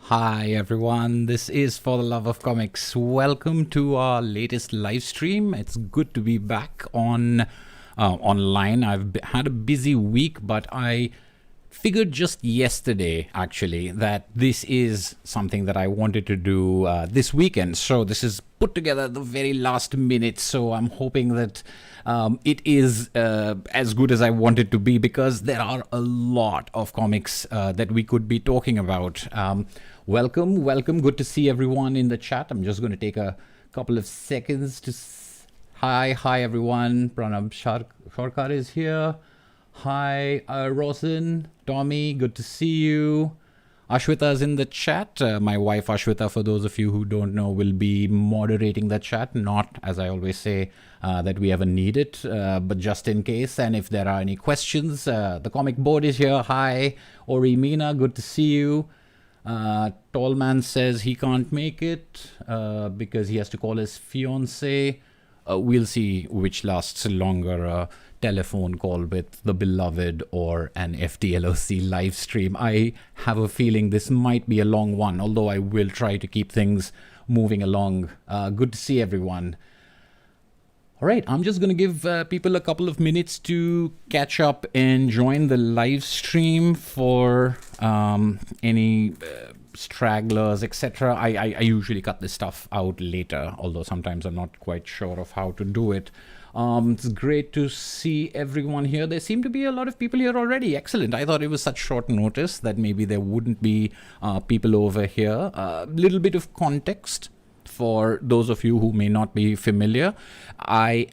Hi everyone, this is For the Love of Comics. Welcome to our latest live stream. It's good to be back online. I've had a busy week, but I figured just yesterday actually that this is something that I wanted to do this weekend. So this is put together at the very last minute. So I'm hoping that it is as good as I want it to be, because there are a lot of comics that we could be talking about. Welcome. Good to see everyone in the chat. I'm just going to take a couple of seconds to... Hi everyone. Pranab Sharkar is here. Hi, Rosin, Tommy, good to see you. Ashwita's in the chat. My wife Ashwita, for those of you who don't know, will be moderating the chat. Not, as I always say, that we ever need it, but just in case. And if there are any questions, the comic board is here. Hi, Ori Mina, good to see you. Tallman says he can't make it because he has to call his fiance. We'll see which lasts longer, a telephone call with the beloved or an FTLOC live stream. I have a feeling this might be a long one, although I will try to keep things moving along. Good to see everyone. All right, I'm just going to give people a couple of minutes to catch up and join the live stream. For any stragglers, etc. I usually cut this stuff out later, although sometimes I'm not quite sure of how to do it. It's great to see everyone here. There seem to be a lot of people here already. Excellent. I thought it was such short notice that maybe there wouldn't be people over here. A little bit of context for those of you who may not be familiar. I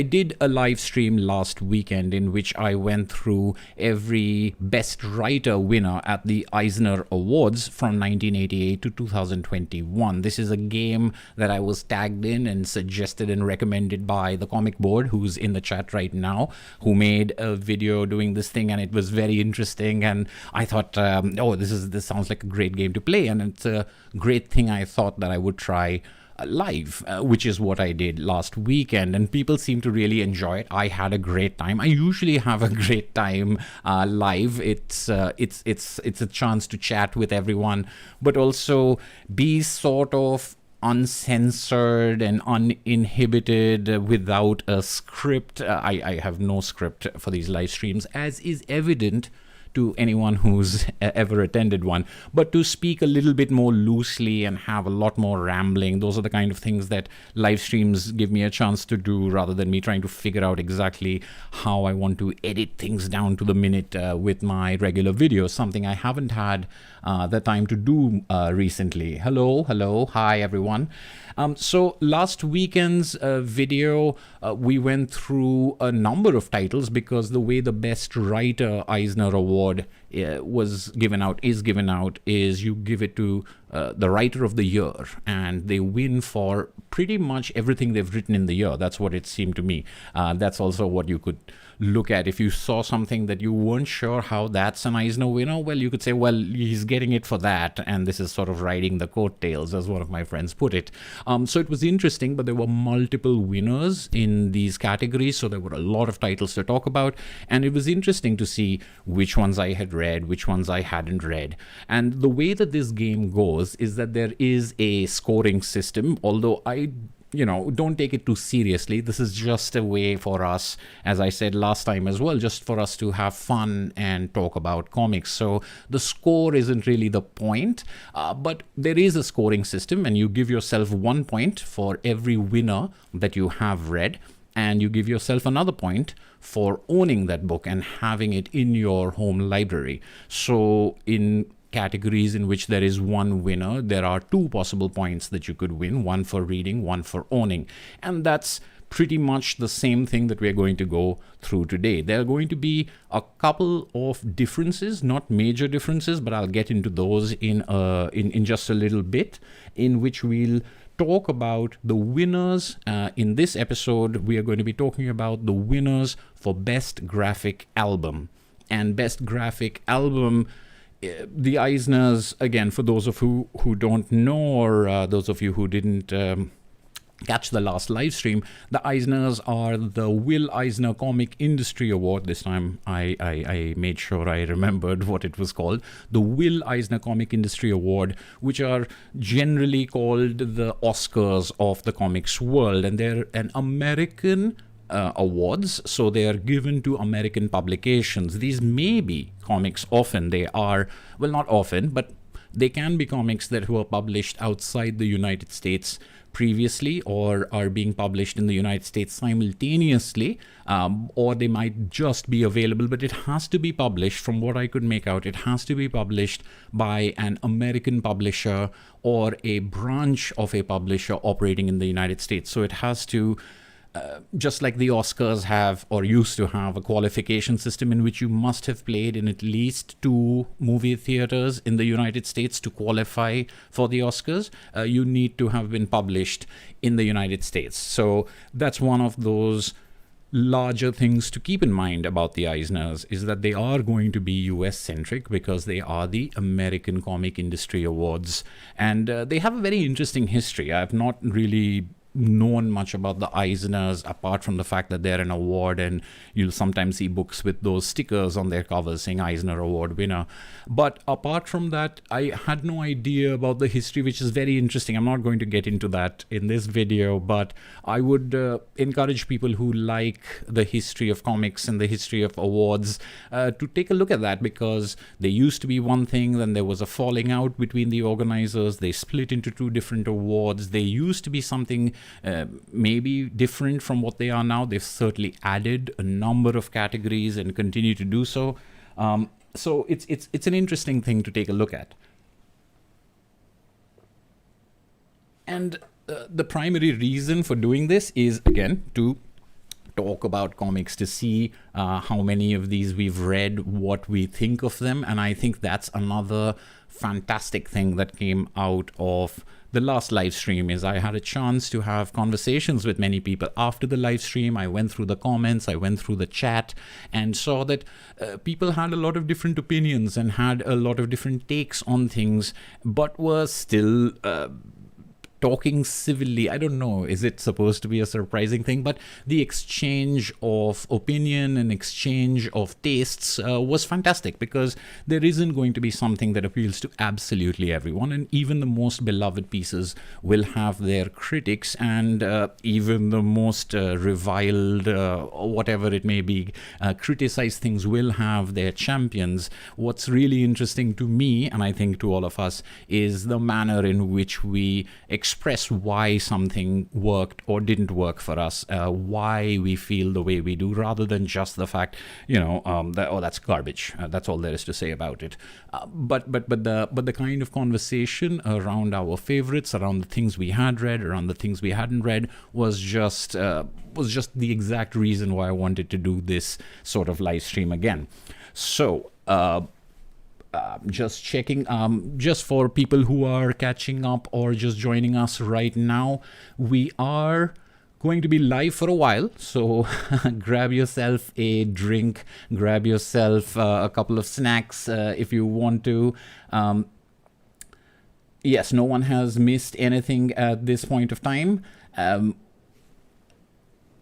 did a live stream last weekend in which I went through every Best Writer winner at the Eisner Awards from 1988 to 2021. This is a game that I was tagged in and suggested and recommended by the comic board, who's in the chat right now, who made a video doing this thing, and it was very interesting. And I thought, this sounds like a great game to play, and it's a great thing I thought that I would try live, which is what I did last weekend, and people seem to really enjoy it. I had a great time. I usually have a great time live. It's a chance to chat with everyone, but also be sort of uncensored and uninhibited without a script. I have no script for these live streams, as is evident to anyone who's ever attended one, but to speak a little bit more loosely and have a lot more rambling. Those are the kind of things that live streams give me a chance to do, rather than me trying to figure out exactly how I want to edit things down to the minute with my regular videos, something I haven't had the time to do recently. Hello, hi everyone. So last weekend's video, we went through a number of titles, because the way the Best Writer Eisner Award is given out is you give it to the writer of the year, and they win for pretty much everything they've written in the year. That's what it seemed to me. That's also what you could look at. If you saw something that you weren't sure how that's an Eisner winner, well, you could say, well, he's getting it for that, and this is sort of riding the coattails, as one of my friends put it. So it was interesting, but there were multiple winners in these categories, so there were a lot of titles to talk about, and it was interesting to see which ones I had read, which ones I hadn't read. And the way that this game goes is that there is a scoring system, although I don't take it too seriously. This is just a way for us, as I said last time as well, just for us to have fun and talk about comics. So the score isn't really the point, but there is a scoring system, and you give yourself 1 point for every winner that you have read, and you give yourself another point for owning that book and having it in your home library. So in categories in which there is one winner, there are 2 possible points that you could win, one for reading, one for owning. And that's pretty much the same thing that we're going to go through today. There are going to be a couple of differences, not major differences, but I'll get into those in just a little bit, in which we'll talk about the winners. In this episode, we are going to be talking about the winners for Best Graphic Album. And Best Graphic Album, the Eisners, again, for those of you who don't know, or those of you who didn't catch the last live stream, the Eisners are the Will Eisner Comic Industry Award. This time I made sure I remembered what it was called. The Will Eisner Comic Industry Award, which are generally called the Oscars of the comics world. And they're an American awards, so they are given to American publications. These may be comics, often they are, well, not often, but they can be comics that were published outside the United States previously, or are being published in the United States simultaneously, or they might just be available, but it has to be published. From what I could make out, it has to be published by an American publisher or a branch of a publisher operating in the United States. So it has to, just like the Oscars have or used to have a qualification system in which you must have played in at least 2 movie theaters in the United States to qualify for the Oscars, you need to have been published in the United States. So that's one of those larger things to keep in mind about the Eisners, is that they are going to be US centric because they are the American Comic Industry Awards, and they have a very interesting history. I've not really known much about the Eisners apart from the fact that they're an award, and you'll sometimes see books with those stickers on their covers saying Eisner Award winner. But apart from that, I had no idea about the history, which is very interesting. I'm not going to get into that in this video, but I would encourage people who like the history of comics and the history of awards to take a look at that, because they used to be one thing, then there was a falling out between the organizers, they split into 2 different awards. They used to be something maybe different from what they are now. They've certainly added a number of categories and continue to do so. So it's an interesting thing to take a look at. And the primary reason for doing this is, again, to talk about comics, to see how many of these we've read, what we think of them. And I think that's another fantastic thing that came out of the last live stream, is I had a chance to have conversations with many people after the live stream. I went through the comments, I went through the chat, and saw that people had a lot of different opinions and had a lot of different takes on things, but were still talking civilly. I don't know, is it supposed to be a surprising thing? But the exchange of opinion and exchange of tastes was fantastic, because there isn't going to be something that appeals to absolutely everyone, and even the most beloved pieces will have their critics, and even the most reviled, or whatever it may be, criticized things will have their champions. What's really interesting to me, and I think to all of us, is the manner in which we express why something worked or didn't work for us, why we feel the way we do, rather than just the fact, that, oh, that's garbage. That's all there is to say about it. But the kind of conversation around our favorites, around the things we had read, around the things we hadn't read, was just the exact reason why I wanted to do this sort of live stream again. So. Just checking, just for people who are catching up or just joining us right now, we are going to be live for a while, so grab yourself a drink, grab yourself a couple of snacks if you want to. Yes, no one has missed anything at this point of time.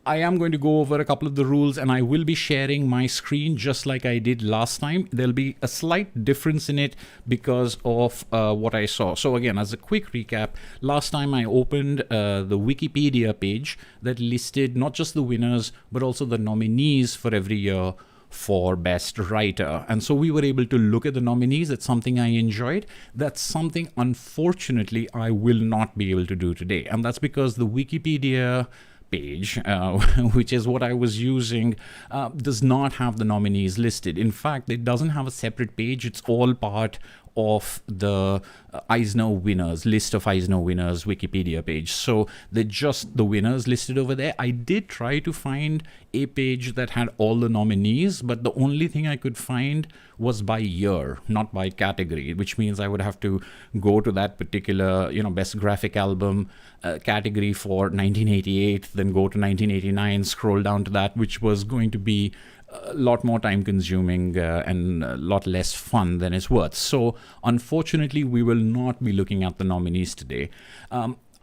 I am going to go over a couple of the rules, and I will be sharing my screen just like I did last time. There'll be a slight difference in it because of what I saw. So again, as a quick recap, last time I opened the Wikipedia page that listed not just the winners, but also the nominees for every year for Best Writer. And so we were able to look at the nominees. It's something I enjoyed. That's something, unfortunately, I will not be able to do today. And that's because the Wikipedia page, which is what I was using, does not have the nominees listed. In fact, it doesn't have a separate page. It's all part of the Eisner winners, list of Eisner winners Wikipedia page. So they're just the winners listed over there. I did try to find a page that had all the nominees, but the only thing I could find was by year, not by category, which means I would have to go to that particular, best graphic album category for 1988, then go to 1989, scroll down to that, which was going to be a lot more time consuming and a lot less fun than it's worth. So unfortunately, we will not be looking at the nominees today.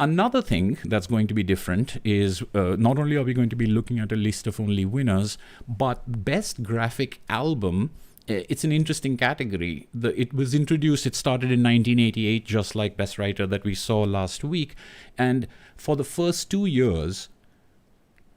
Another thing that's going to be different is not only are we going to be looking at a list of only winners, but best graphic album. It's an interesting category. It was introduced, it started in 1988, just like Best Writer that we saw last week. And for the first 2 years,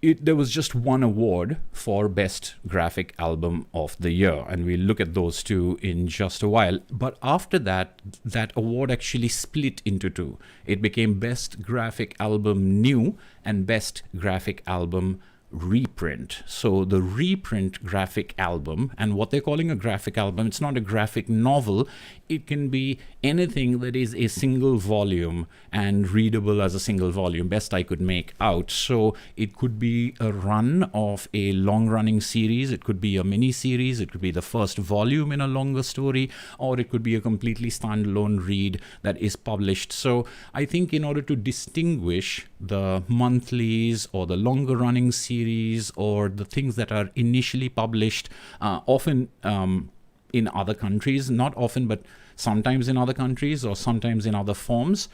there was just one award for Best Graphic Album of the Year. And we'll look at those two in just a while. But after that, that award actually split into two. It became Best Graphic Album New and Best Graphic Album Reprint. So the Reprint graphic album, and what they're calling a graphic album, it's not a graphic novel. It can be anything that is a single volume and readable as a single volume, best I could make out. So it could be a run of a long-running series, it could be a mini-series, it could be the first volume in a longer story, or it could be a completely standalone read that is published. So I think in order to distinguish the monthlies or the longer-running series or the things that are initially published, often in other countries, not often, but sometimes in other countries or sometimes in other forms.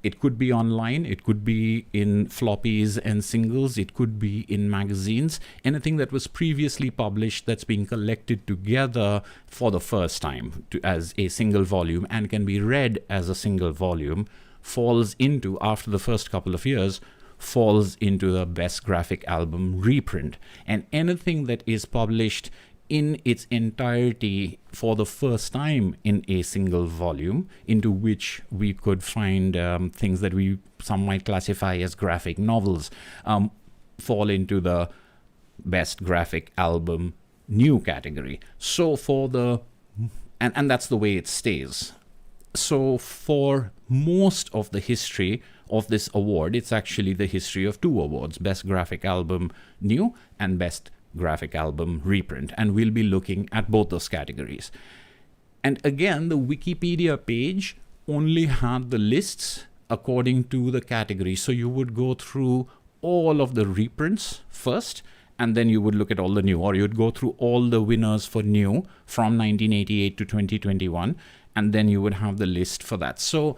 It could be online, it could be in floppies and singles, it could be in magazines, anything that was previously published that's being collected together for the first time as a single volume and can be read as a single volume falls into, after the first couple of years, falls into the Best Graphic Album Reprint. And anything that is published in its entirety for the first time in a single volume, into which we could find things that some might classify as graphic novels, fall into the Best Graphic Album New category. So and that's the way it stays. So for most of the history of this award, it's actually the history of two awards, Best Graphic Album New and Best Graphic Album Reprint. And we'll be looking at both those categories. And again, the Wikipedia page only had the lists according to the category. So you would go through all of the reprints first, and then you would look at all the new, or you'd go through all the winners for new from 1988 to 2021, and then you would have the list for that. So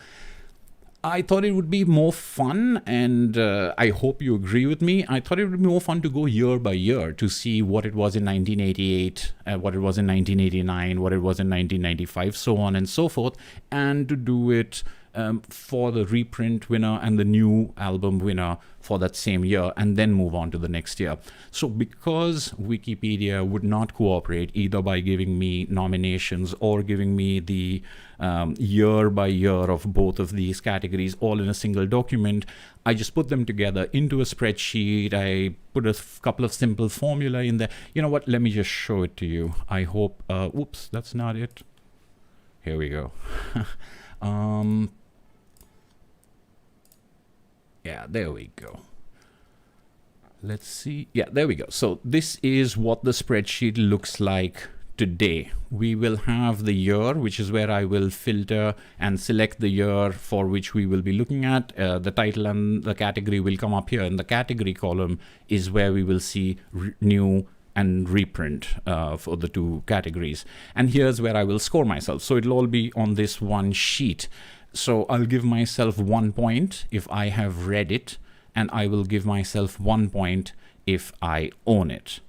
I thought it would be more fun, and I hope you agree with me. I thought it would be more fun to go year by year to see what it was in 1988, what it was in 1989, what it was in 1995, so on and so forth, and to do it for the reprint winner and the new album winner for that same year, and then move on to the next year. So because Wikipedia would not cooperate either by giving me nominations or giving me the year by year of both of these categories all in a single document, I just put them together into a spreadsheet. I put a couple of simple formula in there. You know what? Let me just show it to you. I hope. Oops, that's not it. Here we go. Yeah, there we go. Let's see. Yeah, there we go. So this is what the spreadsheet looks like today. We will have the year, which is where I will filter and select the year for which we will be looking at. The title and the category will come up here. And the category column is where we will see new and reprint for the two categories. And here's where I will score myself. So it'll all be on this one sheet. So I'll give myself 1 point if I have read it, and I will give myself 1 point if I own it.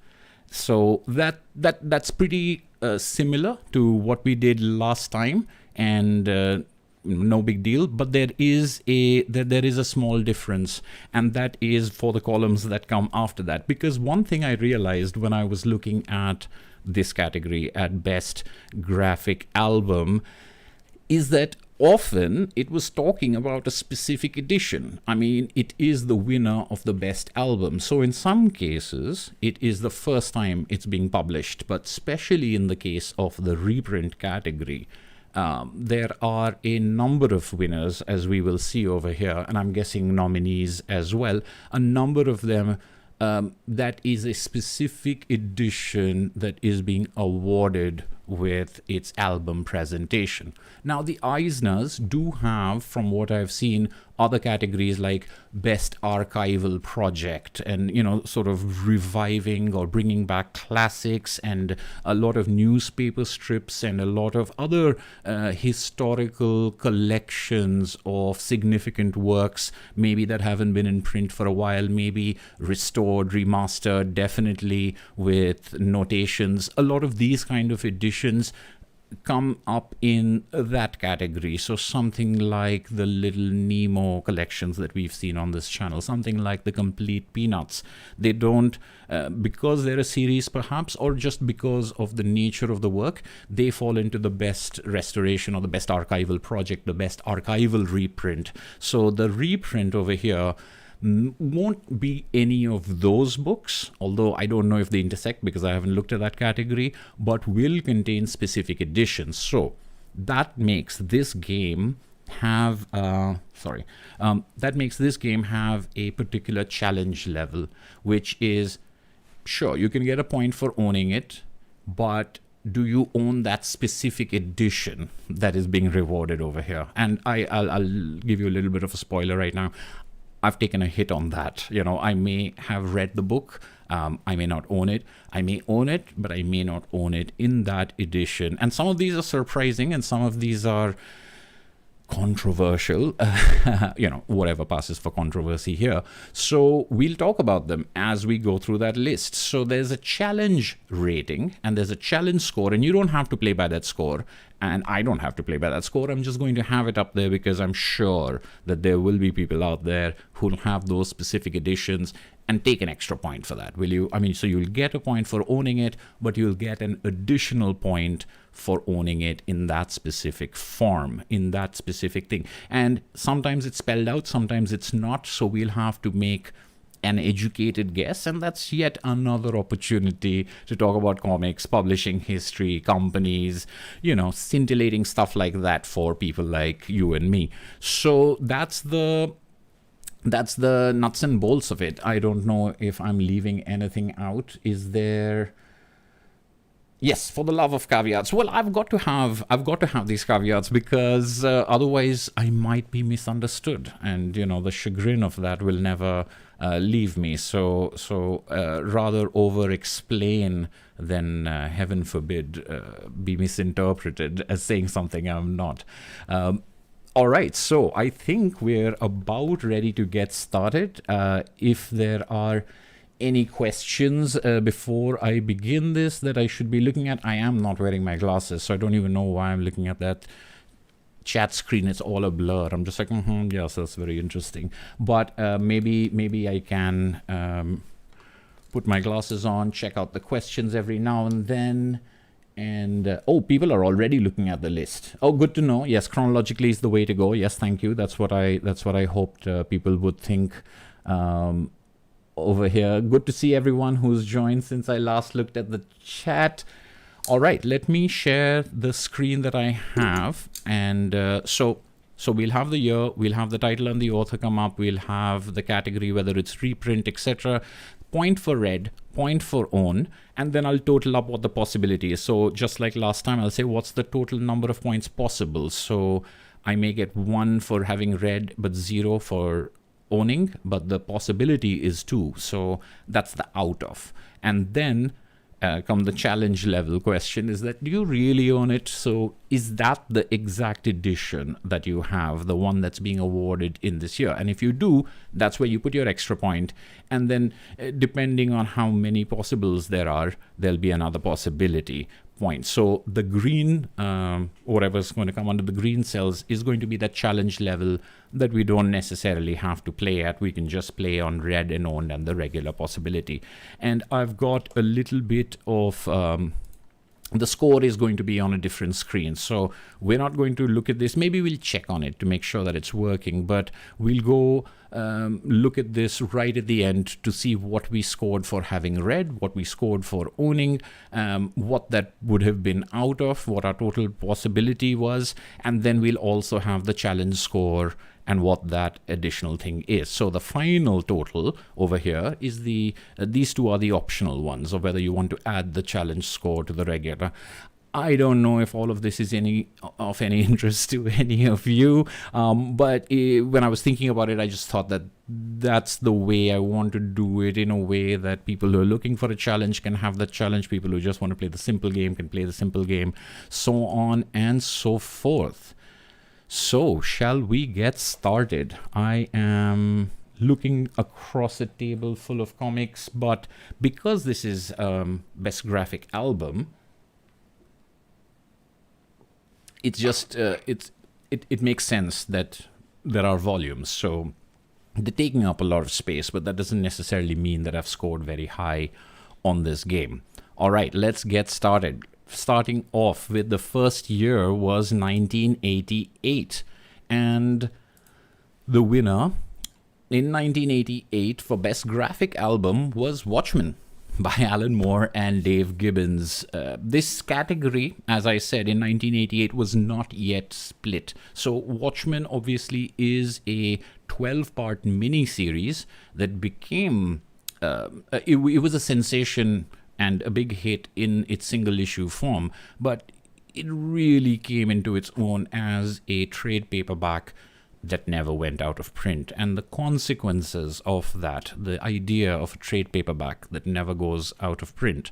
So that's pretty similar to what we did last time, and no big deal. But there is a small difference, and that is for the columns that come after that. Because one thing I realized when I was looking at this category at Best Graphic Album is that often it was talking about a specific edition. I mean, it is the winner of the best album. So in some cases, it is the first time it's being published. But especially in the case of the reprint category, there are a number of winners, as we will see over here, and I'm guessing nominees as well. A number of them that is a specific edition that is being awarded with its album presentation. Now, the Eisners do have, from what I've seen, other categories like best archival project, and sort of reviving or bringing back classics, and a lot of newspaper strips and a lot of other historical collections of significant works, maybe that haven't been in print for a while, maybe restored, remastered, definitely with notations. A lot of these kind of editions come up in that category. So something like the Little Nemo collections that we've seen on this channel, something like the Complete Peanuts. They don't, because they're a series perhaps, or just because of the nature of the work, they fall into the best restoration or the best archival project, the best archival reprint. So the reprint over here won't be any of those books, although I don't know if they intersect because I haven't looked at that category, but will contain specific editions. So that makes this game have that makes this game have a particular challenge level, which is, sure, you can get a point for owning it, but do you own that specific edition that is being rewarded over here? And I'll give you a little bit of a spoiler right now. I've taken a hit on that. I may have read the book. I may not own it. I may own it, but I may not own it in that edition. And some of these are surprising, and some of these are controversial, whatever passes for controversy here. So we'll talk about them as we go through that list. So there's a challenge rating and there's a challenge score, and you don't have to play by that score. And I don't have to play by that score. I'm just going to have it up there because I'm sure that there will be people out there who'll have those specific editions and take an extra point for that. Will you? So you'll get a point for owning it, but you'll get an additional point for owning it in that specific form, in that specific thing. And sometimes it's spelled out, sometimes it's not. So we'll have to make an educated guess, and that's yet another opportunity to talk about comics, publishing history, companies, scintillating stuff like that for people like you and me. So that's the nuts and bolts of it. I don't know if I'm leaving anything out. Is there? Yes, for the love of caveats. Well, I've got to have these caveats because otherwise I might be misunderstood, and the chagrin of that will never leave me. So rather over-explain than, heaven forbid, be misinterpreted as saying something I'm not. All right, so I think we're about ready to get started. If there are any questions before I begin this that I should be looking at, I am not wearing my glasses, so I don't even know why I'm looking at that chat screen. It's all a blur. I'm just like, yes, that's very interesting. But maybe I can put my glasses on, check out the questions every now and then. And people are already looking at the list. Oh, good to know. Yes, chronologically is the way to go. Yes, thank you. That's what I hoped people would think over here. Good to see everyone who's joined since I last looked at the chat. All right, let me share the screen that I have, and so we'll have the year, we'll have the title and the author come up, we'll have the category, whether it's reprint, etc. Point for read, point for own, and then I'll total up what the possibility is. So just like last time, I'll say what's the total number of points possible. So I may get 1 for having read, but 0 for owning, but the possibility is 2. So that's the out of. And then come the challenge level question, is that do you really own it? So is that the exact edition that you have, the one that's being awarded in this year? And if you do, that's where you put your extra point. And then depending on how many possibles there are, there'll be another possibility point. So the green, whatever's going to come under the green cells, is going to be that challenge level that we don't necessarily have to play at. We can just play on read and owned and the regular possibility. And I've got a little bit of the score is going to be on a different screen, so we're not going to look at this. Maybe we'll check on it to make sure that it's working, but we'll go look at this right at the end to see what we scored for having read, what we scored for owning, what that would have been out of, what our total possibility was, and then we'll also have the challenge score and what that additional thing is. So the final total over here is these two are the optional ones, of whether you want to add the challenge score to the regular. I don't know if all of this is of any interest to any of you, but when I was thinking about it, I just thought that that's the way I want to do it, in a way that people who are looking for a challenge can have that challenge, people who just want to play the simple game can play the simple game, so on and so forth. So, shall we get started? I am looking across a table full of comics, but because this is Best Graphic Album, it's just it makes sense that there are volumes, so they're taking up a lot of space, but that doesn't necessarily mean that I've scored very high on this game. All right, let's get started. Starting off with the first year was 1988, and the winner in 1988 for Best Graphic Album was Watchmen by Alan Moore and Dave Gibbons. This category, as I said, in 1988 was not yet split. So Watchmen obviously is a 12-part mini-series that became... it was a sensation and a big hit in its single-issue form, but it really came into its own as a trade paperback that never went out of print. And the consequences of that, the idea of a trade paperback that never goes out of print,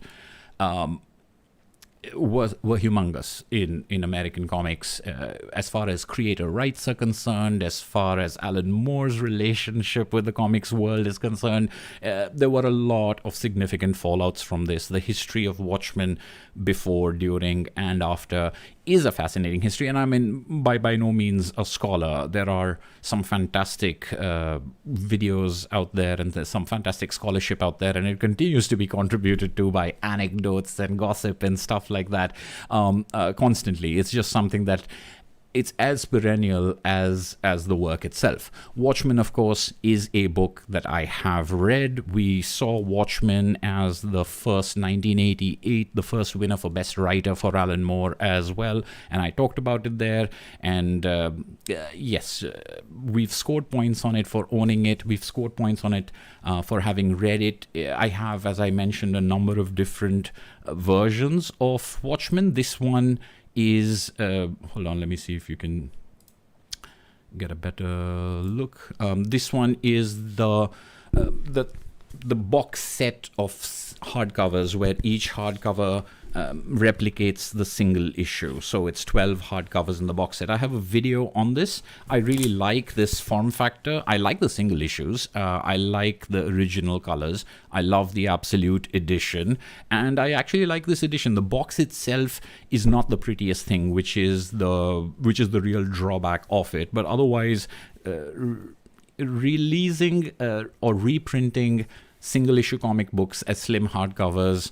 were humongous in American comics, as far as creator rights are concerned, as far as Alan Moore's relationship with the comics world is concerned. There were a lot of significant fallouts from this. The history of Watchmen before, during, and after is a fascinating history, and I mean, by no means a scholar. There are some fantastic videos out there, and there's some fantastic scholarship out there, and it continues to be contributed to by anecdotes and gossip and stuff like that constantly. It's just something that it's as perennial as the work itself. Watchmen, of course, is a book that I have read. We saw Watchmen as the first 1988, the first winner for Best Writer for Alan Moore as well, and I talked about it there. And yes, we've scored points on it for owning it. We've scored points on it for having read it. I have, as I mentioned, a number of different versions of Watchmen. This one is hold on, let me see if you can get a better look. This one is the box set of hardcovers, where each hardcover replicates the single issue. So it's 12 hardcovers in the box set. I have a video on this. I really like this form factor. I like the single issues. I like the original colors. I love the absolute edition, and I actually like this edition. The box itself is not the prettiest thing, which is the real drawback of it. But otherwise, releasing or reprinting single issue comic books as slim hardcovers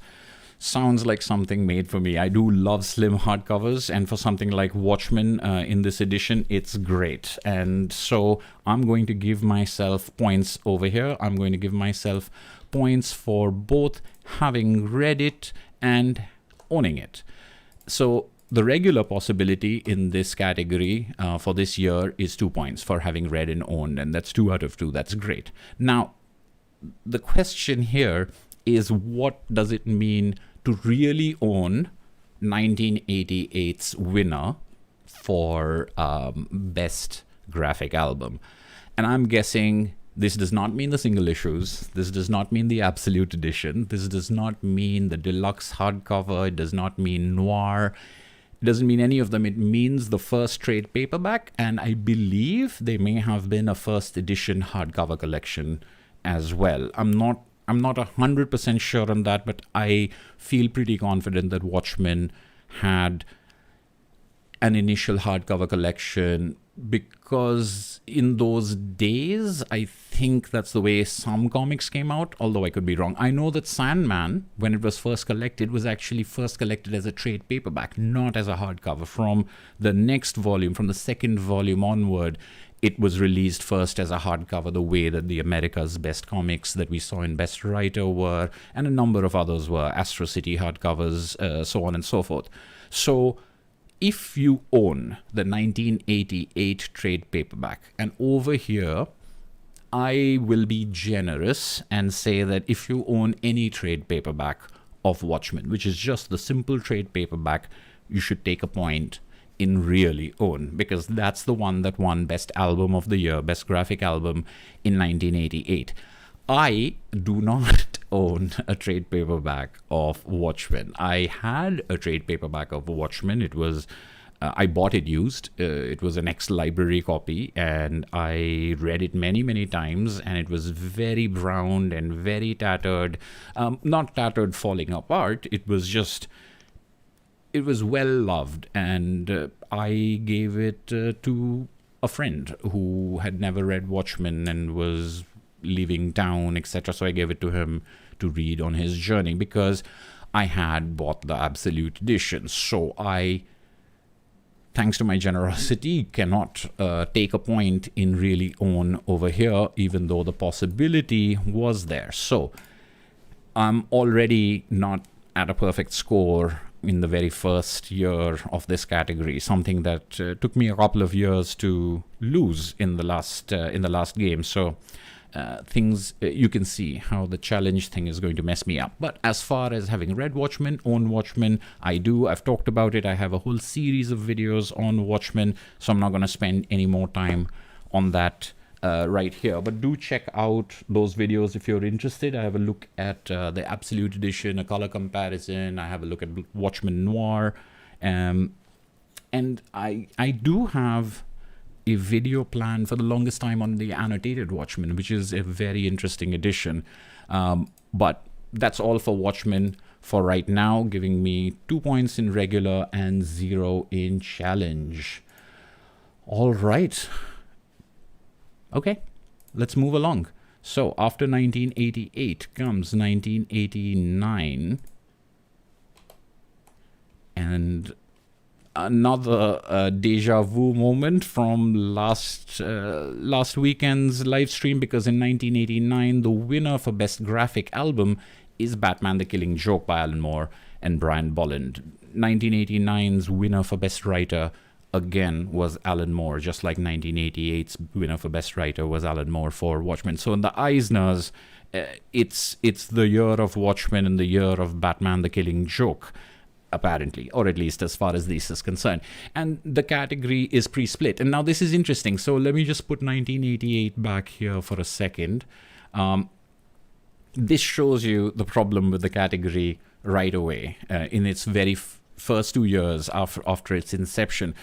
sounds like something made for me. I do love slim hardcovers, and for something like Watchmen in this edition, it's great. And so I'm going to give myself points over here. I'm going to give myself points for both having read it and owning it. So the regular possibility in this category for this year is 2 points for having read and owned, and that's 2 out of 2. That's great. Now, the question here is, what does it mean to really own 1988's winner for Best Graphic Album? And I'm guessing this does not mean the single issues. This does not mean the absolute edition. This does not mean the deluxe hardcover. It does not mean noir. It doesn't mean any of them. It means the first trade paperback, and I believe there may have been a first edition hardcover collection as well. I'm not 100% sure on that, but I feel pretty confident that Watchmen had an initial hardcover collection, because in those days, I think that's the way some comics came out, although I could be wrong. I know that Sandman, when it was first collected, was actually first collected as a trade paperback, not as a hardcover. From the next volume, from the second volume onward, it was released first as a hardcover, the way that the America's Best comics that we saw in Best Writer were, and a number of others were, Astro City hardcovers, so on and so forth. So if you own the 1988 trade paperback, and over here, I will be generous and say that if you own any trade paperback of Watchmen, which is just the simple trade paperback you should take a point in really own, because that's the one that won Best Album of the Year, Best Graphic Album in 1988. I do not own a trade paperback of Watchmen. I had a trade paperback of Watchmen. It was I bought it used. It was an ex-library copy, and I read it many, many times, and it was very brown and very tattered. Not tattered, falling apart. It was well loved, and I gave it to a friend who had never read Watchmen and was leaving town, etc. So I gave it to him to read on his journey, because I had bought the Absolute Edition. So I, thanks to my generosity, cannot take a point in really own over here, even though the possibility was there. So I'm already not at a perfect score in the very first year of this category, something that took me a couple of years to lose in the last game. So things, you can see how the challenge thing is going to mess me up. But as far as having read Watchmen, own Watchmen, I do. I've talked about it. I have a whole series of videos on Watchmen, so I'm not going to spend any more time on that right here. But do check out those videos if you're interested. I have a look at the Absolute Edition, a color comparison. I have a look at Watchmen Noir. And I do have a video plan for the longest time on the annotated Watchmen, which is a very interesting edition. But that's all for Watchmen for right now, giving me 2 points in regular and 0 in challenge. All right. Okay, let's move along. So after 1988 comes 1989. And another deja vu moment from last weekend's live stream, because in 1989 the winner for Best Graphic Album is Batman the Killing Joke by Alan Moore and Brian Bolland. 1989's winner for Best Writer again was Alan Moore, just like 1988's winner for Best Writer was Alan Moore for Watchmen. So in the Eisners, it's the year of Watchmen and the year of Batman the Killing Joke, apparently, or at least as far as this is concerned. And the category is pre-split. And now this is interesting. So let me just put 1988 back here for a second. This shows you the problem with the category right away. In its very first 2 years after its inception,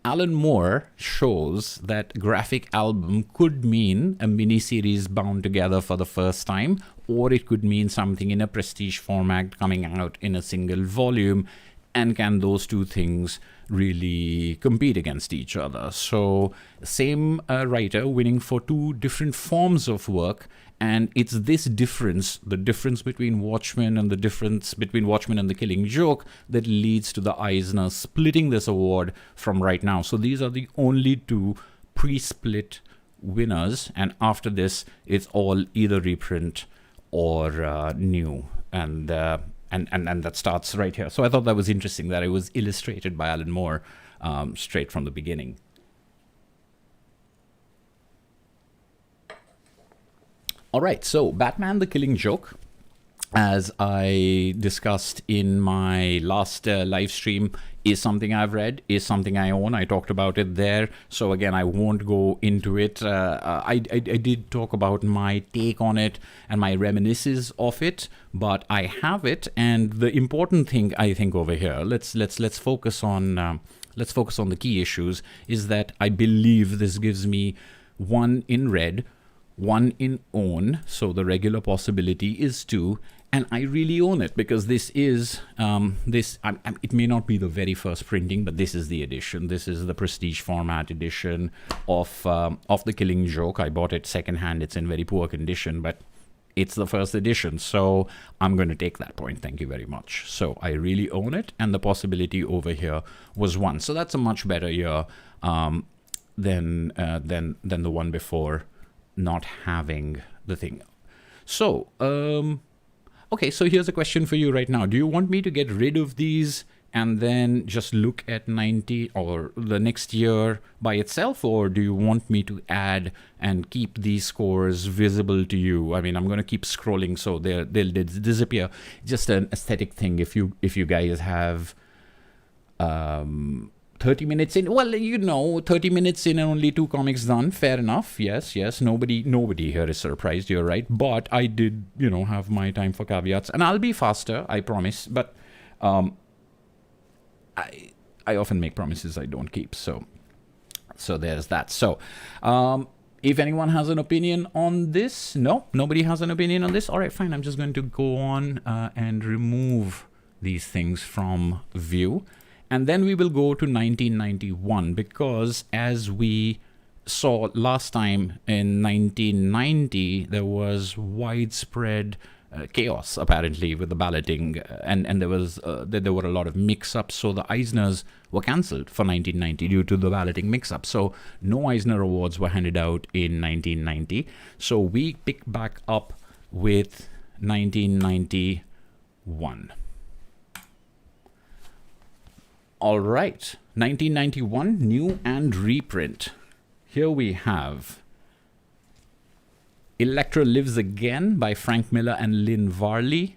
Alan Moore shows that graphic album could mean a miniseries bound together for the first time, or it could mean something in a prestige format coming out in a single volume. And can those two things really compete against each other? So same writer winning for two different forms of work. And it's this difference, the difference between Watchmen and the difference between Watchmen and the Killing Joke, that leads to the Eisner splitting this award from right now. So these are the only two pre-split winners. And after this, it's all either reprint or new. And that starts right here. So I thought that was interesting that it was illustrated by Alan Moore straight from the beginning. All right, so Batman the Killing Joke, as I discussed in my last live stream, is something I've read, is something I own. I talked about it there. So again, I won't go into it. I did talk about my take on it and my reminiscences of it, but I have it. And the important thing, I think, over here, let's focus on the key issues, is that I believe this gives me 1 in red, 1 in own, so the regular possibility is 2, and I really own it, because this is it may not be the very first printing, but this is the edition. This is the prestige format edition of the Killing Joke. I bought it secondhand. It's in very poor condition, but it's the first edition, so I'm going to take that point. Thank you very much. So I really own it, and the possibility over here was 1. So that's a much better year than the one before, not having the thing. So okay, so here's a question for you right now. Do you want me to get rid of these and then just look at 90 or the next year by itself, or do you want me to add and keep these scores visible to you? I mean, I'm going to keep scrolling, so they'll disappear. Just an aesthetic thing. If you guys have 30 minutes in, well, 30 minutes in and only 2 comics done. Fair enough. Yes. Nobody here is surprised. You're right. But I did, have my time for caveats, and I'll be faster, I promise. But I often make promises I don't keep. So there's that. So, if anyone has an opinion on this, nobody has an opinion on this. All right, fine. I'm just going to go on and remove these things from view. And then we will go to 1991, because as we saw last time in 1990, there was widespread chaos apparently with the balloting, and there were a lot of mix-ups. So the Eisners were cancelled for 1990 due to the balloting mix-up. So no Eisner awards were handed out in 1990. So we pick back up with 1991. All right, 1991, new and reprint. Here we have Electra Lives Again by Frank Miller and Lynn Varley,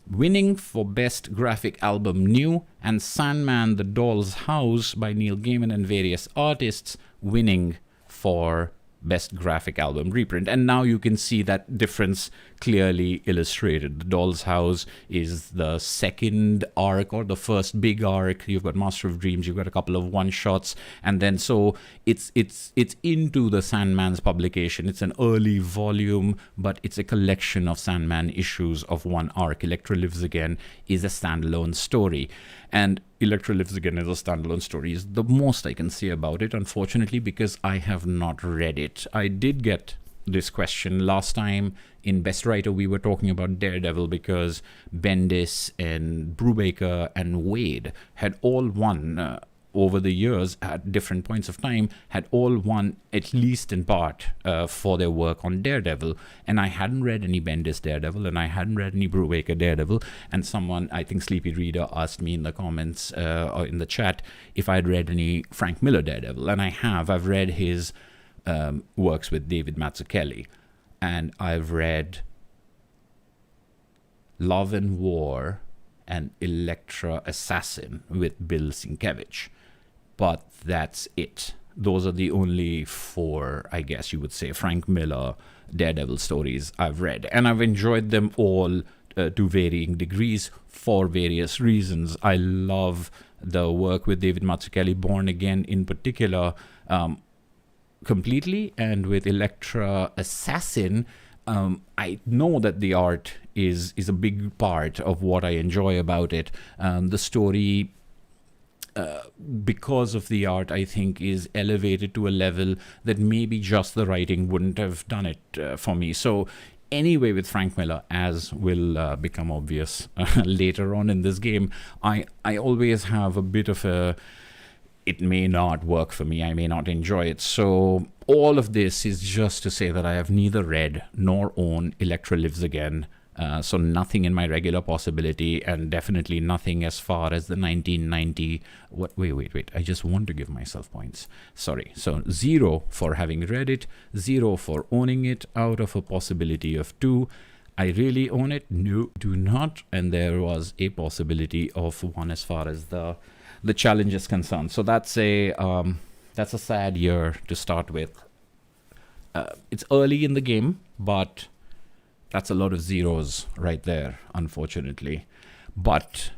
winning for Best Graphic Album New, and Sandman the Doll's House by Neil Gaiman and various artists, winning for Best Graphic Album Reprint. And now you can see that difference clearly illustrated. The Doll's House is the second arc, or the first big arc. You've got Master of Dreams, you've got a couple of one-shots, and then so it's into the Sandman's publication. It's an early volume, but it's a collection of Sandman issues of one arc. Electra Lives Again is a standalone story, and Electra Lives Again is a standalone story is the most I can say about it, unfortunately, because I have not read it. I did get this question last time in Best Writer. We were talking about Daredevil because Bendis and Brubaker and Wade had all won over the years at different points of time, had all won at least in part for their work on Daredevil. And I hadn't read any Bendis Daredevil, and I hadn't read any Brubaker Daredevil. And someone, I think Sleepy Reader, asked me in the comments or in the chat if I'd read any Frank Miller Daredevil. And I have. I've read his works with David Mazzucchelli, and I've read Love and War and Elektra Assassin with Bill Sienkiewicz. But that's it. Those are the only 4, I guess you would say, Frank Miller Daredevil stories I've read. And I've enjoyed them all to varying degrees for various reasons. I love the work with David Mazzucchelli, Born Again in particular, completely. And with Elektra Assassin, I know that the art is a big part of what I enjoy about it. The story, because of the art, I think is elevated to a level that maybe just the writing wouldn't have done it for me. So anyway, with Frank Miller, as will become obvious later on in this game, I always have a bit of it may not work for me, I may not enjoy it. So all of this is just to say that I have neither read nor own Electra Lives Again. So nothing in my regular possibility, and definitely nothing as far as the 1990. Wait. I just want to give myself points. Sorry. So 0 for having read it, 0 for owning it out of a possibility of 2. I really own it? No, do not. And there was a possibility of 1 as far as the challenge is concerned. So that's a sad year to start with. It's early in the game, but that's a lot of zeros right there, unfortunately. But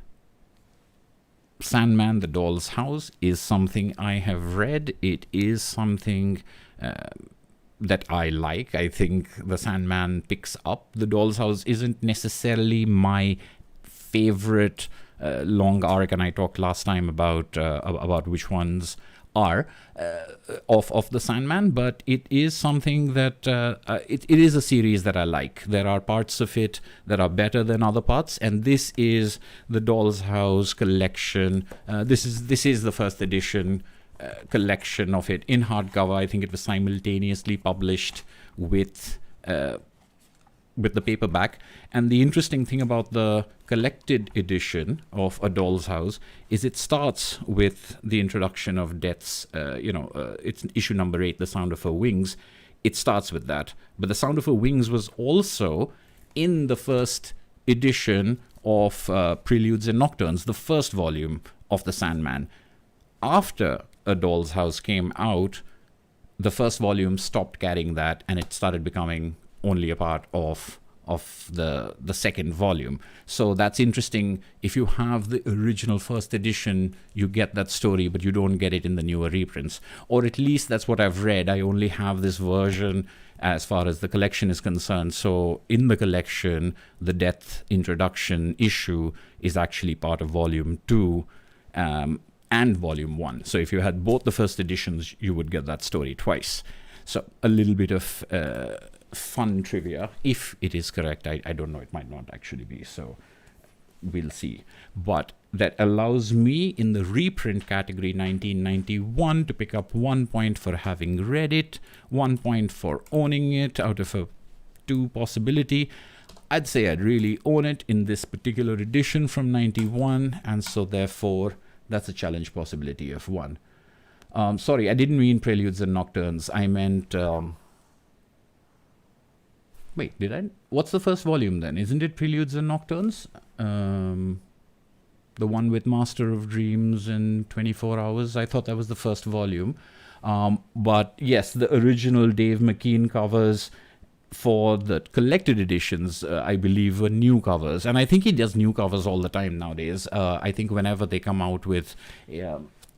Sandman, the Doll's House is something I have read. It is something that I like. I think the Sandman picks up. The Doll's House isn't necessarily my favorite long arc, and I talked last time about which ones are of the Sandman, but it is something that it is a series that I like. There are parts of it that are better than other parts, and this is the Doll's House collection. This is the first edition collection of it in hardcover. I think it was simultaneously published with the paperback. And the interesting thing about the collected edition of A Doll's House is it starts with the introduction of Death's, it's issue number 8, The Sound of Her Wings. It starts with that. But The Sound of Her Wings was also in the first edition of Preludes and Nocturnes, the first volume of the Sandman. After A Doll's House came out, the first volume stopped carrying that, and it started becoming only a part of the second volume. So that's interesting. If you have the original first edition, you get that story, but you don't get it in the newer reprints. Or at least that's what I've read. I only have this version as far as the collection is concerned. So in the collection, the Death introduction issue is actually part of volume 2 and volume 1. So if you had both the first editions, you would get that story twice. So a little bit of fun trivia, if it is correct. I don't know, it might not actually be, so we'll see. But that allows me in the reprint category 1991 to pick up 1 point for having read it, 1 point for owning it out of a 2 possibility. I'd say I'd really own it in this particular edition from 91, and so therefore that's a challenge possibility of 1. Sorry, I didn't mean Preludes and Nocturnes. I meant wait, did I? What's the first volume then? Isn't it Preludes and Nocturnes? The one with Master of Dreams and 24 Hours. I thought that was the first volume. But yes, the original Dave McKean covers for the collected editions, I believe, were new covers. And I think he does new covers all the time nowadays. I think whenever they come out with...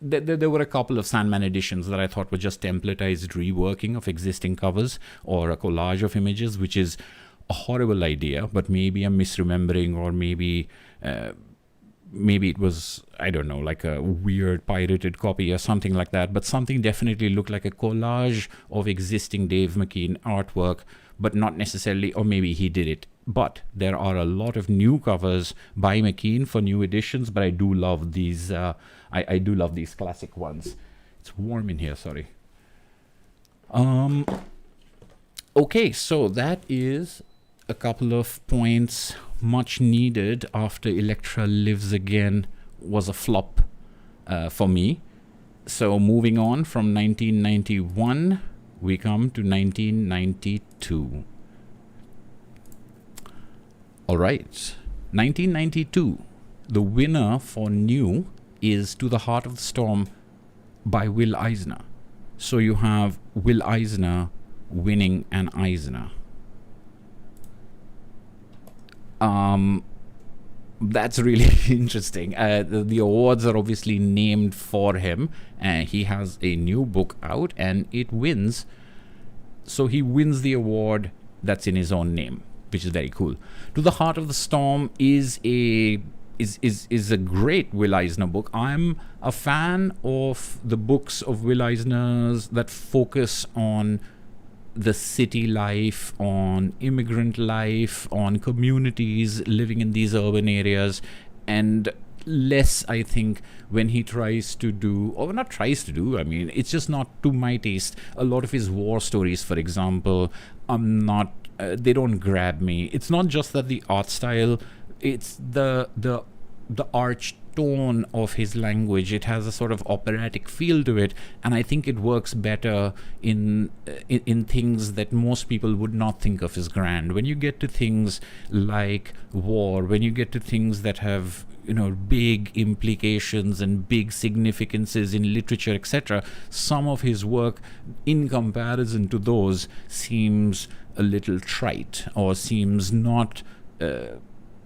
There were a couple of Sandman editions that I thought were just templatized reworking of existing covers or a collage of images, which is a horrible idea, but maybe I'm misremembering, or maybe it was, I don't know, like a weird pirated copy or something like that, but something definitely looked like a collage of existing Dave McKean artwork, but not necessarily, or maybe he did it. But there are a lot of new covers by McKean for new editions, but I do love these. I do love these classic ones. It's warm in here, sorry. Okay, so that is a couple of points much needed after Electra Lives Again was a flop for me. So moving on from 1991, we come to 1992. All right, 1992. The winner for new is To the Heart of the Storm by Will Eisner. So you have Will Eisner winning an Eisner. That's really interesting. The awards are obviously named for him. He has a new book out and it wins. So he wins the award that's in his own name, which is very cool. To the Heart of the Storm is a great Will Eisner book. I'm a fan of the books of Will Eisner's that focus on the city life, on immigrant life, on communities living in these urban areas, and less, I think, when he tries to do, or not tries to do, I mean, it's just not to my taste. A lot of his war stories, for example, they don't grab me. It's not just that the art style, it's the arch tone of his language. It has a sort of operatic feel to it, and I think it works better in things that most people would not think of as grand. When you get to things like war, when you get to things that have, you know, big implications and big significances in literature, etc., some of his work in comparison to those seems a little trite, or seems not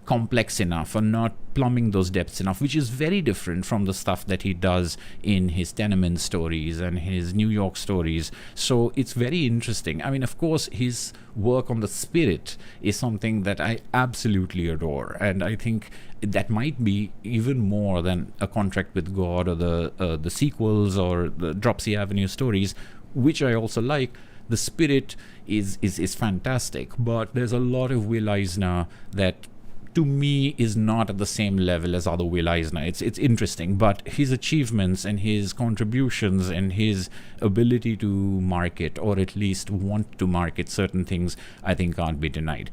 complex enough, or not plumbing those depths enough, which is very different from the stuff that he does in his tenement stories and his New York stories. So it's very interesting. I mean, of course, his work on the spirit is something that I absolutely adore, and I think that might be even more than A Contract with God or the sequels or the Dropsy Avenue stories, which I also like. The spirit is fantastic, but there's a lot of Will Eisner that to me is not at the same level as other Will Eisner. It's interesting, but his achievements and his contributions and his ability to market, or at least want to market certain things, I think can't be denied.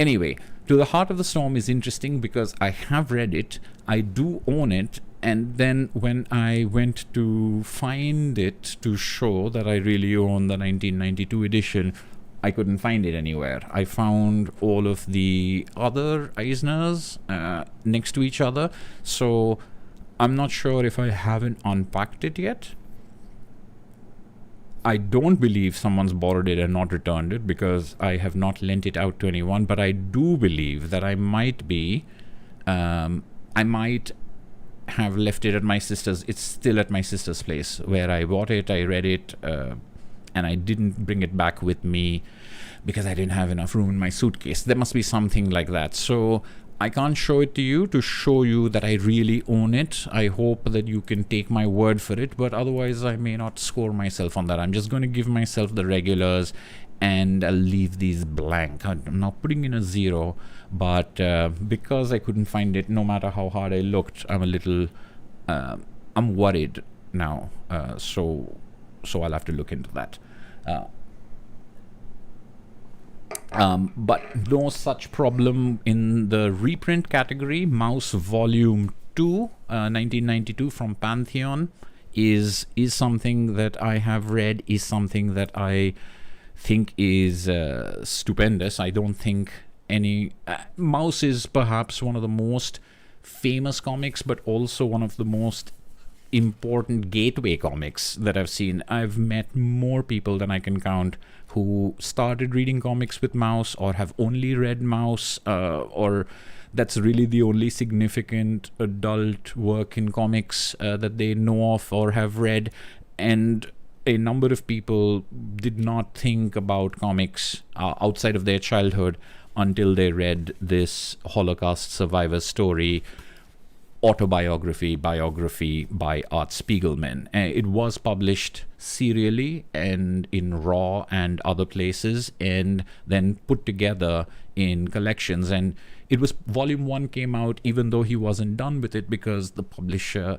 Anyway, To the Heart of the Storm is interesting because I have read it, I do own it, and then when I went to find it to show that I really own the 1992 edition, I couldn't find it anywhere. I found all of the other Eisners next to each other, so I'm not sure if I haven't unpacked it yet. I don't believe someone's borrowed it and not returned it, because I have not lent it out to anyone, but I do believe that I might be, I might have left it at my sister's. It's still at my sister's place where I bought it, I read it, and I didn't bring it back with me because I didn't have enough room in my suitcase. There must be something like that. So I can't show it to you to show you that I really own it. I hope that you can take my word for it, but otherwise I may not score myself on that. I'm just going to give myself the regulars and I'll leave these blank. I'm not putting in a 0, but because I couldn't find it, no matter how hard I looked, I'm a little, I'm worried now. So I'll have to look into that. But no such problem in the reprint category. Mouse Volume 2, 1992 from Pantheon is something that I have read, is something that I think is stupendous. I don't think any... Mouse is perhaps one of the most famous comics, but also one of the most important gateway comics that I've seen. I've met more people than I can count who started reading comics with Mouse, or have only read Mouse, or that's really the only significant adult work in comics that they know of or have read. And a number of people did not think about comics outside of their childhood until they read this Holocaust survivor story, biography by Art Spiegelman. It was published serially and in Raw and other places, and then put together in collections. And it was, volume 1 came out even though he wasn't done with it, because the publisher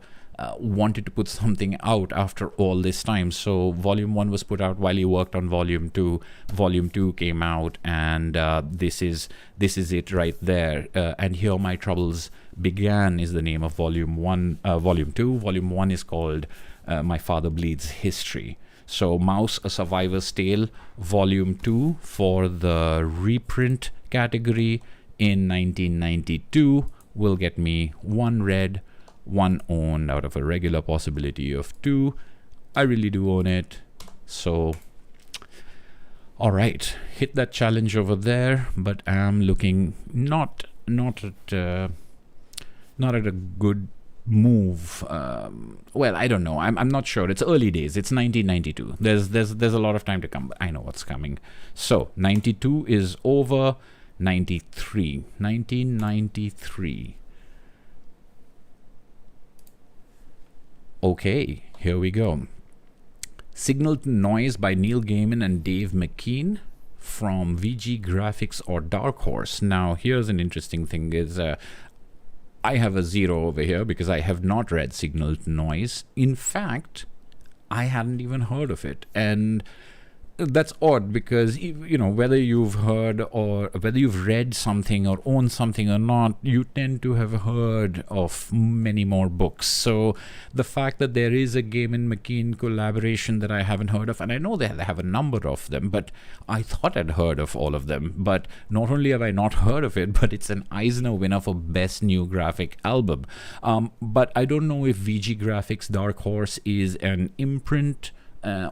wanted to put something out after all this time. So volume 1 was put out while he worked on volume 2. Volume 2 came out, and this is it right there. And Here My Troubles Began is the name of volume 1. Volume 2. Volume 1 is called My Father Bleeds History. So Mouse, A Survivor's Tale, volume 2 for the reprint category in 1992 will get me 1 read, 1 owned out of a regular possibility of 2. I really do own it. So, all right, hit that challenge over there. But I'm looking not at a good move. Well, I don't know. I'm not sure. It's early days. It's 1992. There's a lot of time to come. But I know what's coming. So 92 is over. 1993. Okay, here we go. Signal to Noise by Neil Gaiman and Dave McKean from VG Graphics or Dark Horse. Now, here's an interesting thing is I have a 0 over here because I have not read Signal to Noise. In fact, I hadn't even heard of it. And that's odd, because whether you've heard or whether you've read something or own something or not, you tend to have heard of many more books. So the fact that there is a Gaiman McKean collaboration that I haven't heard of, and I know they have a number of them, but I thought I'd heard of all of them. But not only have I not heard of it, but it's an Eisner winner for Best New Graphic Album. But I don't know if VG Graphics Dark Horse is an imprint,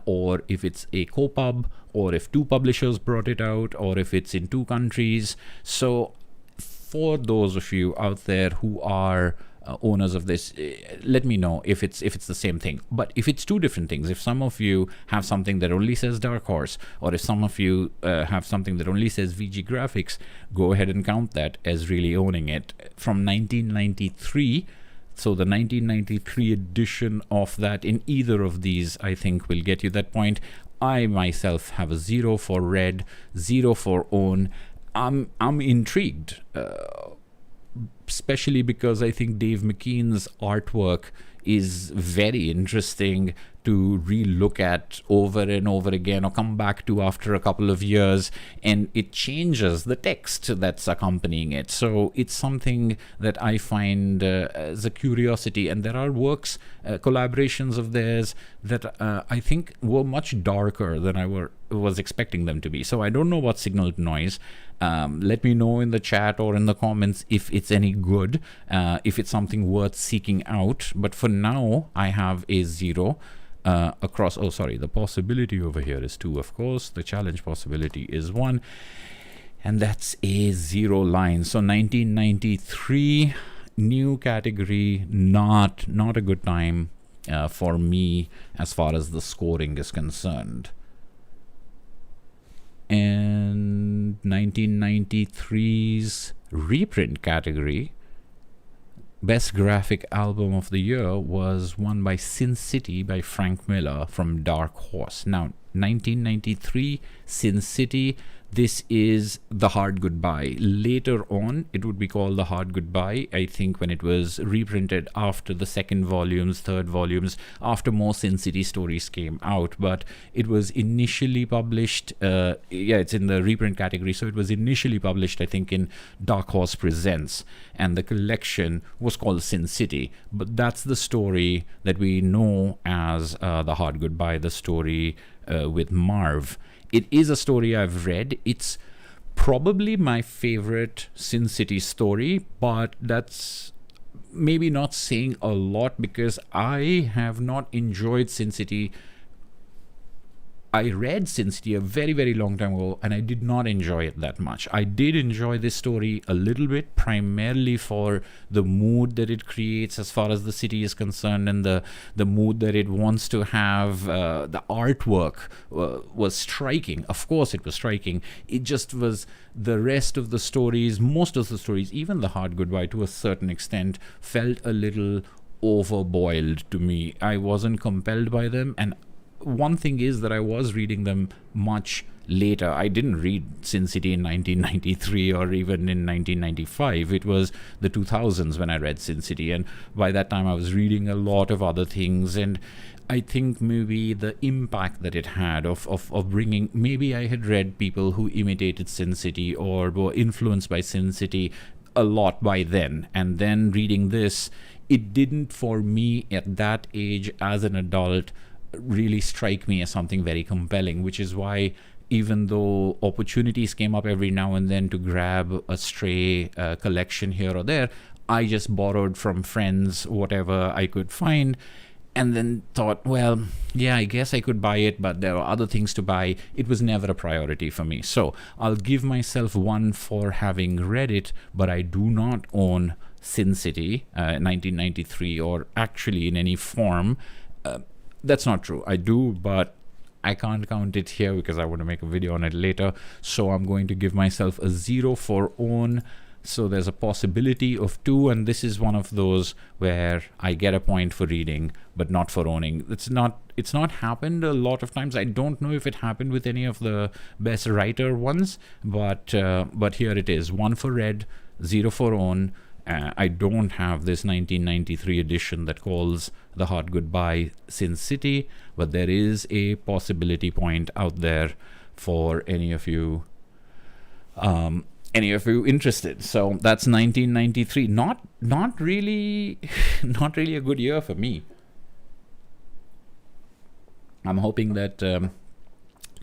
or if it's a co-pub, or if 2 publishers brought it out, or if it's in 2 countries. So for those of you out there who are owners of this, let me know if it's the same thing. But if it's 2 different things, if some of you have something that only says Dark Horse, or if some of you have something that only says VG Graphics, go ahead and count that as really owning it. From 1993, so the 1993 edition of that in either of these, I think, will get you that point. I myself have a 0 for read, 0 for own. I'm intrigued, especially because I think Dave McKean's artwork is very interesting to re-look at over and over again, or come back to after a couple of years, and it changes the text that's accompanying it. So it's something that I find as a curiosity, and there are works, collaborations of theirs that I think were much darker than I was expecting them to be. So I don't know about Signal to Noise. Let me know in the chat or in the comments if it's any good, if it's something worth seeking out. But for now, I have a 0 across. Oh, sorry, the possibility over here is 2, of course. The challenge possibility is 1. And that's a 0 line. So 1993, new category, not a good time for me as far as the scoring is concerned. And 1993's reprint category, Best Graphic Album of the Year, was won by Sin City by Frank Miller from Dark Horse. Now, 1993, Sin City, this is The Hard Goodbye. Later on, it would be called The Hard Goodbye, I think, when it was reprinted after the second volumes, third volumes, after more Sin City stories came out. But it was initially published, it's in the reprint category, so it was initially published, I think, in Dark Horse Presents, and the collection was called Sin City. But that's the story that we know as The Hard Goodbye, the story with Marv. It is a story I've read. It's probably my favorite Sin City story, but that's maybe not saying a lot because I have not enjoyed Sin City. I read Sin City a very, very long time ago, and I did not enjoy it that much. I did enjoy this story a little bit, primarily for the mood that it creates as far as the city is concerned, and the mood that it wants to have. The artwork was striking. Of course, it was striking. It just was the rest of the stories, most of the stories, even The Hard Goodbye to a certain extent, felt a little overboiled to me. I wasn't compelled by them, and one thing is that I was reading them much later. I didn't read Sin City in 1993 or even in 1995. It was the 2000s when I read Sin City, and by that time I was reading a lot of other things. And I think maybe the impact that it had of bringing, maybe I had read people who imitated Sin City or were influenced by Sin City a lot by then, and then reading this, it didn't, for me at that age as an adult, really strike me as something very compelling, which is why, even though opportunities came up every now and then to grab a stray collection here or there, I just borrowed from friends whatever I could find, and then thought, well, yeah, I guess I could buy it, but there are other things to buy. It was never a priority for me. So I'll give myself 1 for having read it, but I do not own Sin City 1993, or actually in any form. That's not true. I do, but I can't count it here because I want to make a video on it later. So I'm going to give myself a 0 for own. So there's a possibility of 2, and this is one of those where I get a point for reading, but not for owning. It's not happened a lot of times. I don't know if it happened with any of the best writer ones, but here it is. 1 for read, 0 for own. I don't have this 1993 edition that calls The Hard Goodbye Sin City, but there is a possibility point out there for any of you interested. So that's 1993. Not really a good year for me. I'm hoping that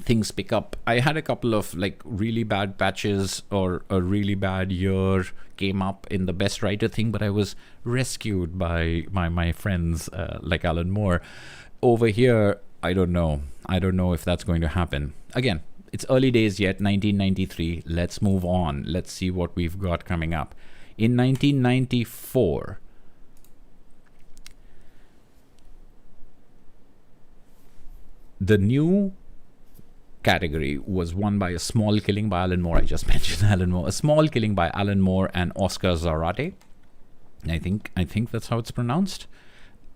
things pick up. I had a couple of really bad patches, or a really bad year came up in the best writer thing, but I was rescued by my friends like Alan Moore. Over here, I don't know if that's going to happen. Again, it's early days yet, 1993. Let's move on. Let's see what we've got coming up. In 1994, the new category was won by A Small Killing by Alan Moore. I just mentioned Alan Moore. A Small Killing by Alan Moore and Oscar Zarate. I think that's how it's pronounced.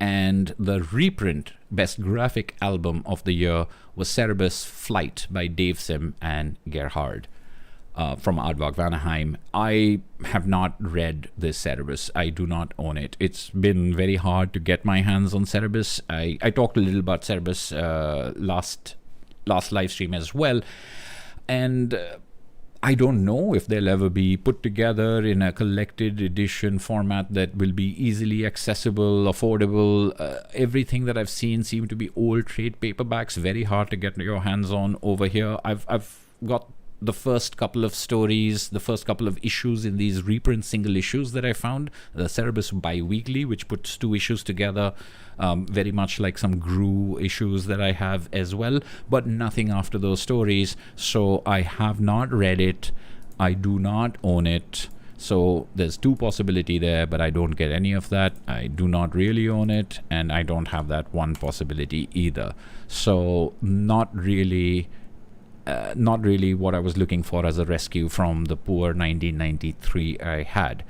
And the reprint Best Graphic Album of the Year was Cerebus Flight by Dave Sim and Gerhard from Aardvark Vanaheim. I have not read this Cerebus. I do not own it. It's been very hard to get my hands on Cerebus. I talked a little about Cerebus last live stream as well, and I don't know if they'll ever be put together in a collected edition format that will be easily accessible, affordable. Everything that I've seen seem to be old trade paperbacks, very hard to get your hands on over here. I've got the first couple of stories, the first couple of issues in these reprint single issues that I found, the Cerebus Bi-Weekly, which puts 2 issues together, very much like some Gru issues that I have as well, but nothing after those stories. So I have not read it. I do not own it. So there's 2 possibility there, but I don't get any of that. I do not really own it, and I don't have that 1 possibility either. So not really what I was looking for as a rescue from the poor 1993 I had.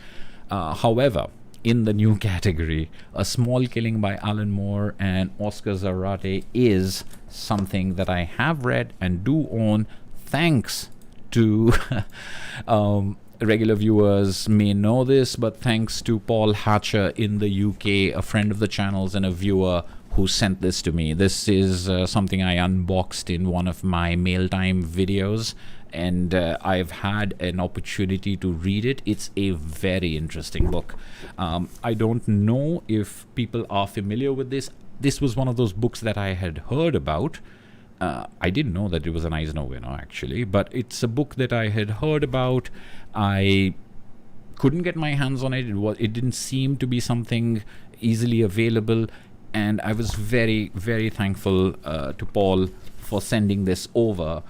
However, in the new category, A Small Killing by Alan Moore and Oscar Zarate is something that I have read and do own, thanks to regular viewers may know this, but thanks to Paul Hatcher in the UK, a friend of the channel's and a viewer who sent this to me. This is something I unboxed in one of my mail time videos, and I've had an opportunity to read it. It's a very interesting book. I don't know if people are familiar with this. This was one of those books that I had heard about. I didn't know that it was an Eisner winner, actually, but it's a book that I had heard about. I couldn't get my hands on it. It didn't seem to be something easily available, and I was very, very thankful to Paul for sending this over.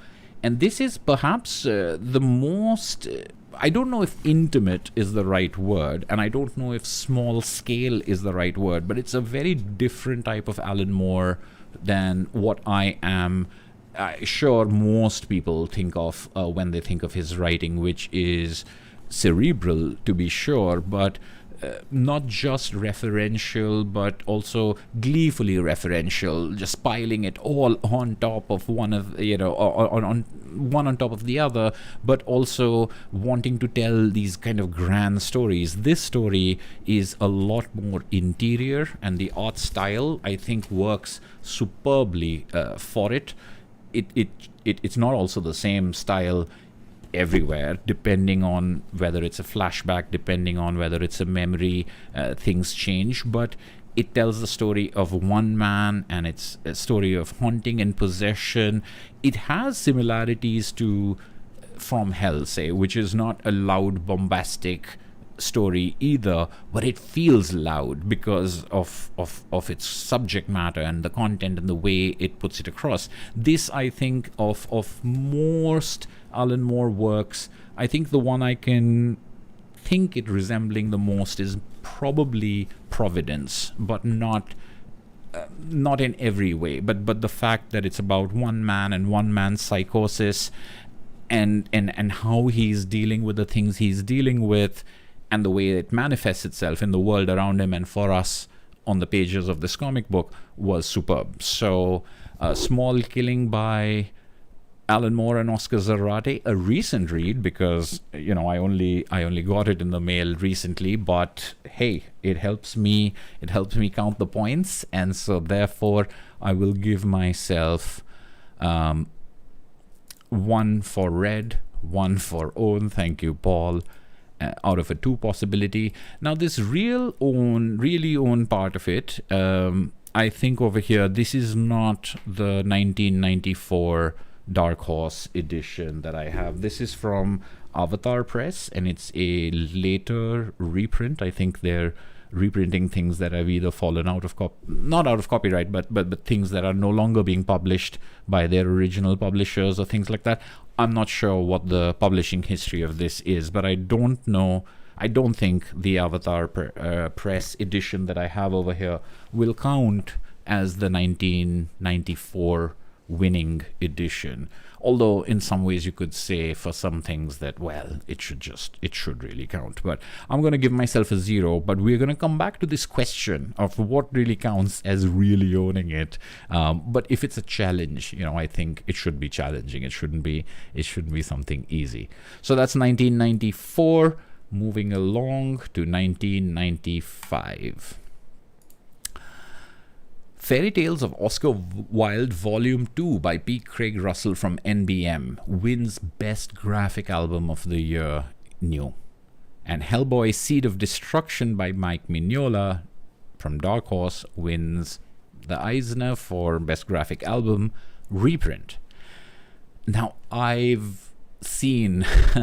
And this is perhaps the most, I don't know if intimate is the right word, and I don't know if small scale is the right word, but it's a very different type of Alan Moore than what I am sure most people think of when they think of his writing, which is cerebral, to be sure, but not just referential, but also gleefully referential, just piling it all on top of one of, on one on top of the other, but also wanting to tell these kind of grand stories. This story is a lot more interior, and the art style, I think, works superbly for it. It's not also the same style everywhere, depending on whether it's a flashback, depending on whether it's a memory, things change, but it tells the story of one man, and it's a story of haunting and possession. It has similarities to From Hell, say, which is not a loud, bombastic story either, but it feels loud because of its subject matter and the content and the way it puts it across. This, I think, of most Alan Moore works, I think the one I can think it resembling the most is probably Providence, but not in every way, but the fact that it's about one man and one man's psychosis, and how he's dealing with the things he's dealing with, and the way it manifests itself in the world around him and for us on the pages of this comic book was superb. So, Small Killing by Alan Moore and Oscar Zarate, a recent read because I only got it in the mail recently, but hey, it helps me count the points, and so therefore I will give myself 1 for read, 1 for own. Thank you, Paul. Out of a 2 possibility. Now this really own part of it, I think over here, this is not the 1994 Dark Horse edition that I have. This is from Avatar Press, and it's a later reprint. I think they're reprinting things that have either fallen out of not out of copyright, but things that are no longer being published by their original publishers or things like that. I'm not sure what the publishing history of this is, but I don't know. I don't think the Avatar Press edition that I have over here will count as the 1994 winning edition. Although in some ways you could say for some things that, well, it should really count. But I'm going to give myself a 0, but we're going to come back to this question of what really counts as really owning it. But if it's a challenge, I think it should be challenging. It shouldn't be something easy. So that's 1994. Moving along to 1995. Fairy Tales of Oscar Wilde Volume 2 by P. Craig Russell from NBM wins Best Graphic Album of the Year, new. And Hellboy Seed of Destruction by Mike Mignola from Dark Horse wins the Eisner for Best Graphic Album, reprint. Now, I've seen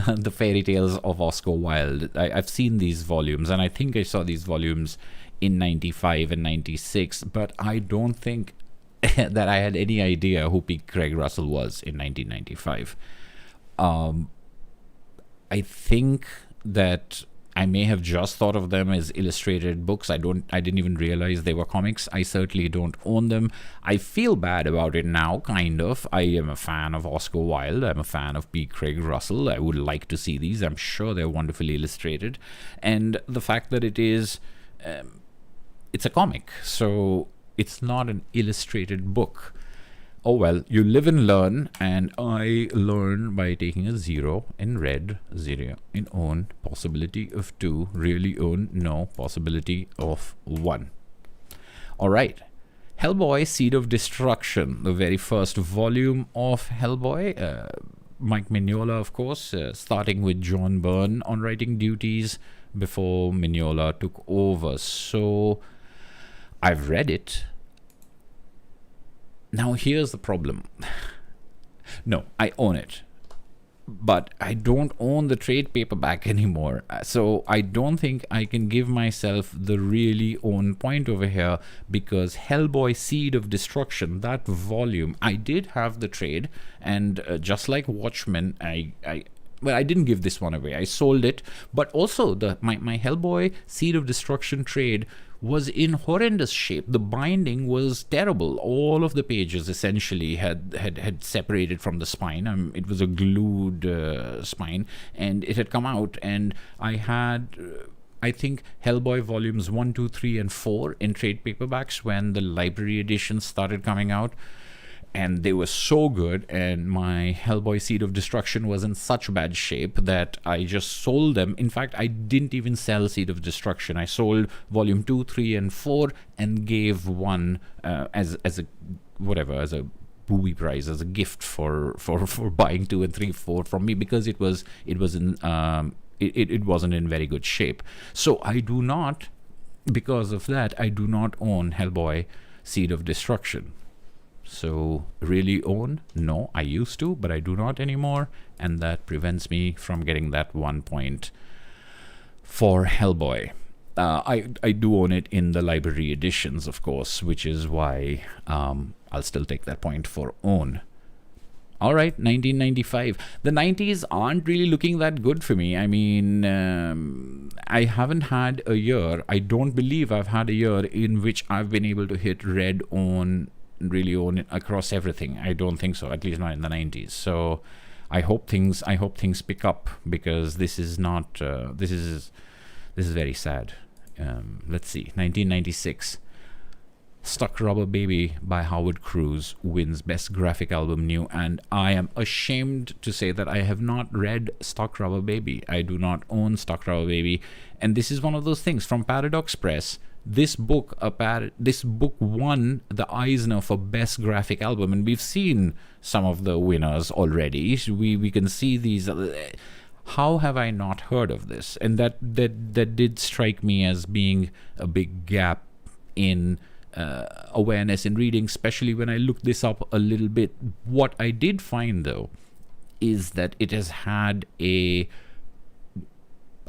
the fairy tales of Oscar Wilde. I've seen these volumes, and I think I saw these volumes in 95 and 96, but I don't think that I had any idea who P. Craig Russell was in 1995. I think that I may have just thought of them as illustrated books. I didn't even realize they were comics. I certainly don't own them. I feel bad about it now, kind of. I am a fan of Oscar Wilde. I'm a fan of P. Craig Russell. I would like to see these. I'm sure they're wonderfully illustrated. And the fact that it is, it's a comic, so it's not an illustrated book. Oh well, you live and learn, and I learn by taking a 0 in red, 0 in own, possibility of 2, really own, no, possibility of 1. Alright, Hellboy, Seed of Destruction, the very first volume of Hellboy. Mike Mignola, of course, starting with John Byrne on writing duties before Mignola took over. So, I've read it. Now, here's the problem. No, I own it. But I don't own the trade paperback anymore. So I don't think I can give myself the really own point over here, because Hellboy Seed of Destruction, that volume, I did have the trade. And just like Watchmen, I didn't give this one away. I sold it. But also, my Hellboy Seed of Destruction trade was in horrendous shape. The binding was terrible. All of the pages essentially had separated from the spine. It was a glued spine, and it had come out, and I had, I think, Hellboy volumes 1, 2, 3, and 4 in trade paperbacks when the library editions started coming out. And they were so good, and my Hellboy Seed of Destruction was in such bad shape that I just sold them. In fact, I didn't even sell Seed of Destruction. I sold volume 2, 3, and 4 and gave one as a booby prize, as a gift for buying 2 and 3, 4 from me, because it wasn't in very good shape. So I do not, because of that, I do not own Hellboy Seed of Destruction. So, really own? No, I used to, but I do not anymore, and that prevents me from getting that 1 point for Hellboy. I do own it in the library editions, of course, which is why I'll still take that point for own. Alright, 1995. The 90s aren't really looking that good for me. I mean, I haven't had a year, I don't believe I've had a year in which I've been able to hit red on, really own it across everything. I don't think so, at least not in the 90s. So I hope things pick up, because this is not this is very sad. Let's see, 1996, Stuck Rubber Baby by Howard Cruz wins Best Graphic Album New, and I am ashamed to say that I have not read Stuck Rubber Baby. I do not own Stuck Rubber Baby, and this is one of those things from Paradox Press. This book won the Eisner for Best Graphic Album, and we've seen some of the winners already. We can see these. How have I not heard of this? And that did strike me as being a big gap in awareness in reading, especially when I looked this up a little bit. What I did find, though, is that it has had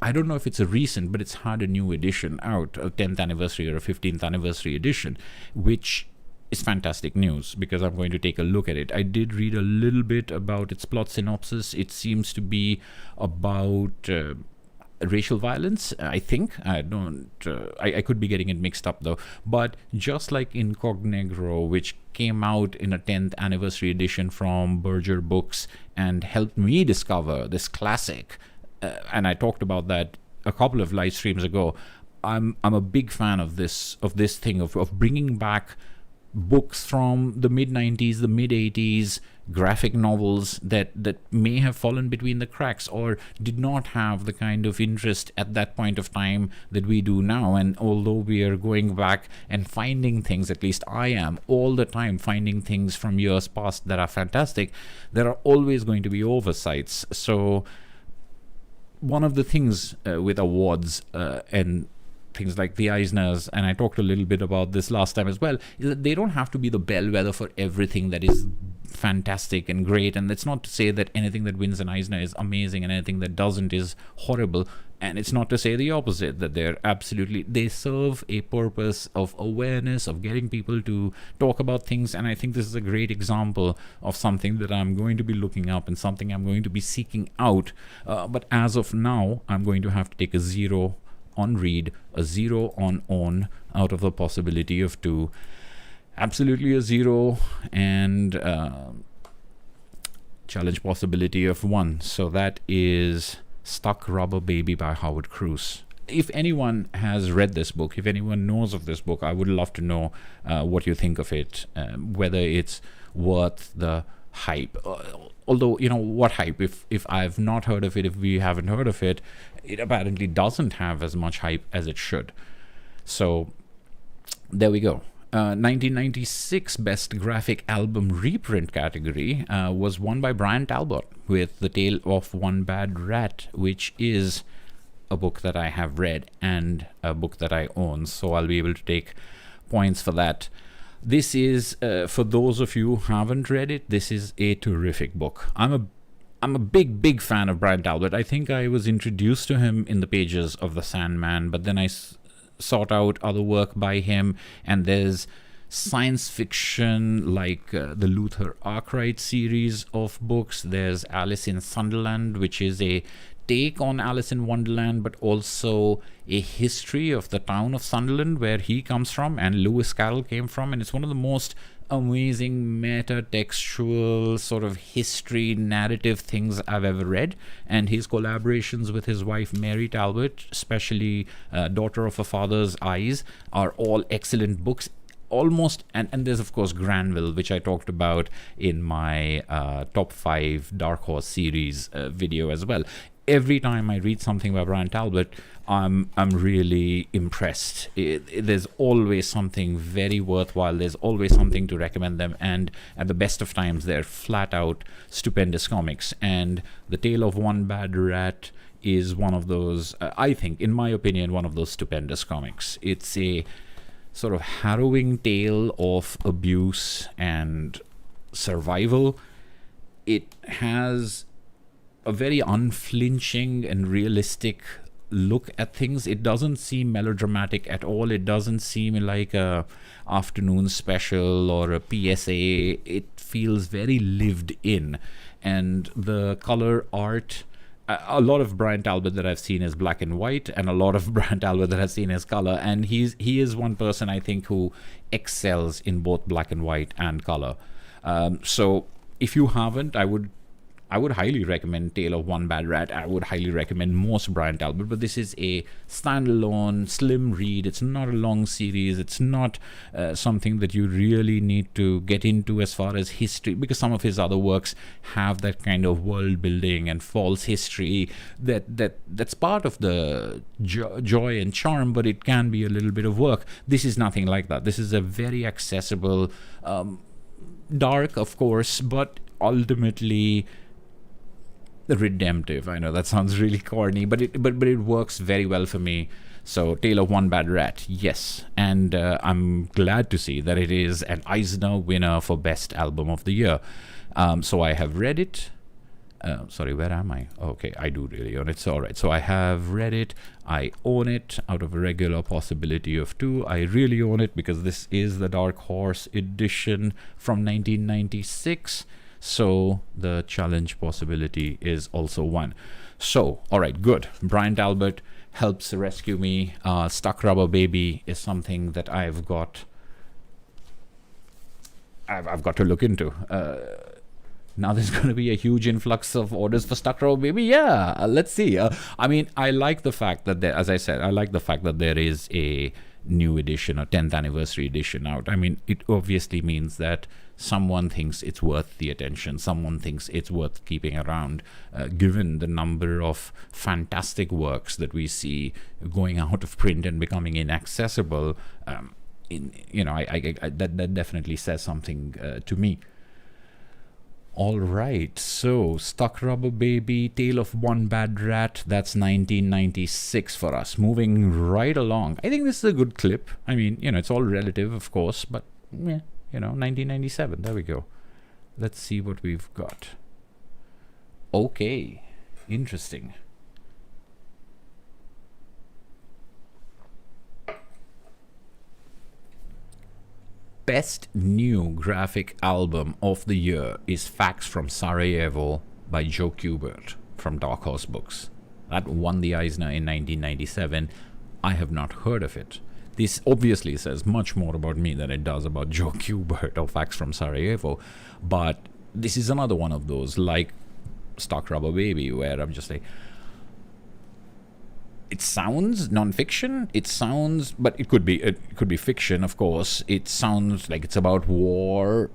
I don't know if it's a recent, but it's had a new edition out, a 10th anniversary or a 15th anniversary edition, which is fantastic news, because I'm going to take a look at it. I did read a little bit about its plot synopsis. It seems to be about racial violence, I think. I could be getting it mixed up, though. But just like Incognegro, which came out in a 10th anniversary edition from Berger Books and helped me discover this classic, and I talked about that a couple of live streams ago. I'm a big fan of this thing of bringing back books from the mid-90s, the mid-80s, graphic novels that may have fallen between the cracks or did not have the kind of interest at that point of time that we do now. And although we are going back and finding things, at least I am all the time finding things from years past that are fantastic, there are always going to be oversights. So one of the things with awards and things like the Eisners, and I talked a little bit about this last time as well, is that they don't have to be the bellwether for everything that is fantastic and great. And that's not to say that anything that wins an Eisner is amazing and anything that doesn't is horrible. And it's not to say the opposite, that they serve a purpose of awareness, of getting people to talk about things. And I think this is a great example of something that I'm going to be looking up and something I'm going to be seeking out. But as of now, I'm going to have to take a 0 on read, a 0 on own, out of the possibility of 2. Absolutely a 0, and challenge possibility of 1. So that is Stuck Rubber Baby by Howard Cruse. If anyone has read this book, if anyone knows of this book, I would love to know what you think of it, whether it's worth the hype. Although, what hype? If I've not heard of it, if we haven't heard of it, it apparently doesn't have as much hype as it should. So there we go. 1996 Best Graphic Album Reprint category was won by Brian Talbot with The Tale of One Bad Rat, which is a book that I have read and a book that I own, so I'll be able to take points for that. This is, for those of you who haven't read it, this is a terrific book. I'm a big fan of Brian Talbot. I think I was introduced to him in the pages of The Sandman, but then I sought out other work by him, and there's science fiction like the Luther Arkwright series of books. There's Alice in Sunderland, which is a take on Alice in Wonderland, but also a history of the town of Sunderland where he comes from and Lewis Carroll came from. And it's one of the most amazing meta-textual sort of history narrative things I've ever read. And his collaborations with his wife Mary Talbot, especially Daughter of a Father's Eyes, are all excellent books. Almost, and there's of course Granville, which I talked about in my top 5 Dark Horse series video as well. Every time I read something by Brian Talbot, I'm really impressed. There's always something very worthwhile. There's always something to recommend them, and at the best of times, they're flat out stupendous comics. And The Tale of One Bad Rat is one of those, I think, in my opinion, one of those stupendous comics. It's a sort of harrowing tale of abuse and survival. It has a very unflinching and realistic look at things. It doesn't seem melodramatic at all. It doesn't seem like a afternoon special or a PSA. It feels very lived in, and the color art, a lot of Brian Talbot that I've seen is black and white, and a lot of Brian Talbot that I've seen is color, and he is one person I think who excels in both black and white and color. So if you haven't, I would highly recommend Tale of One Bad Rat. I would highly recommend most Brian Talbot, but this is a standalone, slim read. It's not a long series. It's not something that you really need to get into as far as history, because some of his other works have that kind of world building and false history that's part of the joy and charm, but it can be a little bit of work. This is nothing like that. This is a very accessible, dark, of course, but ultimately redemptive. I know that sounds really corny, but it works very well for me. So Tale of One Bad Rat, yes, and I'm glad to see that it is an Eisner winner for Best Album of the Year. So I have read it. Sorry, where am I? Okay, I do really own it. So all right, so I have read it. I own it out of a regular possibility of 2. I really own it because this is the Dark Horse edition from 1996. So the challenge possibility is also 1. So, all right, good. Brian Talbot helps rescue me. Stuck Rubber Baby is something that I've got to look into. Now there's going to be a huge influx of orders for Stuck Rubber Baby. Yeah, let's see. I mean, I like the fact that there, as I said, I like the fact that there is a new edition, a 10th anniversary edition out. I mean, it obviously means that someone thinks it's worth the attention. Someone thinks it's worth keeping around, given the number of fantastic works that we see going out of print and becoming inaccessible. That definitely says something to me. All right, so Stuck Rubber Baby, Tale of One Bad Rat, that's 1996 for us. Moving right along. I think this is a good clip. I mean, it's all relative, of course, but, 1997, there we go. Let's see what we've got. Okay, interesting. Best new graphic album of the year is Facts from Sarajevo by Joe Kubert from Dark Horse Books. That won the Eisner in 1997. I have not heard of it. This obviously says much more about me than it does about Joe Kubert or Facts from Sarajevo, but this is another one of those, like Stuck Rubber Baby, where I'm just like, it sounds non-fiction. It sounds, but it could be fiction, of course. It sounds like it's about war.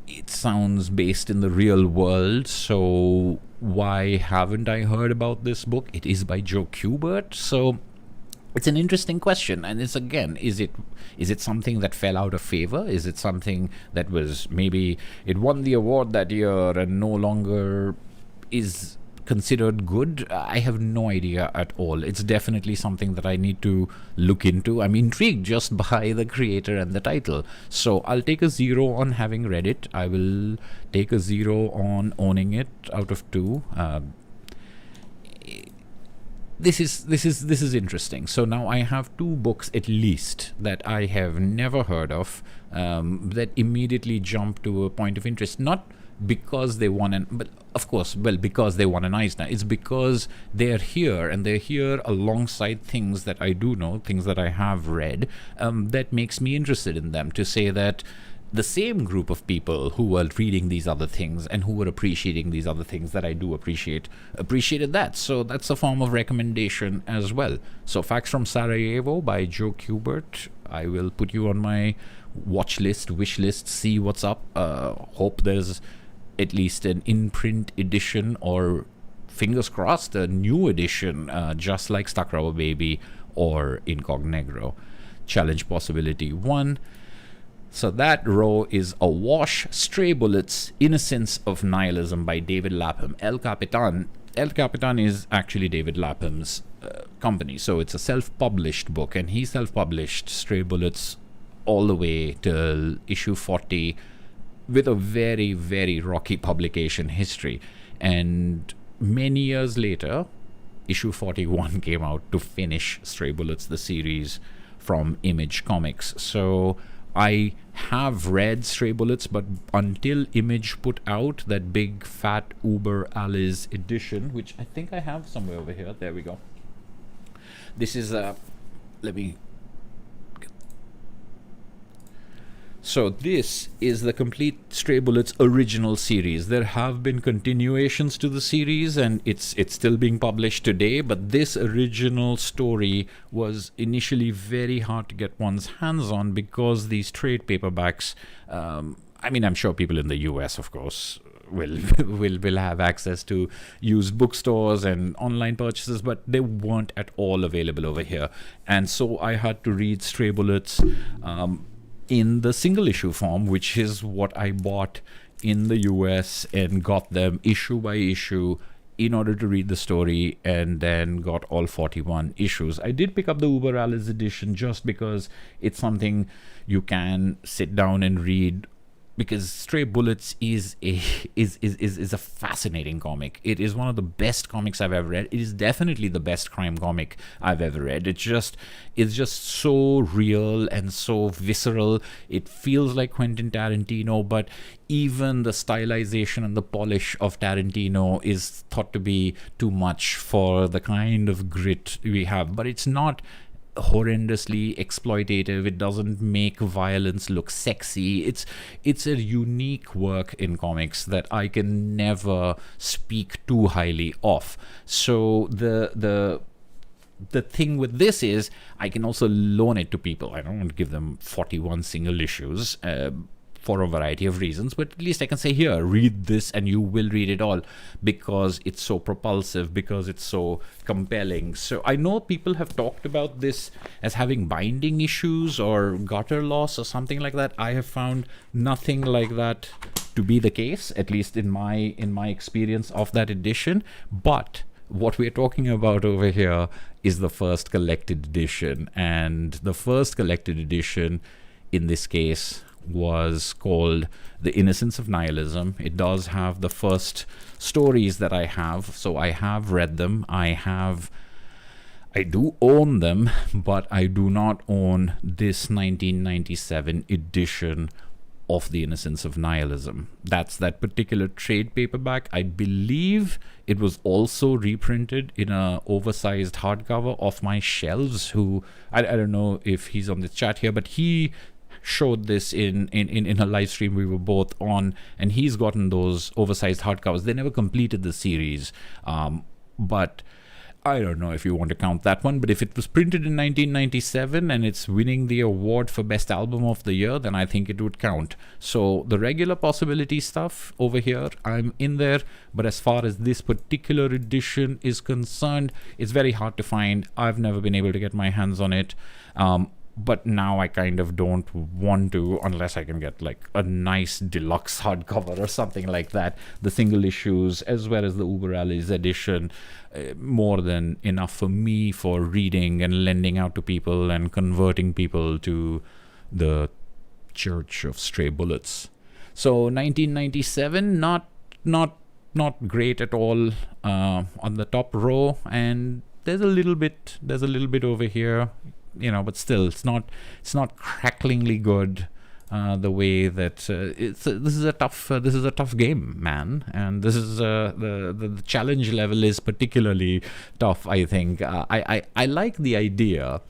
It sounds based in the real world. So why haven't I heard about this book? It is by Joe Kubert. So it's an interesting question. And it's, again, is it something that fell out of favor? Is it something that was, maybe it won the award that year and no longer is considered good? I have no idea at all. It's definitely something that I need to look into. I'm intrigued just by the creator and the title. So I'll take a 0 on having read it. I will take a 0 on owning it out of 2. This is interesting. So now I have 2 books at least that I have never heard of, that immediately jump to a point of interest. Not because they won because they won an Eisner. It's because they're here, and they're here alongside things that I do know, things that I have read, that makes me interested in them. To say that the same group of people who were reading these other things and who were appreciating these other things that I do appreciated that. So that's a form of recommendation as well. So Facts from Sarajevo by Joe Kubert. I will put you on my watch list, wish list, see what's up. Hope there's at least an in-print edition, or fingers crossed, a new edition, just like Stuck Rubber Baby or Incognegro. Challenge possibility 1. So that row is awash. Stray Bullets, Innocence of Nihilism by David Lapham. El Capitan is actually David Lapham's company, so it's a self-published book, and he self-published Stray Bullets all the way till issue 40 with a very, very rocky publication history. And many years later, issue 41 came out to finish Stray Bullets, the series from Image Comics. So I have read Stray Bullets, but until Image put out that big fat Uber Alice edition, which I think I have somewhere over here. There we go. This is So this is the complete Stray Bullets original series. There have been continuations to the series, and it's still being published today, but this original story was initially very hard to get one's hands on because these trade paperbacks, I'm sure people in the US, of course, will have access to used bookstores and online purchases, but they weren't at all available over here. And so I had to read Stray Bullets in the single issue form, which is what I bought in the US and got them issue by issue in order to read the story, and then got all 41 issues. I did pick up the Uber Alice edition just because it's something you can sit down and read, because Stray Bullets is a fascinating comic. It is one of the best comics I've ever read. It is definitely the best crime comic I've ever read. It's just so real and so visceral. It feels like Quentin Tarantino, but even the stylization and the polish of Tarantino is thought to be too much for the kind of grit we have. But it's not horrendously exploitative. It doesn't make violence look sexy. It's a unique work in comics that I can never speak too highly of. So the thing with this is I can also loan it to people. I don't want to give them 41 single issues for a variety of reasons, but at least I can say, here, read this and you will read it all, because it's so propulsive, because it's so compelling. So I know people have talked about this as having binding issues or gutter loss or something like that. I have found nothing like that to be the case, at least in my experience of that edition. But what we're talking about over here is the first collected edition, and the first collected edition in this case was called The Innocence of Nihilism. It does have the first stories that I have, so I have read them. I do own them, but I do not own this 1997 edition of The Innocence of Nihilism. That's that particular trade paperback. I believe it was also reprinted in a oversized hardcover off my shelves. I don't know if he's on the chat here, but he showed this in a live stream we were both on, and he's gotten those oversized hardcovers. They never completed the series, but I don't know if you want to count that one. But if it was printed in 1997 and it's winning the award for Best Album of the Year, then I think it would count. So the regular possibility stuff over here, I'm in there. But as far as this particular edition is concerned, it's very hard to find. I've never been able to get my hands on it. But now I kind of don't want to, unless I can get like a nice deluxe hardcover or something like that. The single issues as well as the Uber Alice edition, more than enough for me for reading and lending out to people and converting people to the Church of Stray Bullets. So 1997, not great at all on the top row, and there's a little bit over here. But still, it's not cracklingly good. The way that this is a tough game, man, and this is the challenge level is particularly tough. I think I like the idea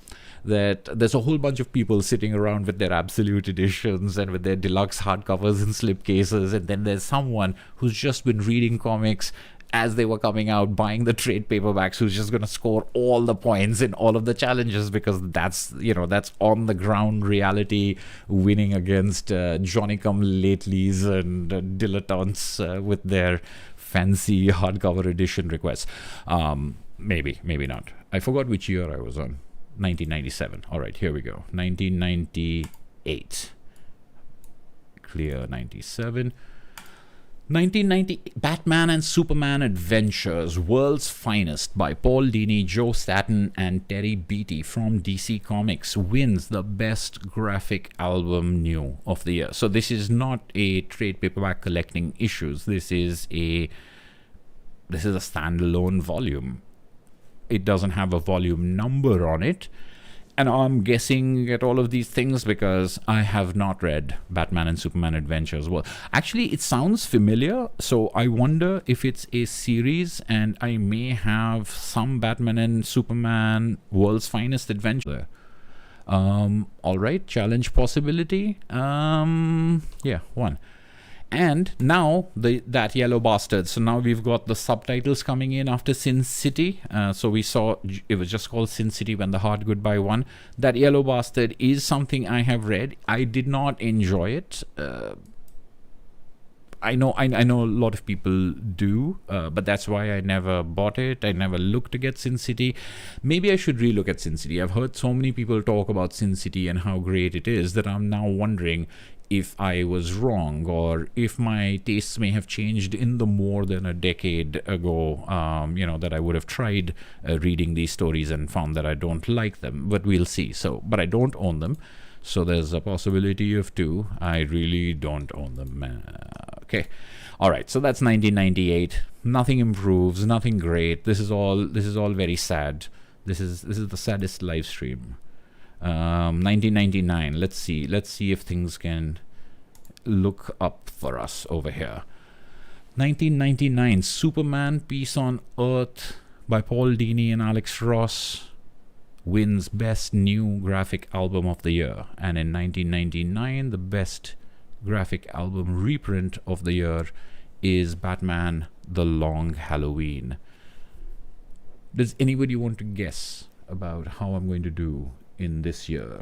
that there's a whole bunch of people sitting around with their absolute editions and with their deluxe hardcovers and slipcases, and then there's someone who's just been reading comics as they were coming out, buying the trade paperbacks, who's just going to score all the points in all of the challenges, because that's on the ground reality, winning against Johnny-come-latelys and dilettantes with their fancy hardcover edition requests. Maybe not. I forgot which year I was on. 1997. All right, here we go. 1998. Clear 97. 1990, Batman and Superman Adventures, World's Finest by Paul Dini, Joe Staton, and Terry Beatty from DC Comics wins the Best Graphic Album New of the Year. So this is not a trade paperback collecting issues. This is a standalone volume. It doesn't have a volume number on it. And I'm guessing at all of these things because I have not read Batman and Superman Adventures. Well, actually, it sounds familiar, so I wonder if it's a series, and I may have some Batman and Superman World's Finest Adventure. All right, challenge possibility. Yeah, one. And now that yellow bastard. So now we've got the subtitles coming in after Sin City. So we saw it was just called Sin City when the Hard Goodbye won. That yellow bastard is something I have read. I did not enjoy it. I know a lot of people do, but that's why I never bought it. I never looked to get Sin City. Maybe I should relook at Sin City. I've heard so many people talk about Sin City and how great it is that I'm now wondering if I was wrong, or if my tastes may have changed in the more than a decade ago, that I would have tried reading these stories and found that I don't like them, but we'll see. But I don't own them, so there's a possibility of two. I really don't own them. Okay, all right, so that's 1998. Nothing improves, nothing great. This is all very sad. This is the saddest live stream. 1999. Let's see if things can look up for us over here. 1999, Superman Peace on Earth by Paul Dini and Alex Ross wins Best New Graphic Album of the Year. And in 1999, the Best Graphic Album Reprint of the Year is Batman The Long Halloween. Does anybody want to guess about how I'm going to do in this year?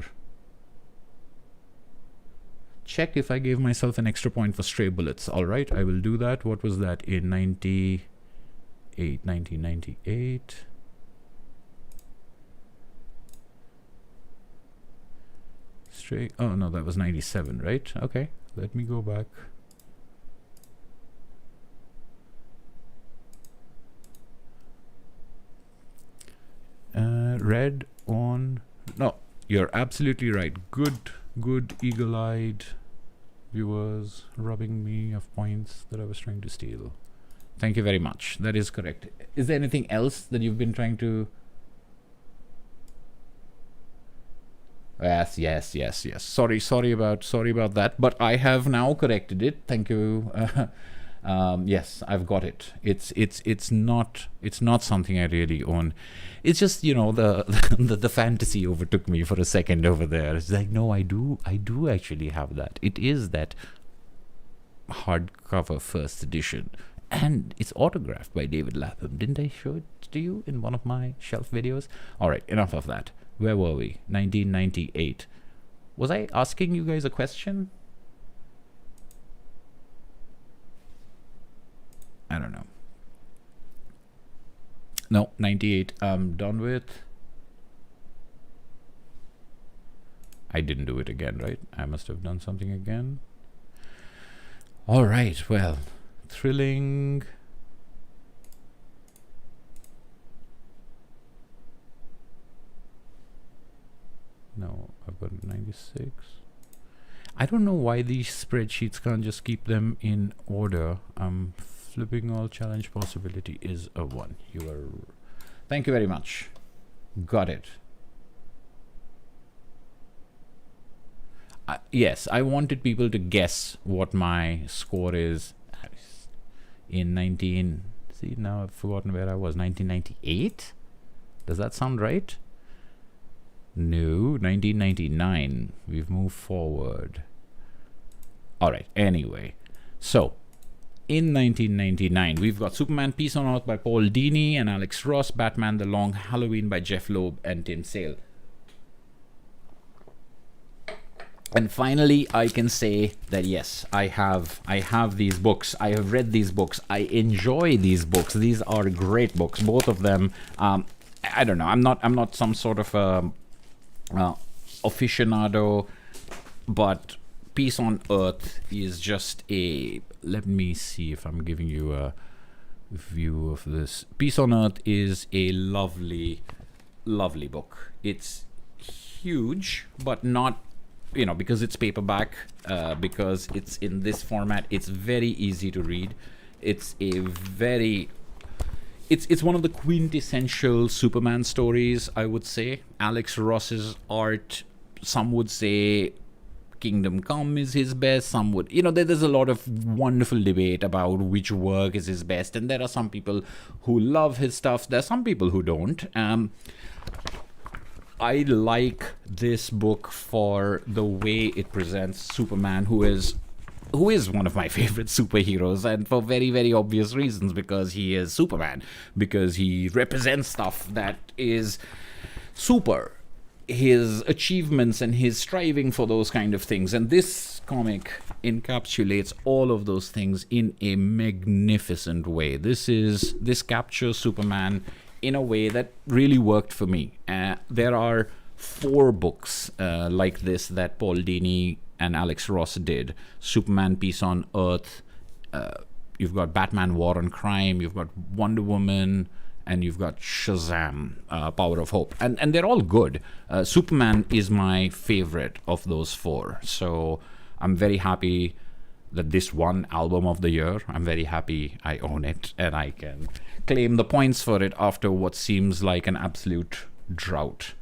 Check if I gave myself an extra point for Stray Bullets. All right, I will do that. What was that in 1998? Stray, oh no, that was 97, right? Okay, let me go back. Red on... No, you're absolutely right. Good eagle-eyed viewers robbing me of points that I was trying to steal. Thank you very much. That is correct. Is there anything else that you've been trying to... Yes. Sorry about that, but I have now corrected it. Thank you. Yes, I've got it. It's not something I really own. It's just, you know, the fantasy overtook me for a second over there. It's like, no, I do actually have that. It is that hardcover first edition, and it's autographed by David Lapham. Didn't I show it to you in one of my shelf videos? All right, enough of that. Where were we? 1998. Was I asking you guys a question? I don't know. No, 98 I'm done with. I didn't do it again, right? I must have done something again. All right, well, thrilling. No, I've got 96. I don't know why these spreadsheets can't just keep them in order. Flipping all challenge possibility is a 1. You are... Thank you very much. Got it. Yes, I wanted people to guess what my score is in 19... See, now I've forgotten where I was. 1998? Does that sound right? No, 1999. We've moved forward. All right, anyway. So, in 1999, we've got Superman Peace on Earth by Paul Dini and Alex Ross, Batman The Long Halloween by Jeff Loeb and Tim Sale. And finally, I can say that yes, I have these books. I have read these books. I enjoy these books. These are great books, both of them. I don't know. I'm not some sort of aficionado, but Peace on Earth is just a... Let me see if I'm giving you a view of this. Peace on Earth is a lovely book. It's huge, but not, you know, because it's paperback, because it's in this format, it's very easy to read. It's a very... It's one of the quintessential Superman stories, I would say. Alex Ross's art, some would say Kingdom Come is his best, some would... You know, there's a lot of wonderful debate about which work is his best, and there are some people who love his stuff. There are some people who don't. I like this book for the way it presents Superman, who is one of my favorite superheroes, and for very, very obvious reasons, because he is Superman, because he represents stuff that is super, his achievements and his striving for those kind of things. And this comic encapsulates all of those things in a magnificent way. This captures Superman in a way that really worked for me. There are 4 books like this that Paul Dini and Alex Ross did. Superman Peace on Earth, you've got Batman War on Crime, you've got Wonder Woman, and you've got Shazam, Power of Hope. And they're all good. Superman is my favorite of those 4. So I'm very happy that this won Album of the Year. I'm very happy I own it, and I can claim the points for it after what seems like an absolute drought.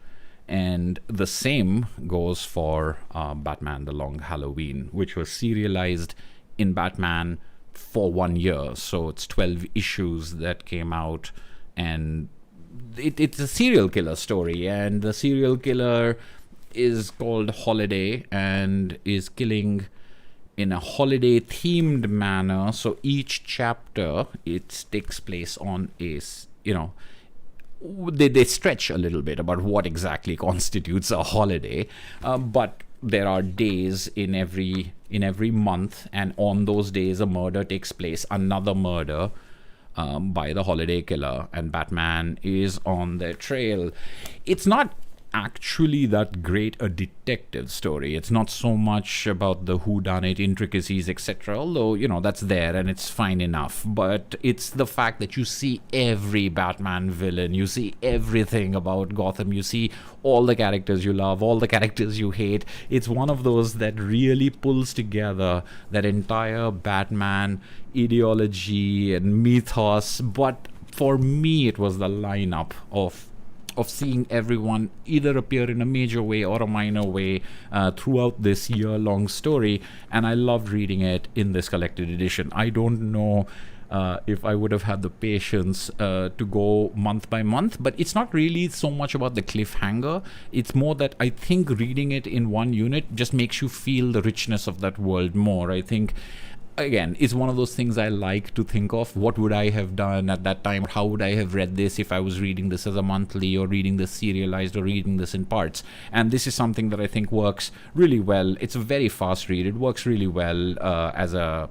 And the same goes for Batman The Long Halloween, which was serialized in Batman for 1 year. So it's 12 issues that came out, and it's a serial killer story. And the serial killer is called Holiday and is killing in a holiday-themed manner. So each chapter, it takes place on a, you know, they stretch a little bit about what exactly constitutes a holiday, but there are days in every month, and on those days a murder takes place, another murder by the holiday killer, and Batman is on their trail. It's not actually that great a detective story. It's not so much about the whodunit intricacies, etc., although, you know, that's there and it's fine enough. But it's the fact that you see every Batman villain, you see everything about Gotham, you see all the characters you love, all the characters you hate. It's one of those that really pulls together that entire Batman ideology and mythos. But for me, it was the lineup of seeing everyone either appear in a major way or a minor way throughout this year-long story, and I loved reading it in this collected edition. I don't know if I would have had the patience to go month by month, but it's not really so much about the cliffhanger. It's more that I think reading it in one unit just makes you feel the richness of that world more. I think, again, it's one of those things I like to think of. What would I have done at that time? How would I have read this if I was reading this as a monthly, or reading this serialized, or reading this in parts? And this is something that I think works really well. It's a very fast read. It works really well as a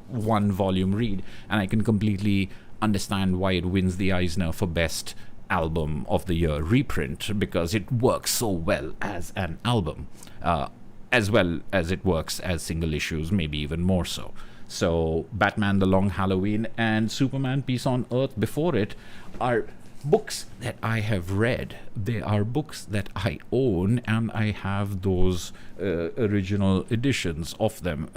one volume read, and I can completely understand why it wins the Eisner for best album of the year reprint, because it works so well as an album. As well as it works as single issues, maybe even more so. So Batman The Long Halloween and Superman Peace on Earth before it are books that I have read. They are books that I own, and I have those original editions of them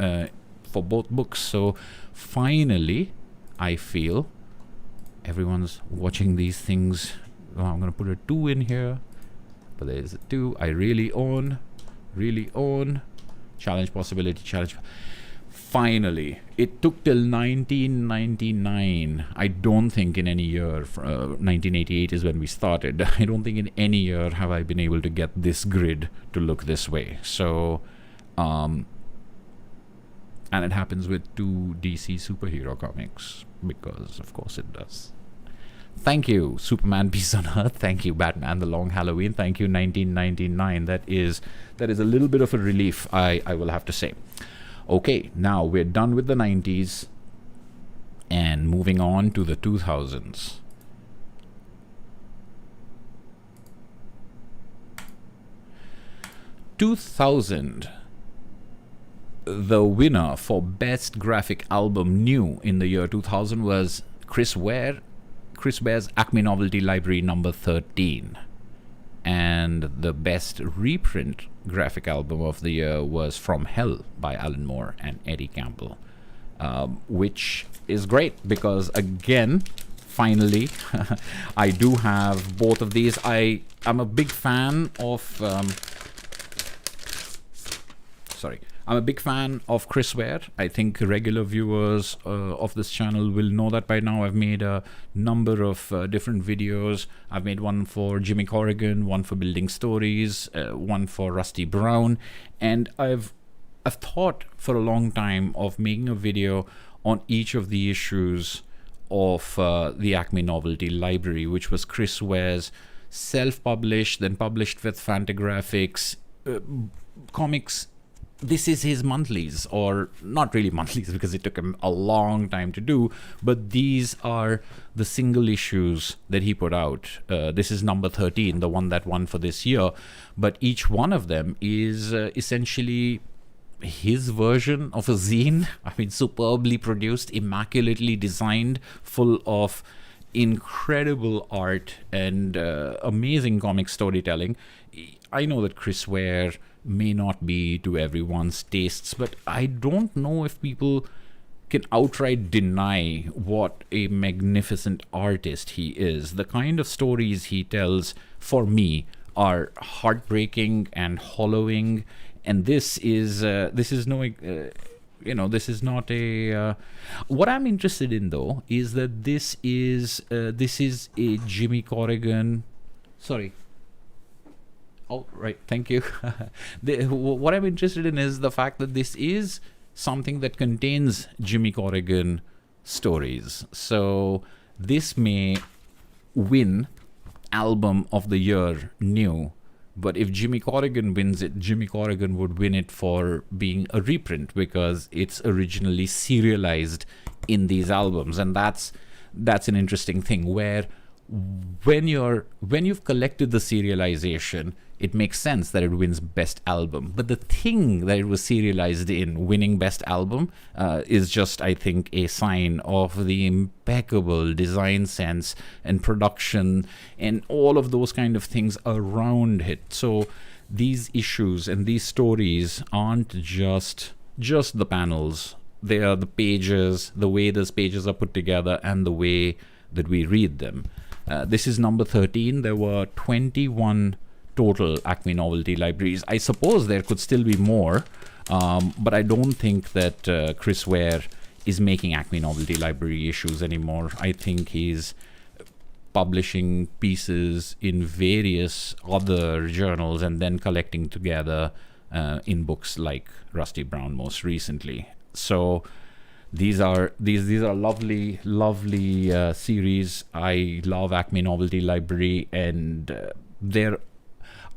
for both books. So finally, I feel everyone's watching these things. Well, I'm going to put a 2 in here, but there's a 2 I really own. Challenge possibility, challenge. Finally, it took till 1999. I don't think in any year, 1988 is when we started. I don't think in any year have I been able to get this grid to look this way. So, and it happens with 2 DC superhero comics, because of course it does. Thank you, Superman Peace on Earth. Thank you, Batman The Long Halloween. Thank you, 1999. That is a little bit of a relief, I will have to say. Okay, now we're done with the 90s and moving on to the 2000s. The winner for Best Graphic Album New in the year 2000 was Chris Ware's Acme Novelty Library number 13. And the best reprint graphic album of the year was From Hell by Alan Moore and Eddie Campbell, which is great because, again, finally, I do have both of these. I'm a big fan of... I'm a big fan of Chris Ware. I think regular viewers of this channel will know that by now. I've made a number of different videos. I've made one for Jimmy Corrigan, one for Building Stories, one for Rusty Brown, and I've thought for a long time of making a video on each of the issues of the Acme Novelty Library, which was Chris Ware's self-published, then published with Fantagraphics comics. This is his monthlies, or not really monthlies because it took him a long time to do, but these are the single issues that he put out. This is number 13, the one that won for this year, but each one of them is essentially his version of a zine. I mean, superbly produced, immaculately designed, full of incredible art and amazing comic storytelling. I know that Chris Ware may not be to everyone's tastes, but I don't know if people can outright deny what a magnificent artist he is. The kind of stories he tells, for me, are heartbreaking and hollowing, and this is not a what I'm interested in, though, is that this is a Jimmy Corrigan. Sorry. Oh, right. Thank you. What I'm interested in is the fact that this is something that contains Jimmy Corrigan stories. So this may win Album of the Year New, but if Jimmy Corrigan wins it, Jimmy Corrigan would win it for being a reprint because it's originally serialized in these albums. And that's an interesting thing, where when you've collected the serialization, it makes sense that it wins best album. But the thing that it was serialized in winning best album is just, I think, a sign of the impeccable design sense and production and all of those kind of things around it. So these issues and these stories aren't just the panels. They are the pages, the way those pages are put together, and the way that we read them. This is number 13. There were 21 total Acme Novelty libraries. I suppose there could still be more, but I don't think that Chris Ware is making Acme Novelty library issues anymore. I think he's publishing pieces in various other journals and then collecting together in books like Rusty Brown most recently. So these are lovely series. I love Acme Novelty Library, and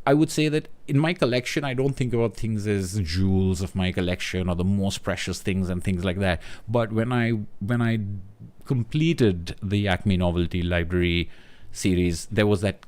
I would say that in my collection, I don't think about things as jewels of my collection or the most precious things and things like that. But when I completed the Acme Novelty Library series, there was that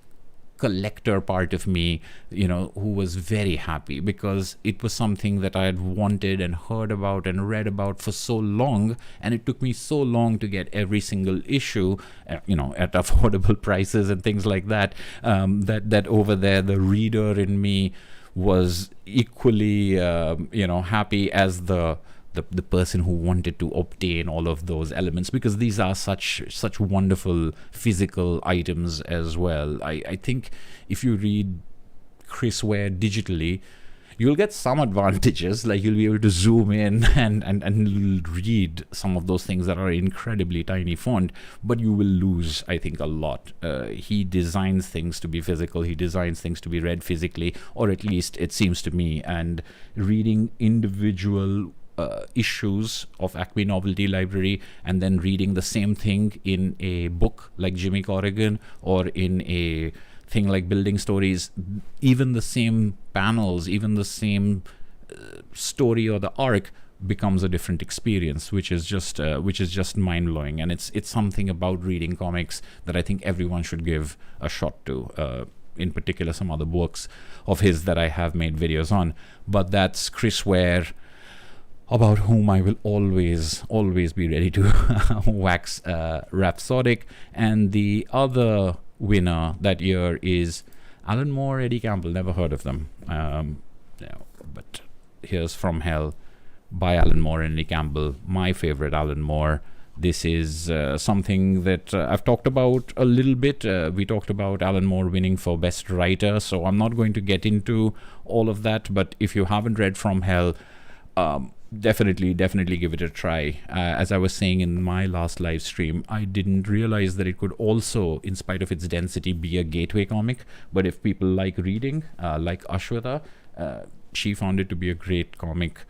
collector part of me, who was very happy, because it was something that I had wanted and heard about and read about for so long, and it took me so long to get every single issue, at affordable prices and things like that, that over there the reader in me was equally happy as the person who wanted to obtain all of those elements, because these are such wonderful physical items as well. I think if you read Chris Ware digitally, you'll get some advantages, like you'll be able to zoom in and read some of those things that are incredibly tiny font, but you will lose, I think, a lot. He designs things to be physical, he designs things to be read physically, or at least it seems to me, and reading individual issues of Acme Novelty Library and then reading the same thing in a book like Jimmy Corrigan or in a thing like Building Stories, even the same panels, even the same story or the arc becomes a different experience, which is just mind-blowing. And it's something about reading comics that I think everyone should give a shot to. In particular, some other books of his that I have made videos on, but that's Chris Ware, about whom I will always be ready to wax rhapsodic. And the other winner that year is Alan Moore, Eddie Campbell. Never heard of them, but here's From Hell by Alan Moore and Eddie Campbell, my favorite Alan Moore. This is something that I've talked about a little bit. We talked about Alan Moore winning for Best Writer, so I'm not going to get into all of that, but if you haven't read From Hell, definitely give it a try. As I was saying in my last live stream, I didn't realize that it could also, in spite of its density, be a gateway comic. But if people like reading, like Ashwata, she found it to be a great comic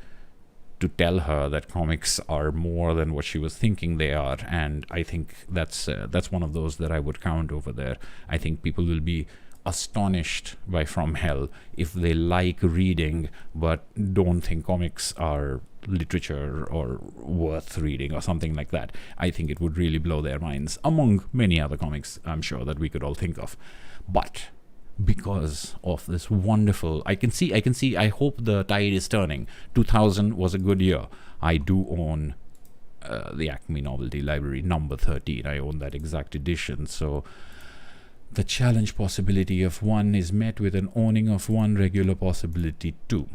to tell her that comics are more than what she was thinking they are. And I think that's one of those that I would count over there. I think people will be astonished by From Hell if they like reading but don't think comics are literature or worth reading or something like that. I think it would really blow their minds, among many other comics I'm sure that we could all think of. But because of this wonderful, I hope the tide is turning. 2000 was a good year. I do own the Acme Novelty Library number 13. I own that exact edition, so the challenge possibility of 1 is met with an owning of 1, regular possibility 2.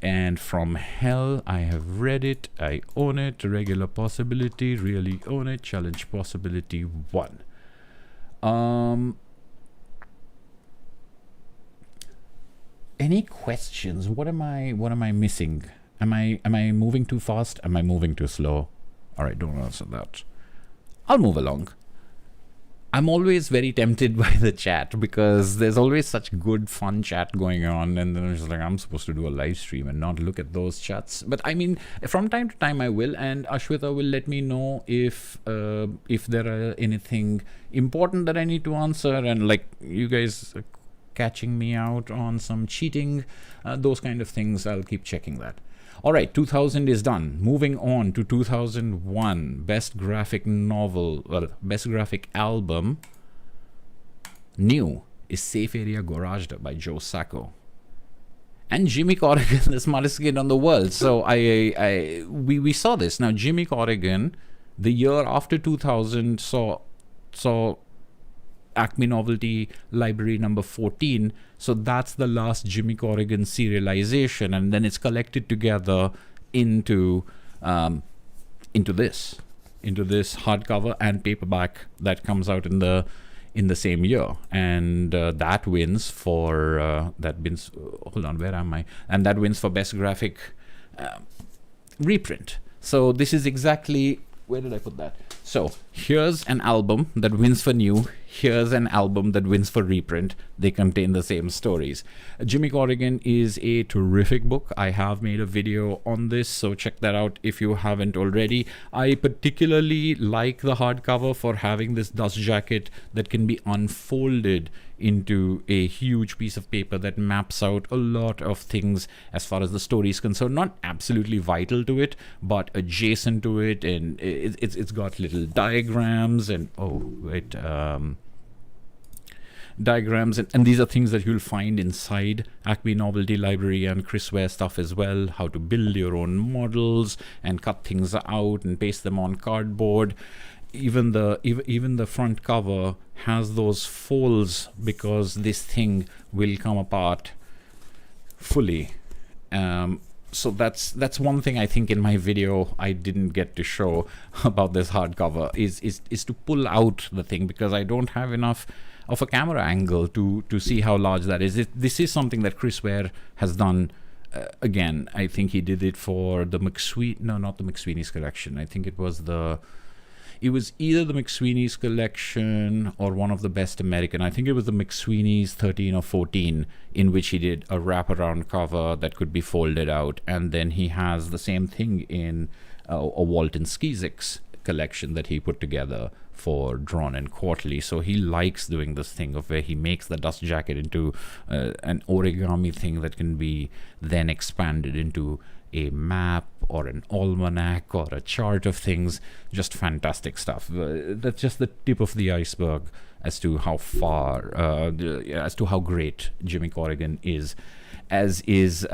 And From Hell, I have read it, I own it, regular possibility, really own it, challenge possibility 1. Any questions? What am I missing? Am I moving too fast? Am I moving too slow? All right, don't answer that. I'll move along. I'm always very tempted by the chat because there's always such good fun chat going on, and then it's like I'm supposed to do a live stream and not look at those chats. But I mean, from time to time I will, and Ashwita will let me know if there are anything important that I need to answer, and like you guys catching me out on some cheating, those kind of things, I'll keep checking that. All right, 2000 is done. Moving on to 2001, Best Graphic Novel, well, Best Graphic Album. new is Safe Area Garage Door by Joe Sacco. And Jimmy Corrigan, the smartest kid on the world. So we saw this. Now, Jimmy Corrigan, the year after 2000, saw Acme Novelty Library number 14. So that's the last Jimmy Corrigan serialization, and then it's collected together into this hardcover and paperback that comes out in the same year, and that wins for hold on, where am I? And that wins for best graphic reprint. So this is exactly, where did I put that? So here's an album that wins for new. Here's an album that wins for reprint. They contain the same stories. Jimmy Corrigan is a terrific book. I have made a video on this, so check that out if you haven't already. I particularly like the hardcover for having this dust jacket that can be unfolded into a huge piece of paper that maps out a lot of things as far as the story is concerned. Not absolutely vital to it, but adjacent to it, and it's got little diagrams and diagrams, and these are things that you'll find inside Acme Novelty Library and Chris Ware stuff as well. How to build your own models and cut things out and paste them on cardboard. Even the front cover has those folds because this thing will come apart fully. So that's one thing I think in my video I didn't get to show about this hardcover is to pull out the thing, because I don't have enough of a camera angle to see how large that is. This is something that Chris Ware has done. Again, I think he did it for the not the McSweeney's collection. I think it was either the McSweeney's collection or one of the Best American. I think it was the McSweeney's 13 or 14, in which he did a wraparound cover that could be folded out. And then he has the same thing in a Walton Skizik's collection that he put together for Drawn and Quarterly. So he likes doing this thing of where he makes the dust jacket into an origami thing that can be then expanded into a map or an almanac or a chart of things. Just fantastic stuff. That's just the tip of the iceberg as to how far, as to how great Jimmy Corrigan is, as is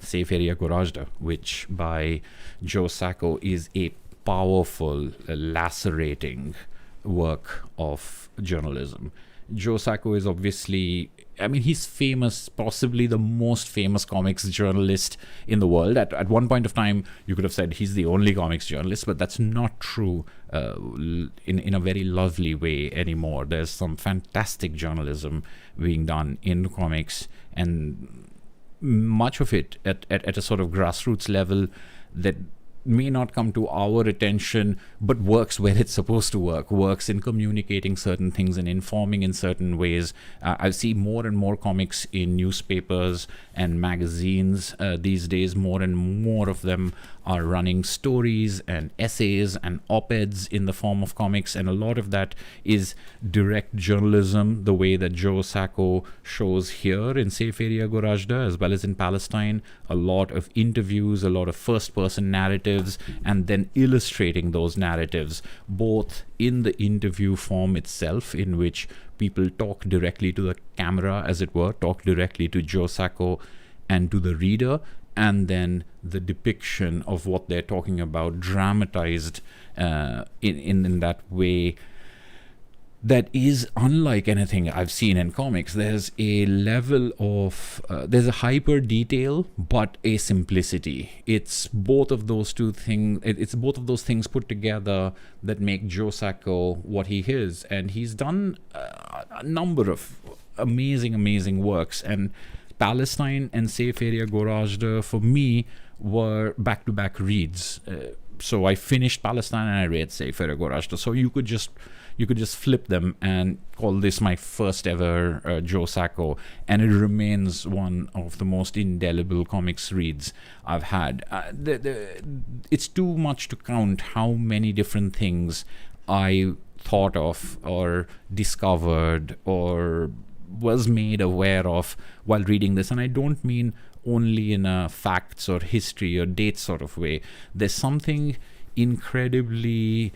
Safe Area Garage Door, which by Joe Sacco is a powerful, lacerating work of journalism. Joe Sacco is obviously, he's famous, possibly the most famous comics journalist in the world. At one point of time, you could have said he's the only comics journalist, but that's not true in a very lovely way anymore. There's some fantastic journalism being done in comics, and much of it at a sort of grassroots level that may not come to our attention, but works where it's supposed to works in communicating certain things and informing in certain ways. I see more and more comics in newspapers and magazines these days. More and more of them are running stories and essays and op-eds in the form of comics, and a lot of that is direct journalism, the way that Joe Sacco shows here in Safe Area Garage Door as well as in Palestine. A lot of interviews, a lot of first-person narratives, and then illustrating those narratives, both in the interview form itself, in which people talk directly to the camera, as it were, talk directly to Joe Sacco and to the reader, and then the depiction of what they're talking about, dramatized in that way that is unlike anything I've seen in comics. There's a level of, there's a hyper detail, but a simplicity. It's both of those two things. It's both of those things put together that make Joe Sacco what he is. And he's done a number of amazing works. And Palestine and Safe Area Garage Door for me were back-to-back reads. So I finished Palestine and I read Safe Area Garage Door. So you could just flip them and call this my first ever Joe Sacco, and it remains one of the most indelible comics reads I've had. It's too much to count how many different things I thought of or discovered or was made aware of while reading this. And I don't mean only in a facts or history or date sort of way. There's something incredibly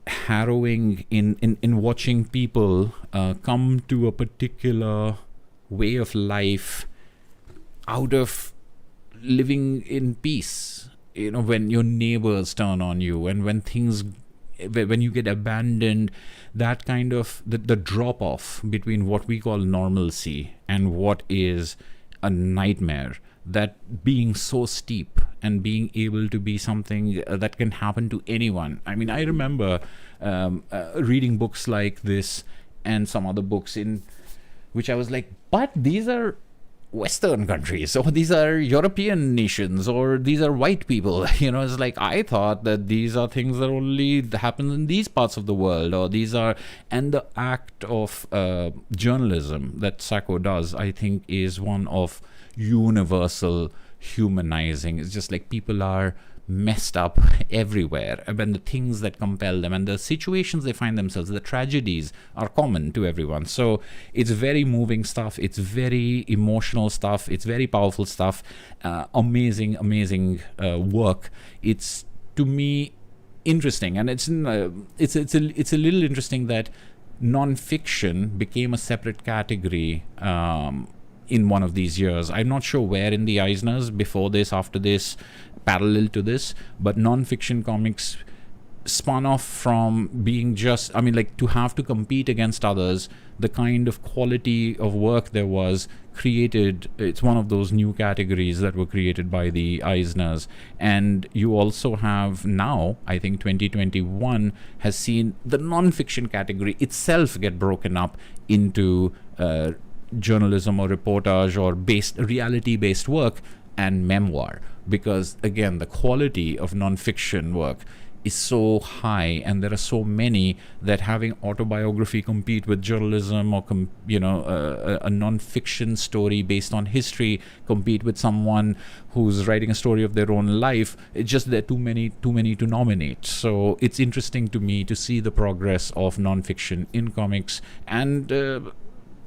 harrowing in watching people come to a particular way of life out of living in peace. When your neighbors turn on you, and when you get abandoned, that kind of the drop off between what we call normalcy and what is a nightmare, that being so steep and being able to be something that can happen to anyone. I mean, I remember reading books like this and some other books in which I was like, but these are Western countries, or these are European nations, or these are white people. It's like, I thought that these are things that only happen in these parts of the world, or these are. And the act of journalism that Sacco does, I think, is one of universal humanizing. It's just like people are messed up everywhere, and the things that compel them and the situations they find themselves, the tragedies, are common to everyone. So it's very moving stuff, it's very emotional stuff, it's very powerful stuff, amazing work. It's, to me, interesting, and it's a little interesting that non-fiction became a separate category in one of these years. I'm not sure where in the Eisners, before this, after this, parallel to this, but non-fiction comics spun off from being just, to have to compete against others. The kind of quality of work there was created, it's one of those new categories that were created by the Eisners. And you also have now, I think 2021 has seen the non-fiction category itself get broken up into journalism or reportage or reality-based work and memoir, because again, the quality of non-fiction work is so high, and there are so many that having autobiography compete with journalism, or a non-fiction story based on history compete with someone who's writing a story of their own life. It's just there are too many to nominate. So it's interesting to me to see the progress of non-fiction in comics, and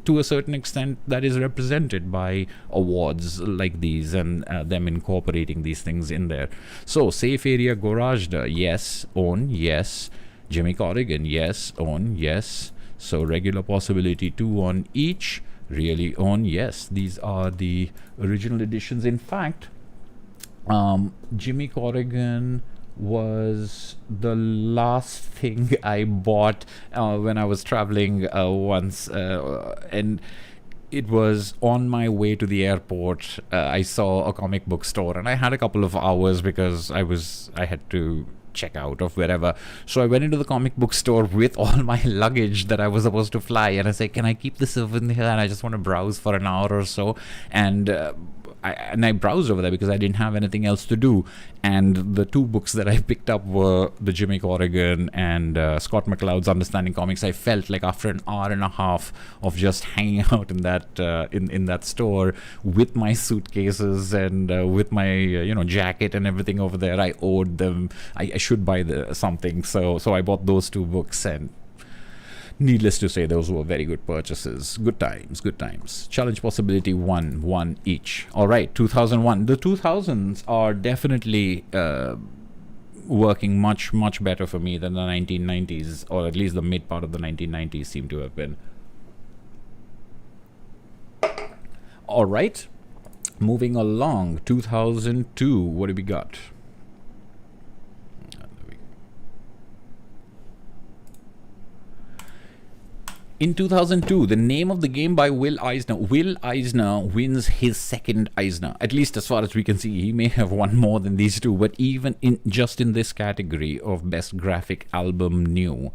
to a certain extent that is represented by awards like these, and them incorporating these things in there. So Safe Area Gorajda, yes, own, yes. Jimmy Corrigan, yes, own, yes. So Regular Possibility 2 on each, really own, yes. These are the original editions. In fact, Jimmy Corrigan was the last thing I bought when I was traveling once, and it was on my way to the airport. I saw a comic book store, and I had a couple of hours because I had to check out of wherever. So I went into the comic book store with all my luggage that I was supposed to fly, and I said, can I keep this over here? And I just want to browse for an hour or so. And I browsed over there because I didn't have anything else to do. And the two books that I picked up were the Jimmy Corrigan and Scott McCloud's Understanding Comics. I felt like after an hour and a half of just hanging out in that in that store with my suitcases and with my jacket and everything over there, I owed them. I should buy something. So I bought those two books, and needless to say, those were very good purchases. Good times. Challenge Possibility 1 each. All right, 2001. The 2000s are definitely working much better for me than the 1990s, or at least the mid part of the 1990s seem to have been. All right, moving along. 2002. What do we got? In 2002, The Name of the Game by Will Eisner. Will Eisner wins his second Eisner, at least as far as we can see. He may have won more than these two, but even in this category of Best Graphic Album New,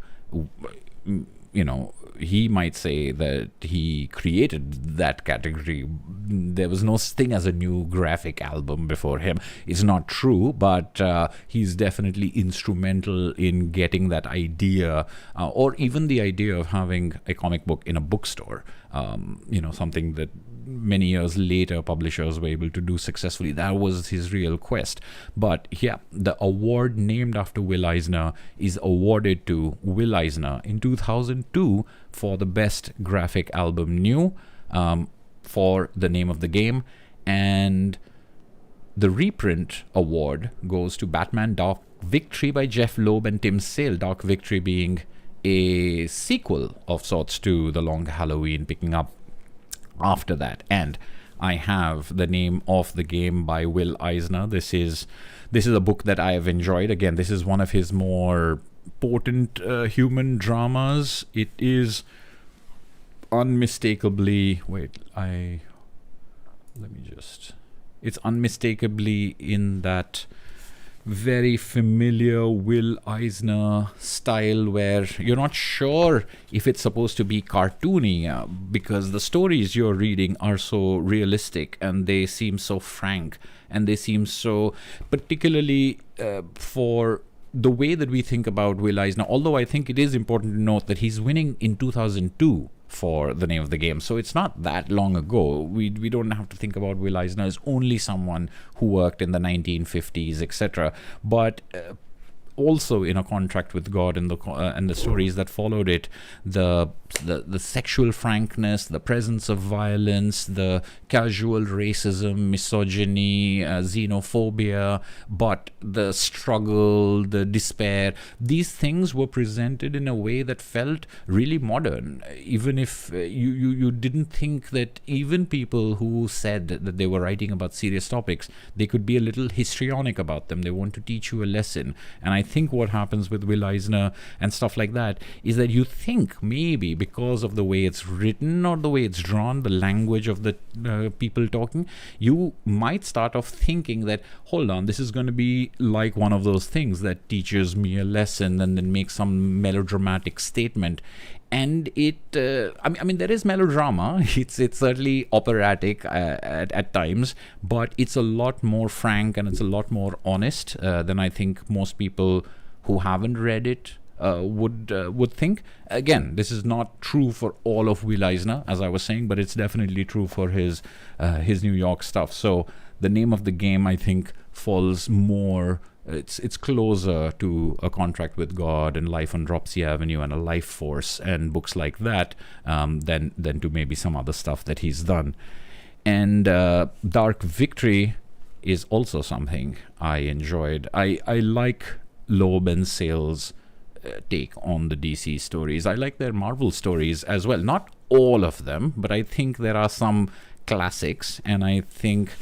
he might say that he created that category. There was no thing as a new graphic album before him. It's not true, but he's definitely instrumental in getting that idea, or even the idea of having a comic book in a bookstore. Something that many years later publishers were able to do successfully. That was his real quest. But yeah, the award named after Will Eisner is awarded to Will Eisner in 2002 for the Best Graphic Album New, for The Name of the Game. And The Reprint award goes to Batman Dark Victory by Jeff Loeb and Tim Sale. Dark Victory being a sequel of sorts to The Long Halloween, picking up after that. And I have The Name of the Game by Will Eisner. This is a book that I have enjoyed. Again, this is one of his more potent human dramas. It is unmistakably it's unmistakably in that very familiar Will Eisner style where you're not sure if it's supposed to be cartoony because the stories you're reading are so realistic and they seem so frank and they seem so, particularly for the way that we think about Will Eisner, although I think it is important to note that he's winning in 2002 for The Name of the Game. So it's not that long ago. We don't have to think about Will Eisner as only someone who worked in the 1950s, etc. But also in A Contract with God and the stories that followed it, the sexual frankness, the presence of violence, the casual racism, misogyny, xenophobia, but the struggle, the despair, these things were presented in a way that felt really modern. Even if you didn't think that even people who said that they were writing about serious topics, they could be a little histrionic about them. They want to teach you a lesson. And I think what happens with Will Eisner and stuff like that is that you think maybe because of the way it's written or the way it's drawn, the language of the people talking, you might start off thinking that, hold on, this is going to be like one of those things that teaches me a lesson and then makes some melodramatic statement. And it, I mean, there is melodrama. It's certainly operatic at times, but it's a lot more frank and it's a lot more honest than I think most people who haven't read it would think. Again, this is not true for all of Will Eisner, as I was saying, but it's definitely true for his New York stuff. So The Name of the Game, I think, falls more. It's closer to A Contract with God and Life on Dropsy Avenue and A Life Force and books like that than to maybe some other stuff that he's done. And Dark Victory is also something I enjoyed. I like Loeb and Sale's take on the DC stories. I like their Marvel stories as well. Not all of them, but I think there are some classics, and I think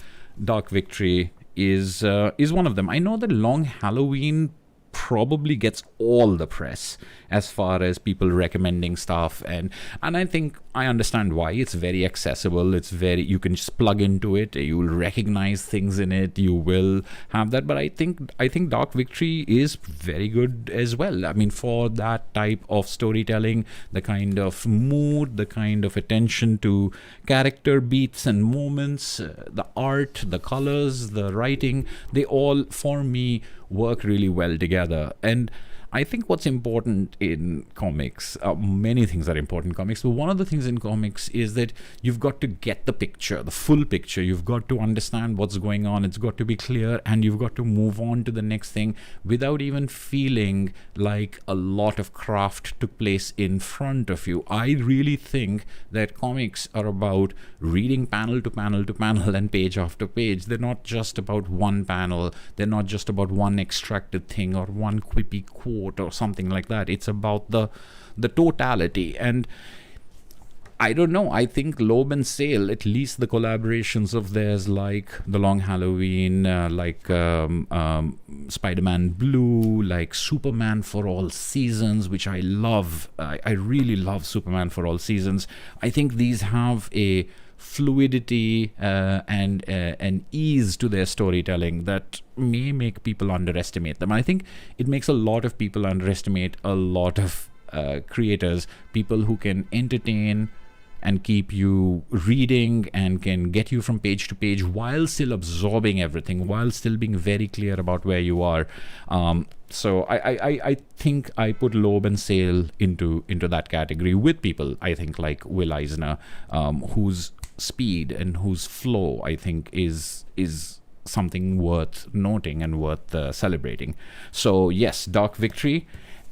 Dark Victory is one of them. I know that Long Halloween probably gets all the press as far as people recommending stuff, and I think I understand why. It's very accessible. You can just plug into it. You will recognize things in it. You will have that. But I think Dark Victory is very good as well. I mean, for that type of storytelling, the kind of mood, the kind of attention to character beats and moments, the art, the colors, the writing, they all, for me, work really well together. And I think what's important in comics, many things are important in comics, but one of the things in comics is that you've got to get the picture, the full picture. You've got to understand what's going on. It's got to be clear, and you've got to move on to the next thing without even feeling like a lot of craft took place in front of you. I really think that comics are about reading panel to panel to panel and page after page. They're not just about one panel. They're not just about one extracted thing or one quippy quote or something like that. It's about the totality. And I don't know, I think Loeb and Sale, at least the collaborations of theirs, like The Long Halloween, like Spider-Man Blue, like Superman for All Seasons, which I love. I really love Superman for All Seasons. I think these have a fluidity and an ease to their storytelling that may make people underestimate them. I think it makes a lot of people underestimate a lot of creators, people who can entertain and keep you reading and can get you from page to page while still absorbing everything, while still being very clear about where you are. So I think I put Loeb and Sale into that category with people, I think, like Will Eisner, whose speed and whose flow, I think, is something worth noting and worth celebrating. So yes, Dark Victory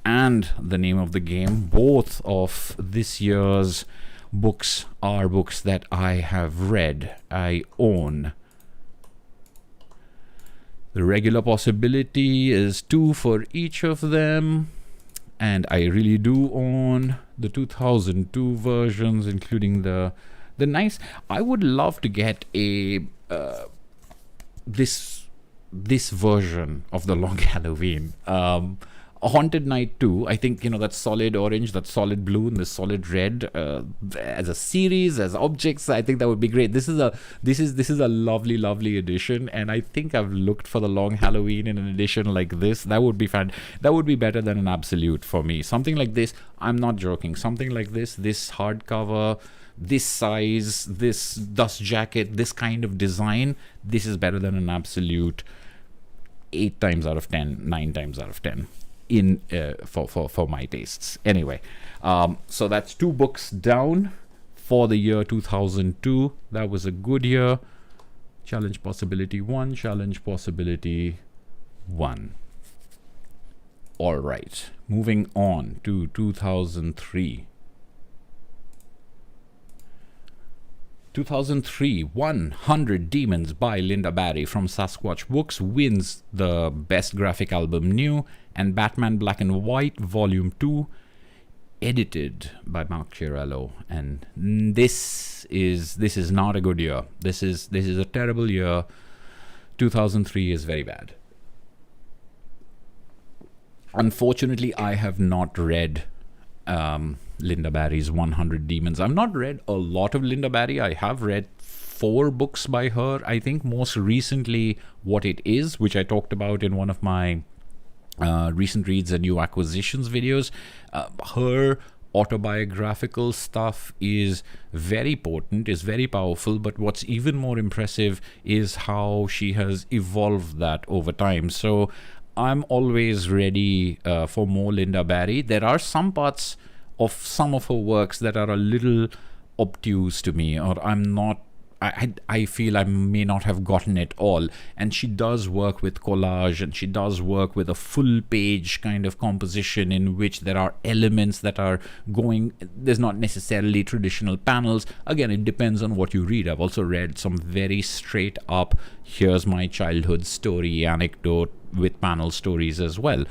and The Name of the Game, both of this year's books are books that I have read, I own. The regular possibility is 2 for each of them. And I really do own the 2002 versions, including the nice. I would love to get a this version of the Long Halloween. A Haunted Night 2, I think, that solid orange, that solid blue, and this solid red as a series, as objects. I think that would be great. This is a lovely edition, and I think I've looked for the Long Halloween in an edition like this. That would be fun. That would be better than an absolute for me. Something like this, I'm not joking. Something like this hardcover, this size, this dust jacket, this kind of design, this is better than an absolute 8 times out of 10, 9 times out of 10. In for my tastes. Anyway, so that's 2 books down for the year 2002. That was a good year. Challenge possibility 1, challenge possibility 1. All right, moving on to 2003. 2003, 100 Demons by Linda Barry from Sasquatch Books wins the Best Graphic Album New, and Batman Black and White Volume 2, edited by Mark Chiarello. And this is not a good year. This is a terrible year. 2003 is very bad. Unfortunately, I have not read Linda Barry's 100 Demons. I've not read a lot of Linda Barry. I have read 4 books by her. I think most recently What It Is, which I talked about in one of my recent reads and new acquisitions videos. Her autobiographical stuff is very potent, is very powerful, but what's even more impressive is how she has evolved that over time. So I'm always ready for more Linda Barry. There are some parts of some of her works that are a little obtuse to me, or I feel I may not have gotten it all. And she does work with collage, and she does work with a full page kind of composition in which there are elements that are going, there's not necessarily traditional panels. Again, it depends on what you read. I've also read some very straight up, here's my childhood story anecdote with panel stories as well.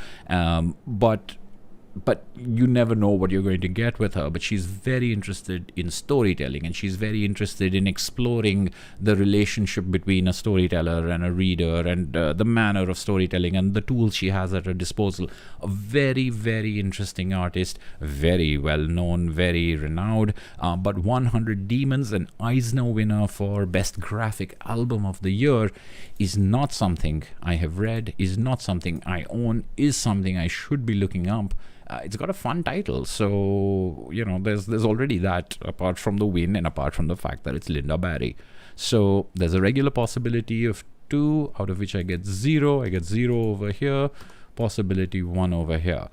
But you never know what you're going to get with her. But she's very interested in storytelling, and she's very interested in exploring the relationship between a storyteller and a reader, and the manner of storytelling and the tools she has at her disposal. A very, very interesting artist, very well known, very renowned. But 100 Demons, an Eisner winner for Best Graphic Album of the Year, is not something I have read, is not something I own, is something I should be looking up. It's got a fun title, so there's already that, apart from the win and apart from the fact that it's Linda Barry. So there's a regular possibility of 2, out of which I get 0. I get 0 over here, possibility 1 over here.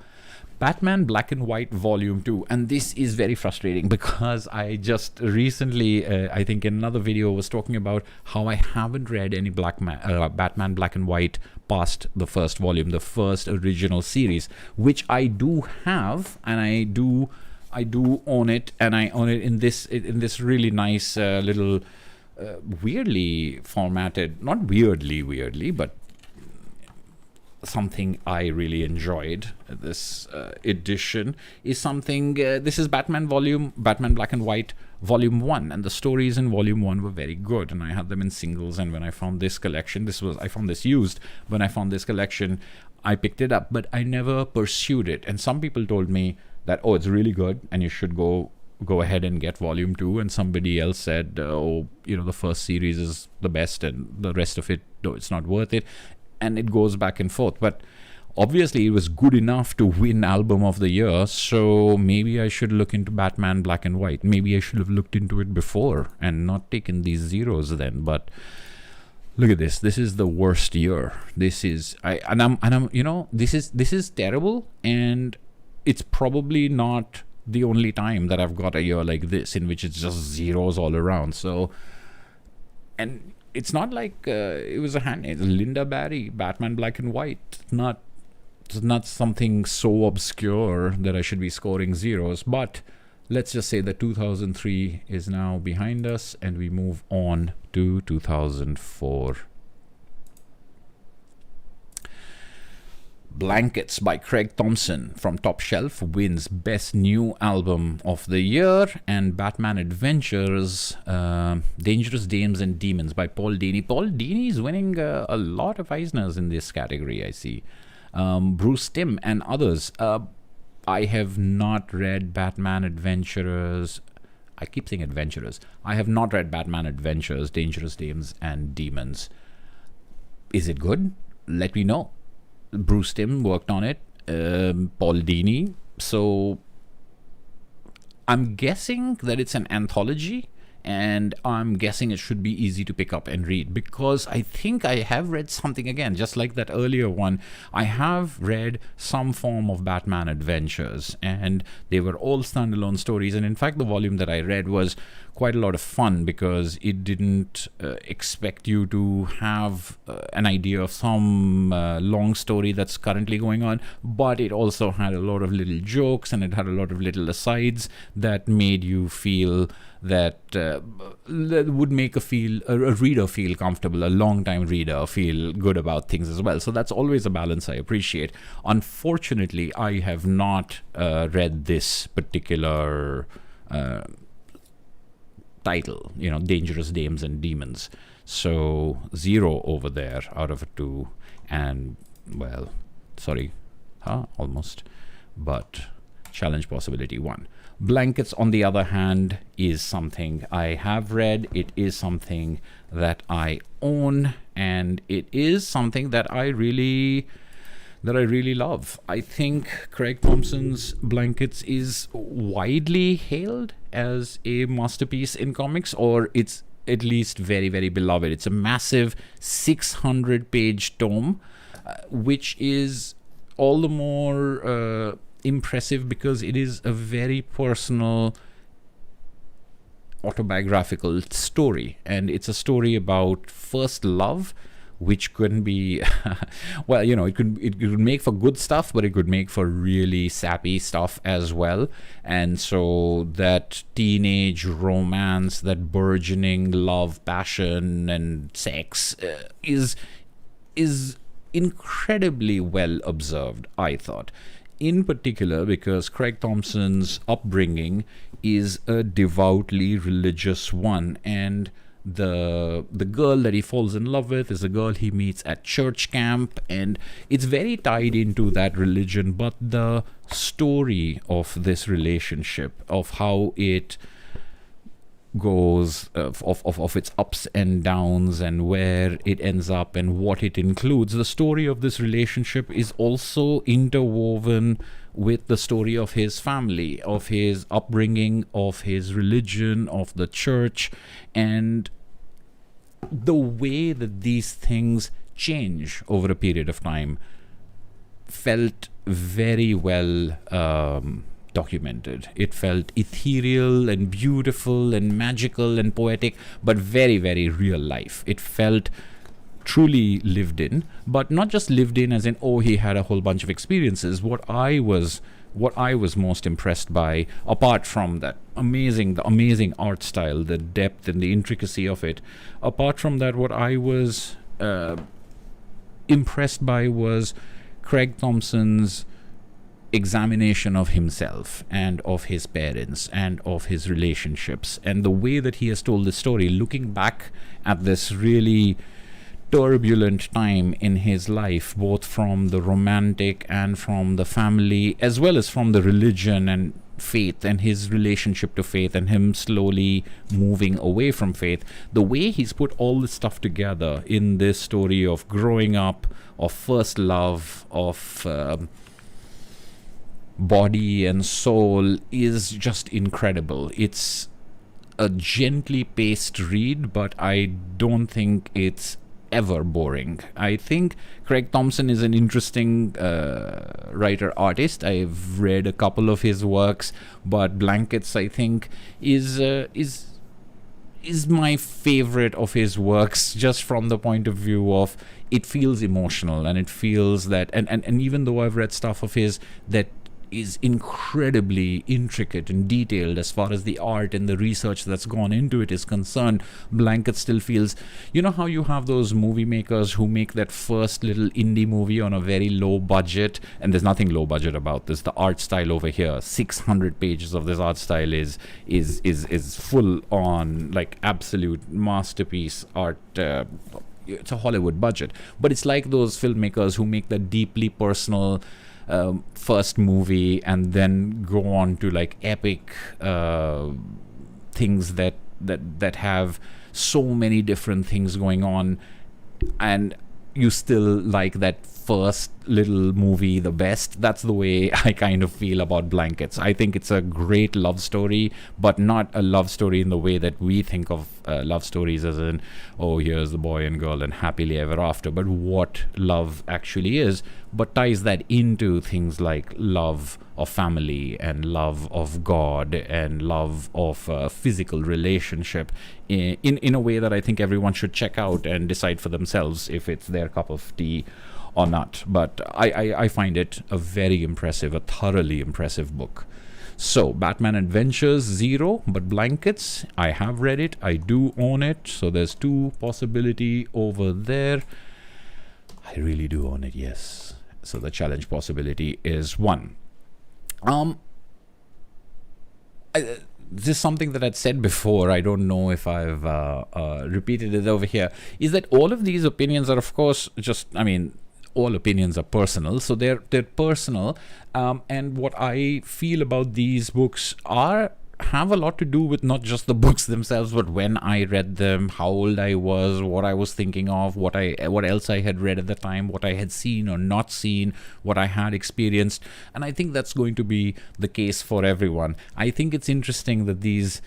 Batman Black and White Volume 2, and this is very frustrating because I just recently, I think in another video, was talking about how I haven't read any Batman Black and White past the first volume, the first original series, which I do have, and I do own it, and I own it in this really nice little weirdly formatted, not weirdly, but something I really enjoyed. This edition is something, this is Batman Black and White Volume 1, and the stories in Volume 1 were very good, and I had them in singles, and when I found this collection, I found this used. When I found this collection, I picked it up, but I never pursued it. And some people told me that, oh, it's really good, and you should go ahead and get Volume 2, and somebody else said, the first series is the best, and the rest of it, no, it's not worth it. And it goes back and forth. But obviously it was good enough to win Album of the Year, so maybe I should look into Batman Black and White. Maybe I should have looked into it before and not taken these zeros then. But look at this. This is the worst year. This is this is terrible, and it's probably not the only time that I've got a year like this in which it's just zeros all around. So, and it's not like it was it's Linda Barry, Batman Black and White. It's not something so obscure that I should be scoring zeros. But let's just say that 2003 is now behind us, and we move on to 2004. Blankets by Craig Thompson from Top Shelf wins Best New Album of the Year, and Batman Adventures, Dangerous Dames and Demons by Paul Dini. Paul Dini is winning a lot of Eisners in this category, I see. Bruce Timm and others. I have not read Batman Adventurers. I keep saying Adventurers. I have not read Batman Adventures, Dangerous Dames and Demons. Is it good? Let me know. Bruce Timm worked on it, Paul Dini. So I'm guessing that it's an anthology, and I'm guessing it should be easy to pick up and read, because I think I have read something, again, just like that earlier one. I have read some form of Batman Adventures, and they were all standalone stories. And in fact, the volume that I read was quite a lot of fun, because it didn't expect you to have an idea of some long story that's currently going on, but it also had a lot of little jokes, and it had a lot of little asides that made you feel that would make a reader feel comfortable, a long-time reader feel good about things as well. So that's always a balance I appreciate. Unfortunately, I have not read this particular title, Dangerous Dames and Demons. So 0 over there out of a 2. And, well, sorry, almost. But challenge possibility 1. Blankets, on the other hand, is something I have read. It is something that I own, and it is something that I really love. I think Craig Thompson's Blankets is widely hailed as a masterpiece in comics, or it's at least very, very beloved. It's a massive 600-page tome, which is all the more impressive because it is a very personal autobiographical story, and it's a story about first love, which couldn't be well, it could make for good stuff, but it could make for really sappy stuff as well. And so that teenage romance, that burgeoning love, passion, and sex is incredibly well observed, I thought. In particular, because Craig Thompson's upbringing is a devoutly religious one, and the girl that he falls in love with is a girl he meets at church camp, and it's very tied into that religion. But the story of this relationship, of how it goes, of its ups and downs, and where it ends up and what it includes, the story of this relationship is also interwoven with the story of his family, of his upbringing, of his religion, of the church, and the way that these things change over a period of time felt very well documented. It felt ethereal and beautiful and magical and poetic, but very, very real life. It felt truly lived in, but not just lived in as in, oh, he had a whole bunch of experiences. What I was most impressed by, apart from that the amazing art style, the depth and the intricacy of it, apart from that, what I was impressed by was Craig Thompson's examination of himself and of his parents and of his relationships, and the way that he has told the story, looking back at this really turbulent time in his life, both from the romantic and from the family, as well as from the religion and faith and his relationship to faith, and him slowly moving away from faith. The way he's put all this stuff together in this story of growing up, of first love, of body and soul is just incredible. It's a gently paced read, but I don't think it's ever boring. I think Craig Thompson is an interesting writer-artist. I've read a couple of his works, but Blankets, I think, is my favorite of his works, just from the point of view of it feels emotional, and it feels that, and even though I've read stuff of his that is incredibly intricate and detailed as far as the art and the research that's gone into it is concerned. Blanket still feels, you know how you have those movie makers who make that first little indie movie on a very low budget, and there's nothing low budget about this. The art style over here, 600 pages of this art style is full on, like, absolute masterpiece art. It's a Hollywood budget, but it's like those filmmakers who make the deeply personal first movie and then go on to like epic things that have so many different things going on, and you still like that first little movie the best. That's the way I kind of feel about Blankets. I think it's a great love story, but not a love story in the way that we think of love stories, as in, oh, here's the boy and girl and happily ever after, but what love actually is, but ties that into things like love of family and love of God and love of a physical relationship in a way that I think everyone should check out and decide for themselves if it's their cup of tea or not. But I find it a very impressive, a thoroughly impressive book. So, Batman Adventures 0, but Blankets, I have read it, I do own it, so there's 2 possibility over there. I really do own it, yes. So the challenge possibility is 1. This is something that I'd said before. I don't know if I've repeated it over here. Is that all of these opinions are, of course, just, I mean, all opinions are personal, so they're personal, and what I feel about these books have a lot to do with not just the books themselves, but when I read them, how old I was, what I was thinking of, what else I had read at the time, what I had seen or not seen, what I had experienced. And I think that's going to be the case for everyone. I think it's interesting that these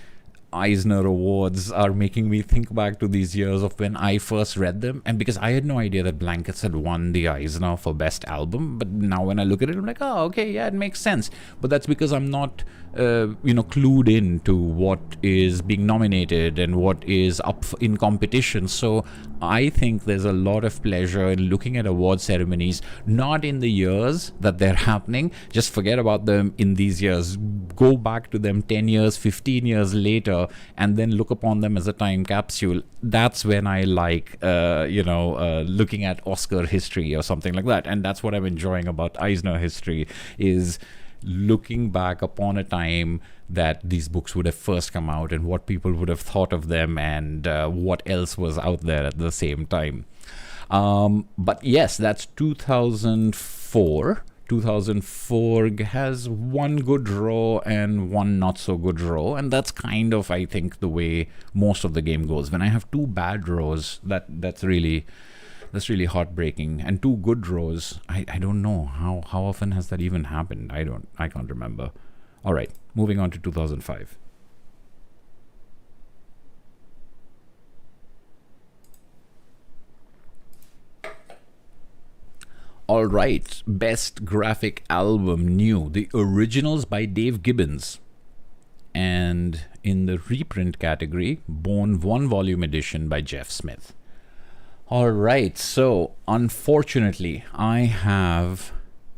Eisner Awards are making me think back to these years of when I first read them, and because I had no idea that Blankets had won the Eisner for Best Album, but now when I look at it, I'm like, oh, okay, yeah, it makes sense. But that's because I'm not clued in to what is being nominated and what is up in competition. So I think there's a lot of pleasure in looking at award ceremonies, not in the years that they're happening. Just forget about them in these years. Go back to them 10 years, 15 years later, and then look upon them as a time capsule. That's when I like, looking at Oscar history or something like that. And that's what I'm enjoying about Eisner history, is looking back upon a time that these books would have first come out and what people would have thought of them, and what else was out there at the same time. But yes, that's 2004. 2004 has one good draw and one not so good draw, and that's kind of, I think, the way most of the game goes. When I have 2 bad draws, that's really heartbreaking, and 2 good draws, I don't know how often has that even happened. I can't remember. All right, moving on to 2005. All right, Best Graphic Album New, The Originals by Dave Gibbons. And in the reprint category, Bone 1-volume edition by Jeff Smith. All right, so unfortunately, I have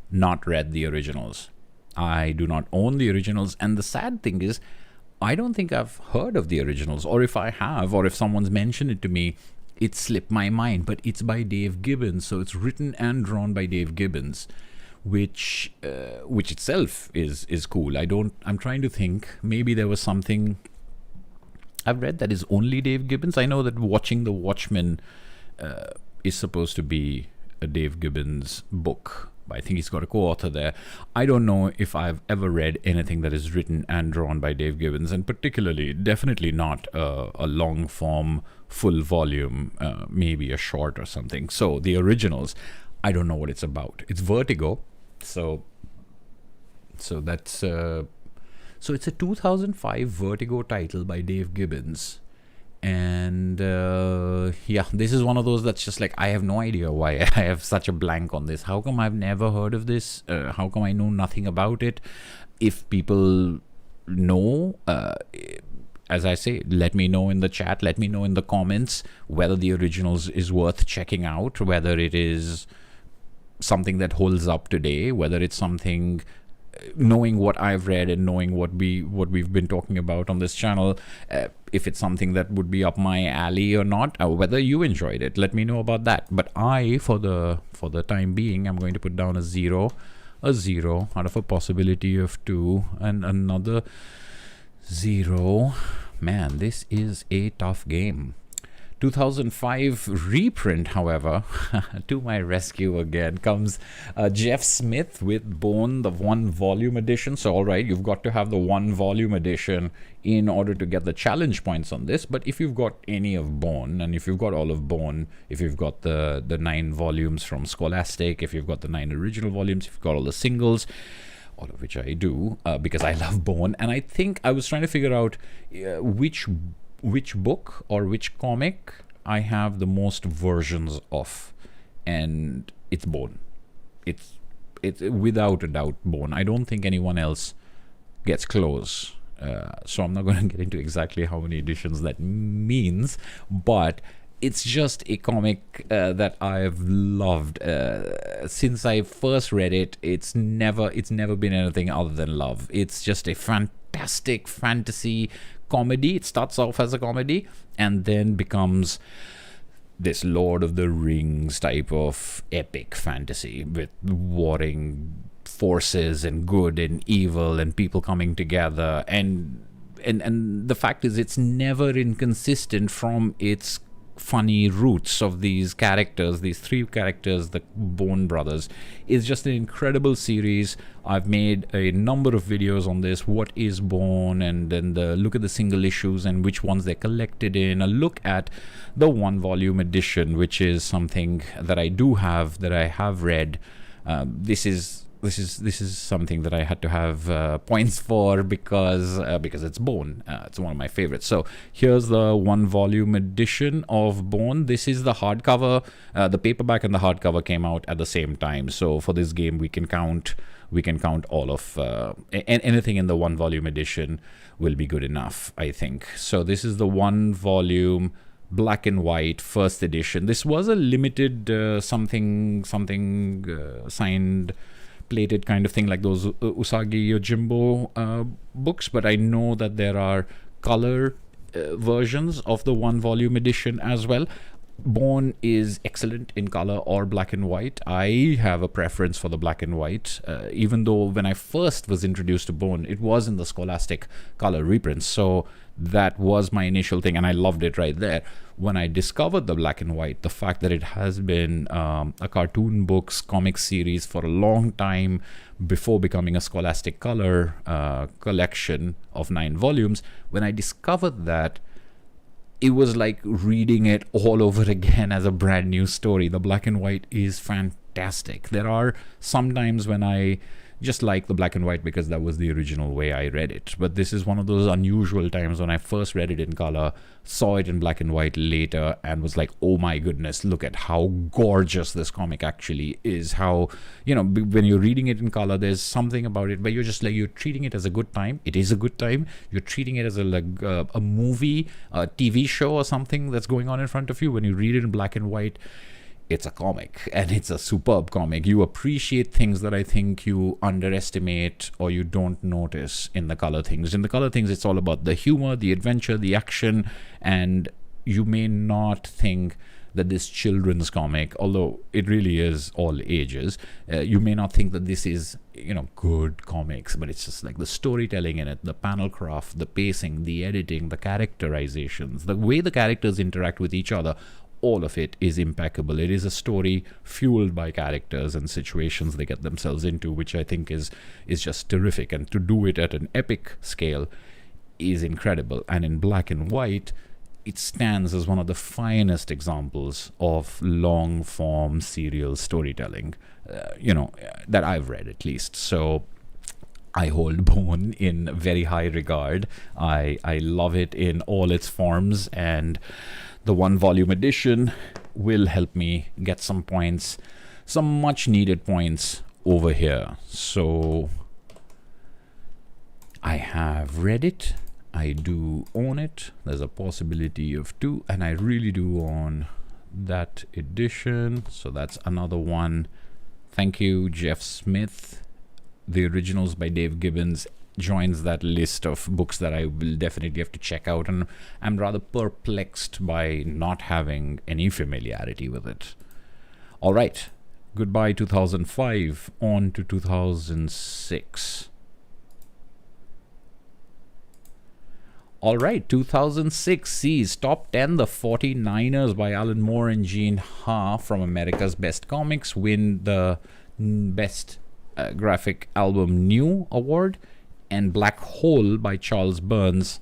not read the originals. I do not own the originals, and the sad thing is, I don't think I've heard of the originals, or if I have, or if someone's mentioned it to me, it slipped my mind. But it's by Dave Gibbons, so it's written and drawn by Dave Gibbons, which itself is cool. I'm trying to think, maybe there was something I've read that is only Dave Gibbons. I know that Watching the Watchmen is supposed to be a Dave Gibbons book. I think he's got a co-author there. I don't know if I've ever read anything that is written and drawn by Dave Gibbons, and definitely not a long form, full volume, maybe a short or something. So the originals, I don't know what it's about. It's Vertigo, so that's so it's a 2005 Vertigo title by Dave Gibbons. And this is one of those that's just like, I have no idea why I have such a blank on this. How come I've never heard of this? How come I know nothing about it? If people know, as I say, let me know in the chat, let me know in the comments whether the originals is worth checking out, whether it is something that holds up today, whether it's something knowing what I've read and knowing what we've been talking about on this channel, if it's something that would be up my alley or not, or whether you enjoyed it, let me know about that. But I, for the time being, I'm going to put down a 0 out of a possibility of 2, and another 0. Man, this is a tough game. 2005 reprint, however, to my rescue again comes Jeff Smith with Bone, the 1-volume edition. So, all right, you've got to have the 1-volume edition in order to get the challenge points on this. But if you've got any of Bone, and if you've got all of Bone, if you've got the 9 volumes from Scholastic, if you've got the 9 original volumes, if you've got all the singles, all of which I do, because I love Bone. And I think I was trying to figure out which book or which comic I have the most versions of, and it's Bone. It's without a doubt Bone. I don't think anyone else gets close. So I'm not going to get into exactly how many editions that means, but it's just a comic that I've loved since I first read it. It's never been anything other than love. It's just a fantastic fantasy comedy. It starts off as a comedy and then becomes this Lord of the Rings type of epic fantasy with warring forces and good and evil and people coming together, and the fact is it's never inconsistent from its funny roots of these characters, these 3 characters, the Bone brothers. Is just an incredible series. I've made a number of videos on this. What is Bone? And then look at the single issues and which ones they're collected in. A look at the 1-volume edition, which is something that I do have, that I have read. This is something that I had to have points for because it's Bone. It's one of my favorites. So here's the 1-volume edition of Bone. This is the hardcover. The paperback and the hardcover came out at the same time. So for this game, we can count all of anything in the 1-volume edition will be good enough, I think. So this is the 1-volume black and white first edition. This was a limited something signed, plated kind of thing, like those Usagi Yojimbo books, but I know that there are color versions of the 1-volume edition as well. Bone is excellent in color or black and white. I have a preference for the black and white, even though when I first was introduced to Bone, it was in the Scholastic color reprints. So that was my initial thing, and I loved it right there. When I discovered the black and white, the fact that it has been a cartoon books comic series for a long time before becoming a Scholastic color collection of 9 volumes, when I discovered that, it was like reading it all over again as a brand new story. The black and white is fantastic. There are some times when I just like the black and white because that was the original way I read it. But this is one of those unusual times when I first read it in color, saw it in black and white later, and was like, oh my goodness, look at how gorgeous this comic actually is. How, when you're reading it in color, there's something about it where you're just like, you're treating it as a good time. It is a good time. You're treating it as a movie, a TV show or something that's going on in front of you. When you read it in black and white, it's a comic, and it's a superb comic. You appreciate things that I think you underestimate or you don't notice in the color things. In the color things, it's all about the humor, the adventure, the action, and you may not think that this children's comic, although it really is all ages, you may not think that this is, good comics, but it's just like the storytelling in it, the panel craft, the pacing, the editing, the characterizations, the way the characters interact with each other. All of it is impeccable. It is a story fueled by characters and situations they get themselves into, which I think is just terrific. And to do it at an epic scale is incredible. And in black and white, it stands as one of the finest examples of long-form serial storytelling, that I've read at least. So I hold Bone in very high regard. I love it in all its forms, and the 1-volume edition will help me get some points, some much needed points over here. So I have read it. I do own it. There's a possibility of 2, and I really do own that edition. So that's another one. Thank you, Jeff Smith. the originals by Dave Gibbons joins that list of books that I will definitely have to check out, and I'm rather perplexed by not having any familiarity with it. All right, goodbye 2005, on to 2006. All right, 2006 sees Top 10 The 49ers by Alan Moore and Gene Ha from America's Best Comics win the Best Graphic Album New Award, and Black Hole by Charles Burns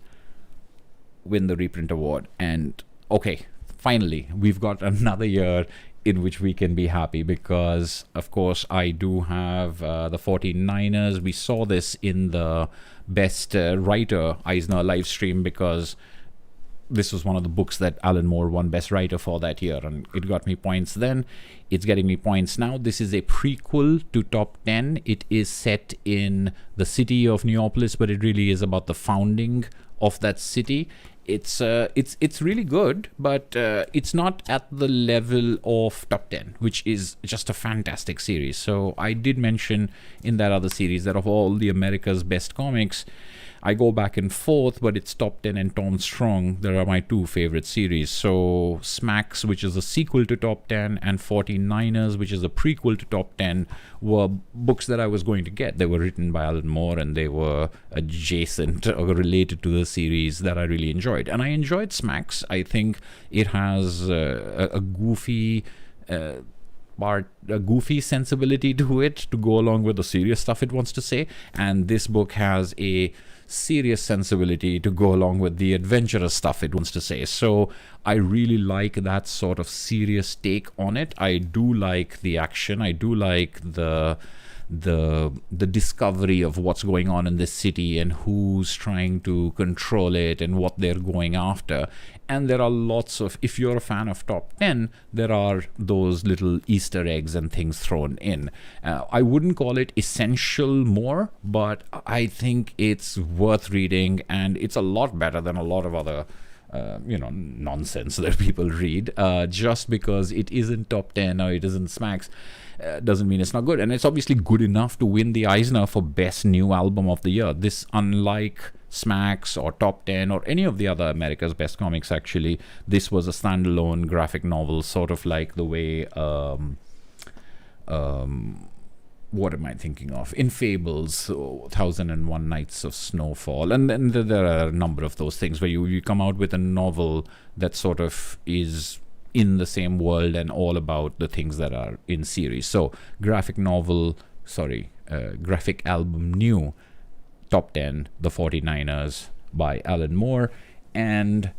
win the Reprint Award. And okay, finally, we've got another year in which we can be happy, because of course I do have the 49ers. We saw this in the Best Writer Eisner Livestream, because this was one of the books that Alan Moore won Best Writer for that year, and it got me points then. It's getting me points now. This is a prequel to Top 10. It is set in the city of Neapolis, but it really is about the founding of that city. It's really good, but it's not at the level of Top 10, which is just a fantastic series. So I did mention in that other series that of all the America's Best Comics, I go back and forth, but it's Top 10 and Tom Strong. There are my two favorite series. So Smacks, which is a sequel to Top 10, and 49ers, which is a prequel to Top 10, were books that I was going to get. They were written by Alan Moore, and they were adjacent or related to the series that I really enjoyed. And I enjoyed Smacks. I think it has a goofy sensibility to it to go along with the serious stuff it wants to say, and this book has a serious sensibility to go along with the adventurous stuff it wants to say. So I really like that sort of serious take on it. I do like the action. I do like the discovery of what's going on in this city and who's trying to control it and what they're going after. And there are lots of, if you're a fan of Top 10, there are those little Easter eggs and things thrown in. I wouldn't call it essential more, but I think it's worth reading, and it's a lot better than a lot of other nonsense that people read. Just because it isn't Top 10 or it isn't Smacks doesn't mean it's not good. And it's obviously good enough to win the Eisner for Best New Album of the Year. This, unlike Smacks or Top 10 or any of the other America's Best Comics, actually, this was a standalone graphic novel, sort of like the way what am I thinking of? In Fables, 1001 Nights of Snowfall, and then there are a number of those things where you come out with a novel that sort of is in the same world and all about the things that are in series. So graphic album new, Top 10, The 49ers by Alan Moore. And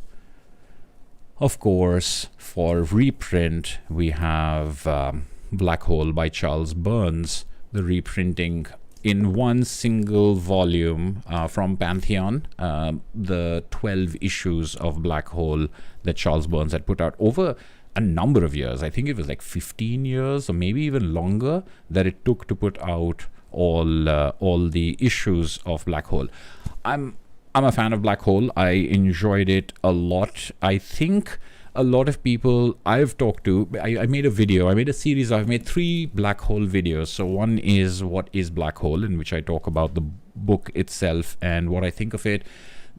of course, for reprint, we have Black Hole by Charles Burns, the reprinting in one single volume from Pantheon, the 12 issues of Black Hole that Charles Burns had put out over a number of years. I think it was like 15 years or maybe even longer that it took to put out all the issues of Black Hole. I'm a fan of Black Hole. I enjoyed it a lot. I think a lot of people I've talked to, I made a series. I've made 3 Black Hole videos. So one is what is Black Hole, in which I talk about the book itself and what I think of it.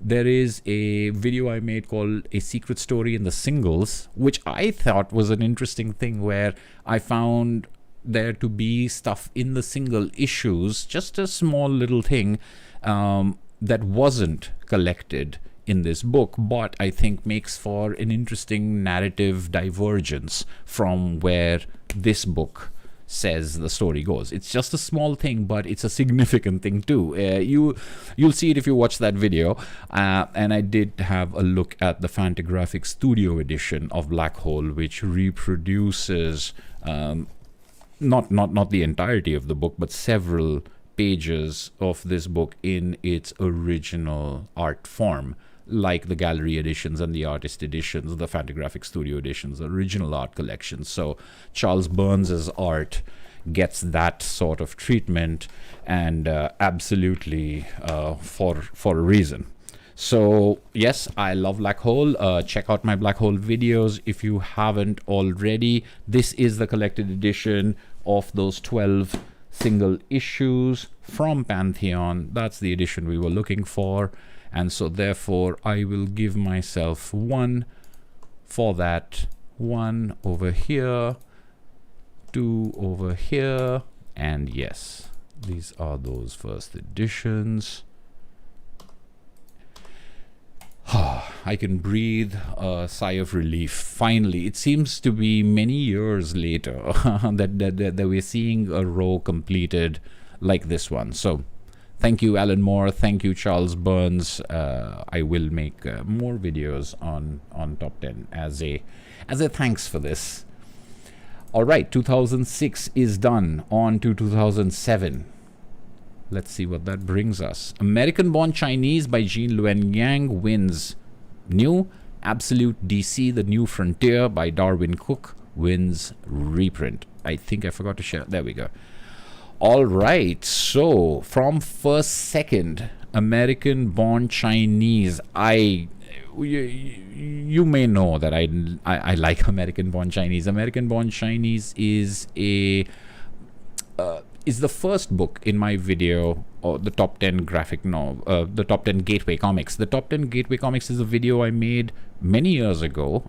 There is a video I made called A Secret Story in the Singles, which I thought was an interesting thing, where I found there to be stuff in the single issues, just a small little thing that wasn't collected in this book, but I think makes for an interesting narrative divergence from where this book says the story goes. It's just a small thing, but it's a significant thing too. You'll see it if you watch that video. And I did have a look at the Fantagraphics Studio edition of Black Hole, which reproduces not the entirety of the book, but several pages of this book in its original art form, like the gallery editions and the artist editions, the Fantagraphics Studio editions, the original art collections. So Charles Burns's art gets that sort of treatment, and absolutely for a reason. So yes, I love Black Hole. Check out my Black Hole videos if you haven't already. This is the collected edition of those 12 single issues from Pantheon. That's the edition we were looking for. And so therefore I will give myself 1 for that, 1 over here, 2 over here, and yes, these are those first editions. I can breathe a sigh of relief. Finally, it seems to be many years later that we're seeing a row completed like this one. So thank you, Alan Moore. Thank you, Charles Burns. I will make more videos on top 10 as a thanks for this. All right, 2006 is done. On to 2007. Let's see what that brings us. American-Born Chinese by Jean Luen Yang wins. New. Absolute DC, The New Frontier by Darwin Cook wins reprint. I think I forgot to share. There we go. All right. So from first second, American-Born Chinese. You may know that I like American-Born Chinese. American-Born Chinese is is the first book in my video, or the top 10 graphic novel, the top 10 gateway comics. The top 10 gateway comics is a video I made many years ago,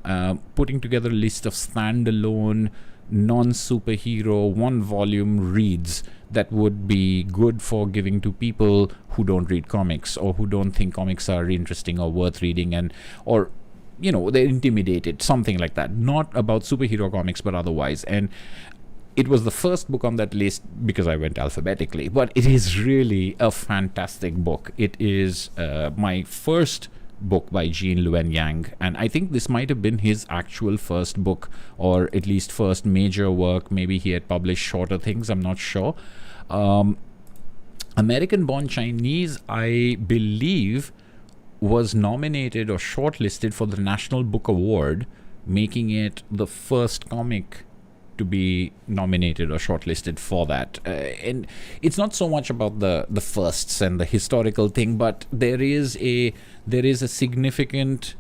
putting together a list of standalone, non-superhero, 1-volume reads that would be good for giving to people who don't read comics, or who don't think comics are interesting or worth reading, and or you know, they're intimidated, something like that. Not about superhero comics, but otherwise. And it was the first book on that list because I went alphabetically, but it is really a fantastic book. It is my first book by Jean Luen Yang, and I think this might have been his actual first book, or at least first major work. Maybe he had published shorter things, I'm not sure. American-Born Chinese, I believe, was nominated or shortlisted for the National Book Award, making it the first comic to be nominated or shortlisted for that. And it's not so much about the firsts and the historical thing, but there is a significant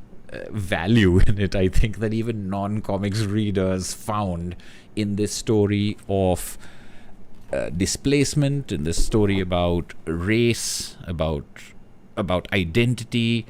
value in it, I think, that even non-comics readers found in this story of displacement, in this story about race, about identity.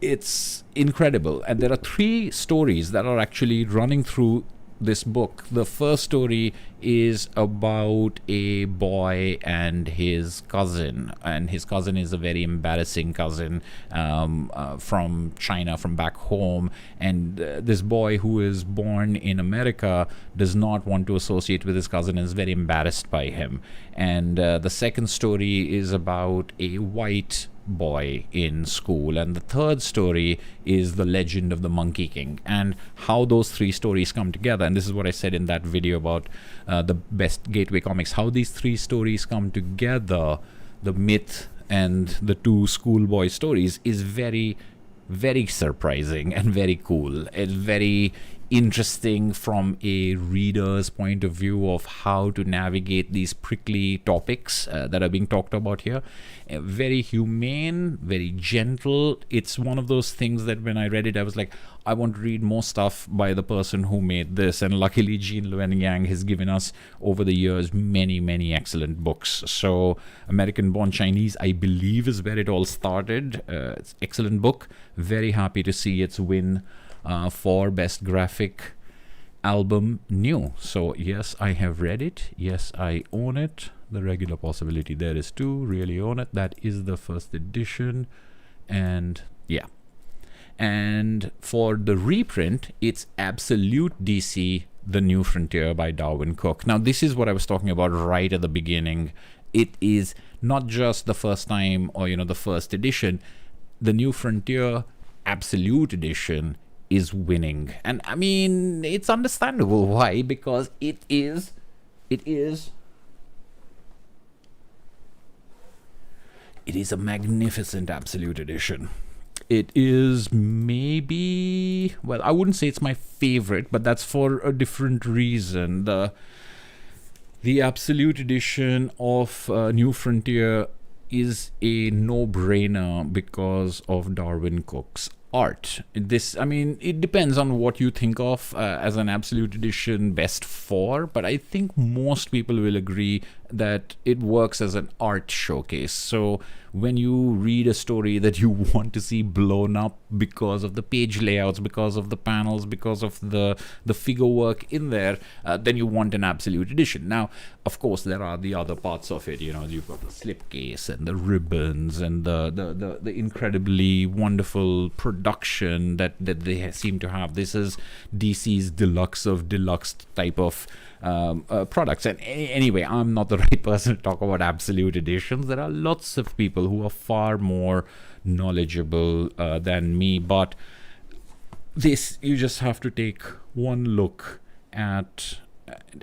It's incredible. And there are 3 stories that are actually running through this book. The first story is about a boy and his cousin, and his cousin is a very embarrassing cousin from China, from back home, and this boy, who is born in America, does not want to associate with his cousin and is very embarrassed by him. And the second story is about a white boy in school, and the third story is the legend of the Monkey King, and how those 3 stories come together. And this is what I said in that video about the best gateway comics, how these 3 stories come together, the myth and the 2 schoolboy stories, is very, very surprising and very cool and very interesting from a reader's point of view of how to navigate these prickly topics that are being talked about here. Very humane, very gentle. It's one of those things that when I read it, I was like, I want to read more stuff by the person who made this. And luckily, Jean Luen Yang has given us over the years many, many excellent books. So American-Born Chinese, I believe, is where it all started. It's an excellent book. Very happy to see its win for Best Graphic Album New. So yes, I have read it. Yes, I own it. The regular possibility there is too. Really own it. That is the first edition. And yeah. And for the reprint, it's Absolute DC, The New Frontier by Darwin Cook. Now, this is what I was talking about right at the beginning. It is not just the first time, or the first edition. The New Frontier Absolute Edition is winning, and I mean, it's understandable why, because it is a magnificent Absolute Edition. It is maybe, well, I wouldn't say it's my favorite, but that's for a different reason. The Absolute Edition of New Frontier is a no-brainer because of Darwin Cook's art. It depends on what you think of as an Absolute Edition best for, but I think most people will agree that it works as an art showcase. So when you read a story that you want to see blown up because of the page layouts, because of the panels, because of the figure work in there, then you want an absolute edition. Now, of course, there are the other parts of it. You've got the slipcase and the ribbons and the incredibly wonderful production that they seem to have. This is DC's deluxe of deluxe type of products. And anyway, I'm not the right person to talk about absolute editions. There are lots of people who are far more knowledgeable than me, but this, you just have to take one look at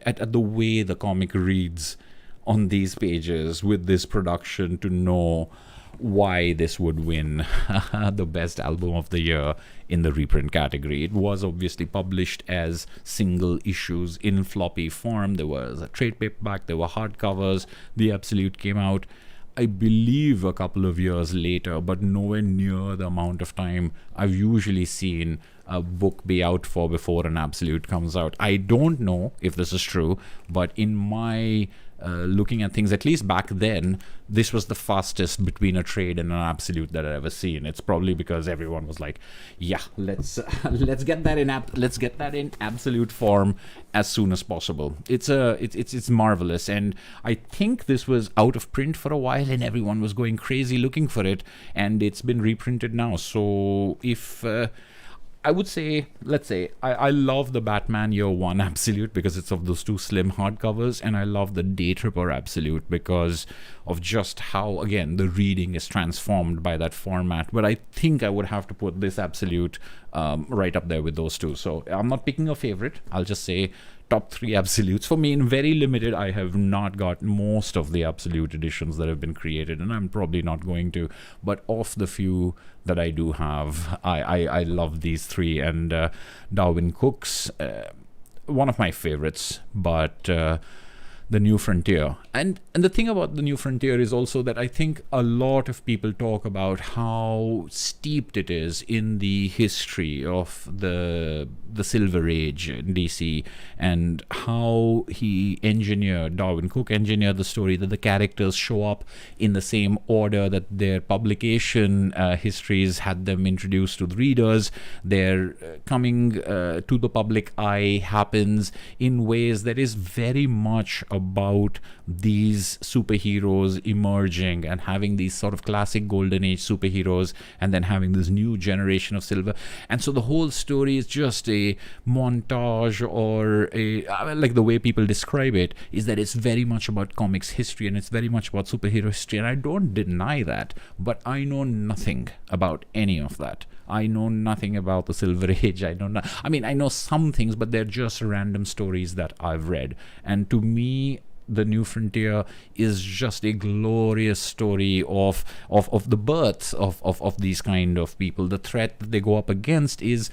the way the comic reads on these pages with this production to know why this would win the best album of the year in the reprint category. It was obviously published as single issues in floppy form. There was a trade paperback, there were hardcovers. The Absolute came out, I believe, a couple of years later, but nowhere near the amount of time I've usually seen a book be out for before an Absolute comes out. I don't know if this is true, but in my looking at things, at least back then, this was the fastest between a trade and an Absolute that I've ever seen. It's probably because everyone was like, yeah, let's get that in Absolute form as soon as possible. It's marvelous, and I think this was out of print for a while and everyone was going crazy looking for it, and it's been reprinted now. So if I would say, let's say, I love the Batman Year One Absolute because it's of those two slim hardcovers, and I love the Day Tripper Absolute because of just how, again, the reading is transformed by that format. But I think I would have to put this Absolute right up there with those two. So I'm not picking a favorite. I'll just say top 3 Absolutes. For me, in very limited, I have not got most of the Absolute editions that have been created, and I'm probably not going to. But of the few that I do have, I love these 3. And Darwin Cook's one of my favorites, but The New Frontier. And the thing about The New Frontier is also that I think a lot of people talk about how steeped it is in the history of the Silver Age in DC, and how Darwin Cook engineered the story that the characters show up in the same order that their publication histories had them introduced to the readers. Their coming to the public eye happens in ways that is very much about these superheroes emerging and having these sort of classic golden age superheroes, and then having this new generation of silver. And so the whole story is just a montage, or like the way people describe it is that it's very much about comics history and it's very much about superhero history, and I don't deny that, but I know nothing about any of that. I know nothing about the Silver Age. I know some things, but they're just random stories that I've read. And to me, The New Frontier is just a glorious story of the birth of these kind of people. The threat that they go up against is,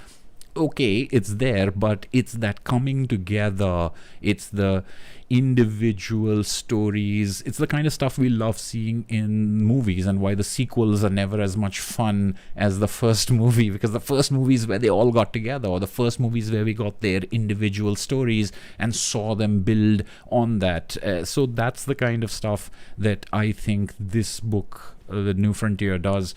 okay, it's there, but it's that coming together. It's the individual stories. It's the kind of stuff we love seeing in movies, and why the sequels are never as much fun as the first movie, because the first movie is where they all got together, or the first movie is where we got their individual stories and saw them build on that. So that's the kind of stuff that I think this book, The New Frontier, does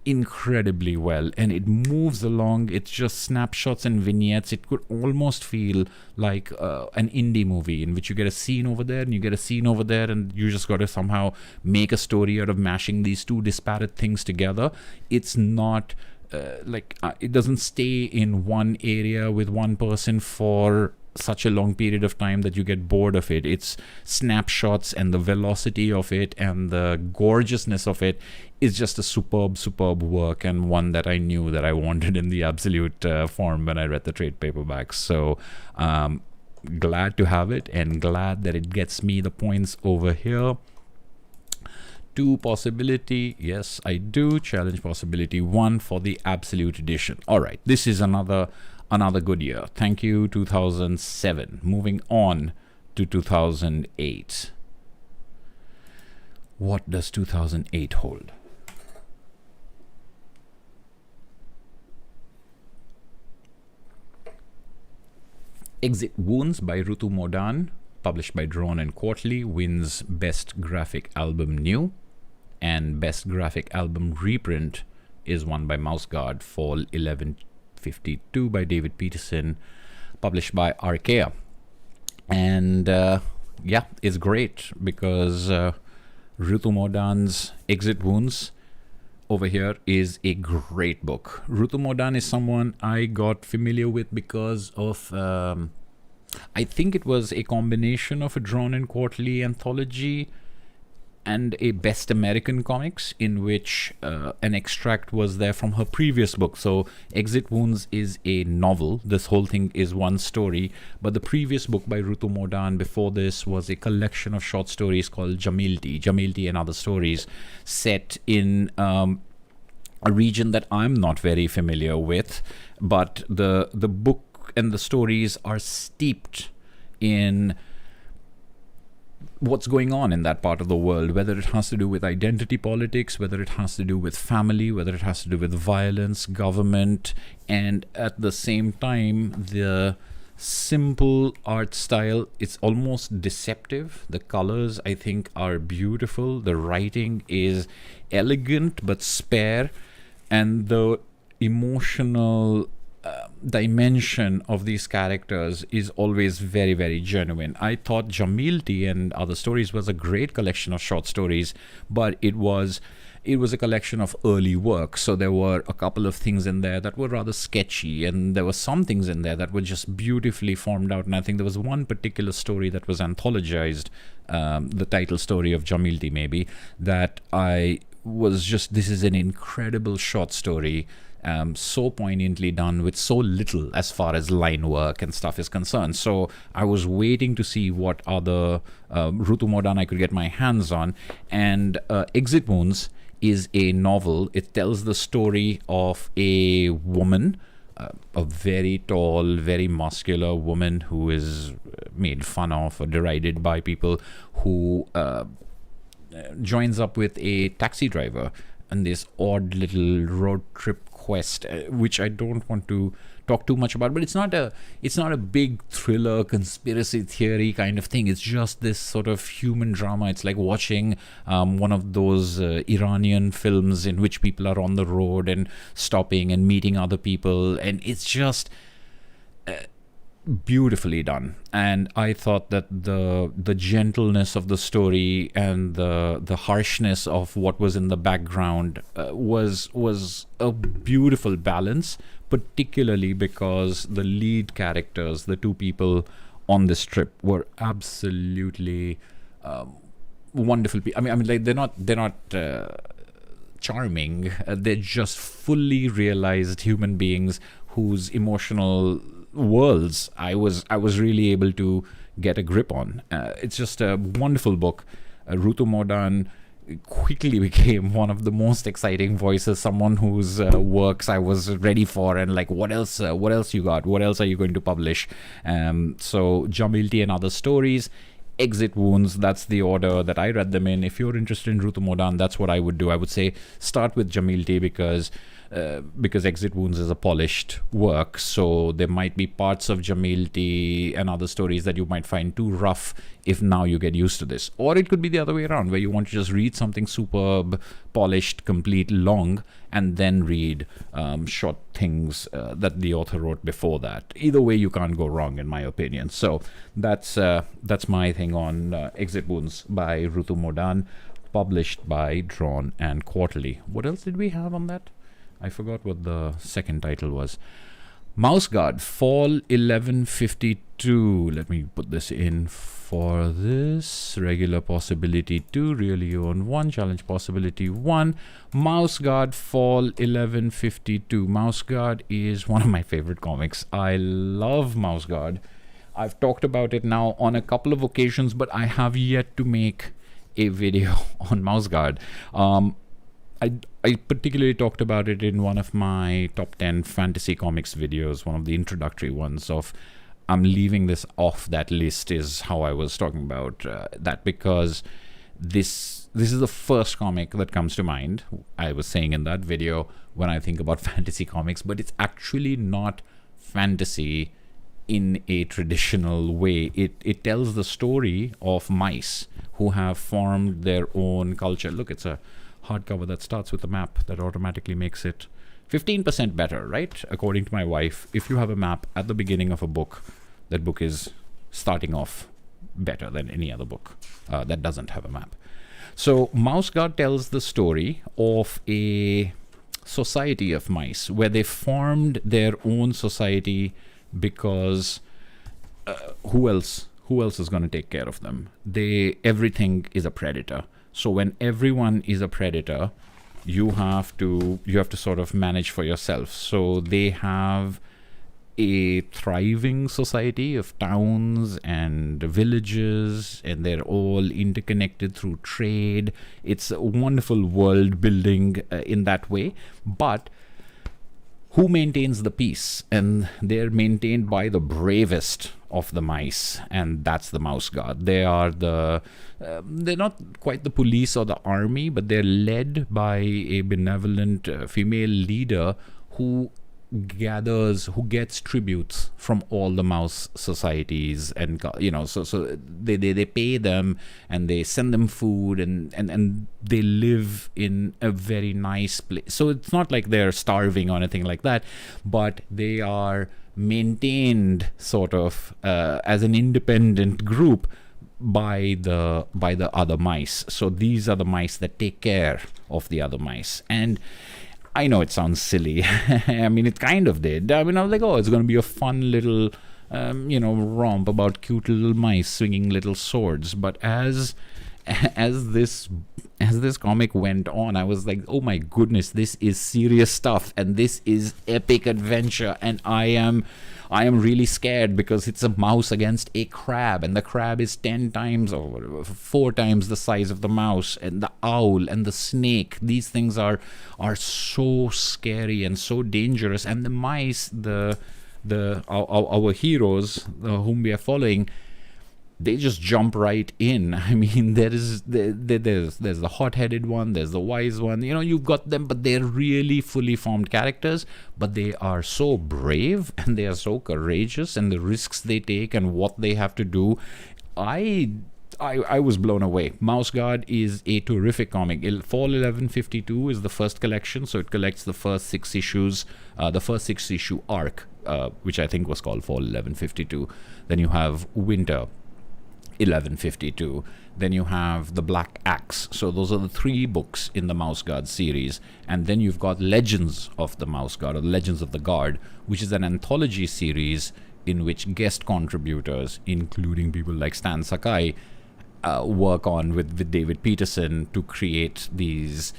incredibly well, and it moves along. It's just snapshots and vignettes. It could almost feel like an indie movie in which you get a scene over there and you get a scene over there, and you just got to somehow make a story out of mashing these two disparate things together. It's not it doesn't stay in one area with one person for such a long period of time that you get bored of it. It's snapshots, and the velocity of it and the gorgeousness of it is just a superb work, and one that I knew that I wanted in the Absolute form when I read the trade paperbacks. So glad to have it, and glad that it gets me the points over here. 2 possibility, yes I do. Challenge possibility 1 for the Absolute edition. All right, this is another good year. Thank you, 2007. Moving on to 2008. What does 2008 hold? Exit Wounds by Rutu Modan, published by Drawn and Quarterly, wins Best Graphic Album New, and Best Graphic Album Reprint is won by Mouseguard, Fall 1152 by David Peterson, published by Archaea. And yeah, it's great because Ritu Modan's Exit Wounds over here is a great book. Ritu Modan is someone I got familiar with because of I think it was a combination of a Drawn and Quarterly anthology and a Best American Comics, in which an extract was there from her previous book. So Exit Wounds is a novel. This whole thing is one story. But the previous book by Ritu Modan before this was a collection of short stories called Jamilti and Other Stories, set in a region that I'm not very familiar with. But the book and the stories are steeped in what's going on in that part of the world, whether it has to do with identity politics, whether it has to do with family, whether it has to do with violence, government, and at the same time, the simple art style, it's almost deceptive. The colors, I think, are beautiful. The writing is elegant but spare, and the emotional dimension of these characters is always very, very genuine. I thought Jamilti and Other Stories was a great collection of short stories, but it was a collection of early work. So there were a couple of things in there that were rather sketchy, and there were some things in there that were just beautifully formed out. And I think there was one particular story that was anthologized, the title story of Jamilti maybe, that I was just, this is an incredible short story. So poignantly done with so little as far as line work and stuff is concerned. So I was waiting to see what other Ritu Modan I could get my hands on. And Exit Wounds is a novel. It tells the story of a woman, a very tall, very muscular woman who is made fun of or derided by people, who joins up with a taxi driver and this odd little road trip quest, which I don't want to talk too much about, but it's not a big thriller conspiracy theory kind of thing. It's just this sort of human drama. It's like watching one of those Iranian films in which people are on the road and stopping and meeting other people, and it's just beautifully done. And I thought that the gentleness of the story and the harshness of what was in the background was a beautiful balance, particularly because the lead characters, the two people on this trip, were absolutely wonderful people. I mean, like they're not charming. They're just fully realized human beings whose emotional worlds I was really able to get a grip on. It's just a wonderful book. Ritu Modan quickly became one of the most exciting voices, someone whose works I was ready for, and like, what else you got? What else are you going to publish? So Jamilti and Other Stories, Exit Wounds, that's the order that I read them in. If you're interested in Ritu Modan, that's what I would do. I would say start with Jamilti because Exit Wounds is a polished work, so there might be parts of Jamilti and Other Stories that you might find too rough if now you get used to this. Or it could be the other way around, where you want to just read something superb, polished, complete, long, and then read short things that the author wrote before that. Either way, you can't go wrong, in my opinion. So that's my thing on Exit Wounds by Ritu Modan, published by Drawn and Quarterly. What else did we have on that? I forgot what the second title was. Mouseguard, Fall 1152. Let me put this in for this. Regular Possibility 2, Really You Own 1, Challenge Possibility 1. Mouseguard, Fall 1152. Mouseguard is one of my favorite comics. I love Mouseguard. I've talked about it now on a couple of occasions, but I have yet to make a video on Mouseguard. I particularly talked about it in one of my top 10 fantasy comics videos, one of the introductory ones of, I'm leaving this off that list is how I was talking about that, because this is the first comic that comes to mind, I was saying in that video, when I think about fantasy comics, but it's actually not fantasy in a traditional way. It tells the story of mice who have formed their own culture. Look, it's a hardcover that starts with a map that automatically makes it 15% better, right? According to my wife, if you have a map at the beginning of a book, that book is starting off better than any other book that doesn't have a map. So Mouse Guard tells the story of a society of mice where they formed their own society because who else is going to take care of them? Everything is a predator. So when everyone is a predator, you have to sort of manage for yourself. So they have a thriving society of towns and villages, and they're all interconnected through trade. It's a wonderful world building in that way. But who maintains the peace? And they're maintained by the bravest of the mice, and that's the Mouse Guard. They are they're not quite the police or the army, but they're led by a benevolent female leader who gets tributes from all the mouse societies, and so they pay them and they send them food, and they live in a very nice place. So it's not like they're starving or anything like that, but they are maintained sort of as an independent group by the other mice. So these are the mice that take care of the other mice. And I know it sounds silly. I mean, it kind of did. I mean, I was like, oh, it's going to be a fun little, romp about cute little mice swinging little swords. But as this comic went on, I was like, oh my goodness, this is serious stuff, and this is epic adventure, and I am really scared because it's a mouse against a crab, and the crab is 10 times or whatever, 4 times the size of the mouse, and the owl and the snake. These things are so scary and so dangerous, and the mice, our heroes, whom we are following, they just jump right in. I mean, there's the hot-headed one, there's the wise one. You've got them, but they're really fully formed characters. But they are so brave and they are so courageous, and the risks they take and what they have to do. I was blown away. Mouse Guard is a terrific comic. Fall 1152 is the first collection, so it collects the first 6 issues, the first 6-issue arc, which I think was called Fall 1152. Then you have Winter 1152. Then you have the Black Axe. So those are the 3 books in the Mouse Guard series. And then you've got Legends of the Mouse Guard, or Legends of the Guard, which is an anthology series in which guest contributors, including people like Stan Sakai, work on with David Peterson to create these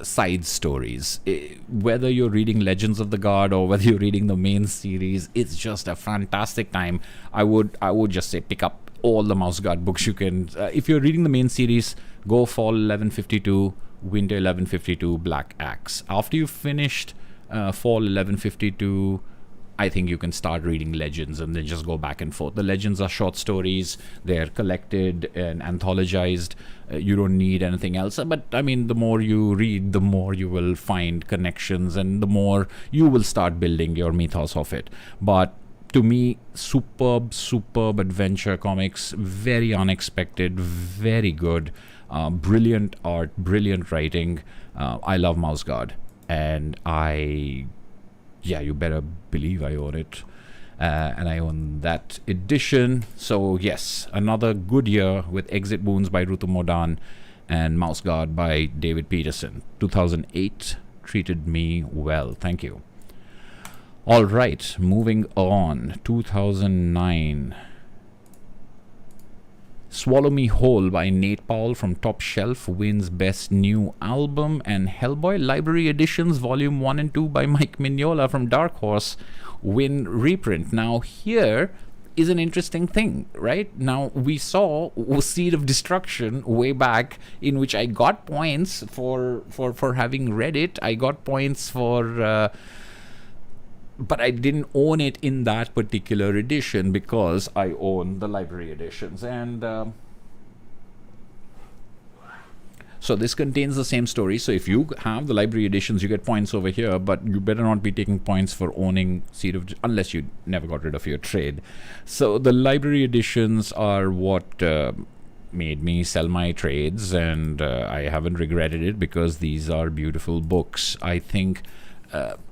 side stories. Whether you're reading Legends of the Guard or whether you're reading the main series, it's just a fantastic time. I would just say pick up all the Mouse Guard books you can. If you're reading the main series, go Fall 1152, Winter 1152, Black Axe. After you've finished Fall 1152, I think you can start reading Legends and then just go back and forth. The Legends are short stories. They're collected and anthologized. You don't need anything else. But I mean, the more you read, the more you will find connections, and the more you will start building your mythos of it. But to me, superb adventure comics. Very unexpected, very good. Brilliant art, brilliant writing. I love Mouse Guard. And you better believe I own it. And I own that edition. So yes, another good year with Exit Wounds by Rutu Modan and Mouse Guard by David Peterson. 2008 treated me well. Thank you. All right, moving on. 2009. Swallow Me Whole by Nate Powell from Top Shelf wins Best New Album, and Hellboy Library Editions Volume 1 and 2 by Mike Mignola from Dark Horse win reprint. Now here is an interesting thing, right? Now we saw Seed of Destruction way back, in which I got points for having read it. I got points for but I didn't own it in that particular edition because I own the library editions. And So this contains the same story. So if you have the library editions, you get points over here, but you better not be taking points for owning Seed of, unless you never got rid of your trade. So the library editions are what made me sell my trades, and I haven't regretted it because these are beautiful books. I think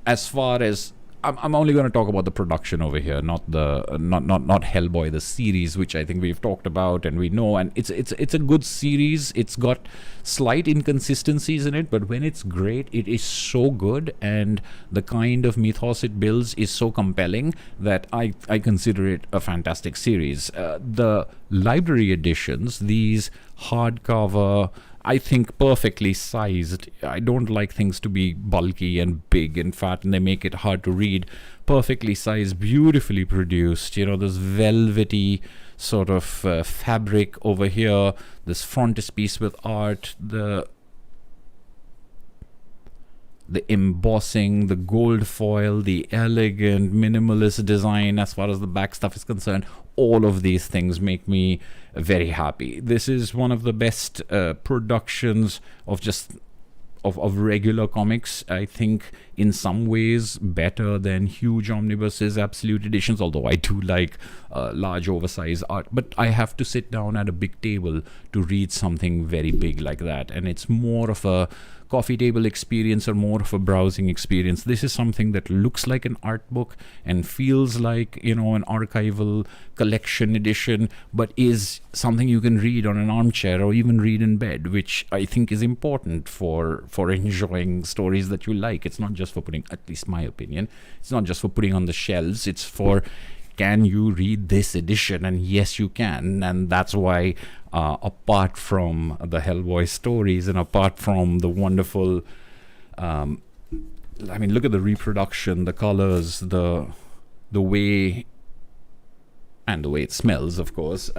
as far as I'm only going to talk about the production over here, not Hellboy the series, which I think we've talked about and we know, and it's a good series. It's got slight inconsistencies in it, but when it's great, it is so good, and the kind of mythos it builds is so compelling that I consider it a fantastic series. The library editions, these hardcover, I think perfectly sized. I don't like things to be bulky and big and fat, and they make it hard to read. Perfectly sized, beautifully produced. This velvety sort of fabric over here. This frontispiece with art. The embossing, the gold foil, the elegant minimalist design as far as the back stuff is concerned. All of these things make me very happy. This is one of the best productions of regular comics. I think in some ways better than huge omnibuses, absolute editions, although I do like large oversized art. But I have to sit down at a big table to read something very big like that, and it's more of a coffee table experience or more of a browsing experience. This is something that looks like an art book and feels like an archival collection edition, but is something you can read on an armchair or even read in bed, which I think is important for enjoying stories that you like. It's not just for putting, at least my opinion, it's not just for putting on the shelves. It's for, can you read this edition? And yes, you can. And that's why apart from the Hellboy stories and apart from the wonderful look at the reproduction, the colors, the way, and the way it smells, of course.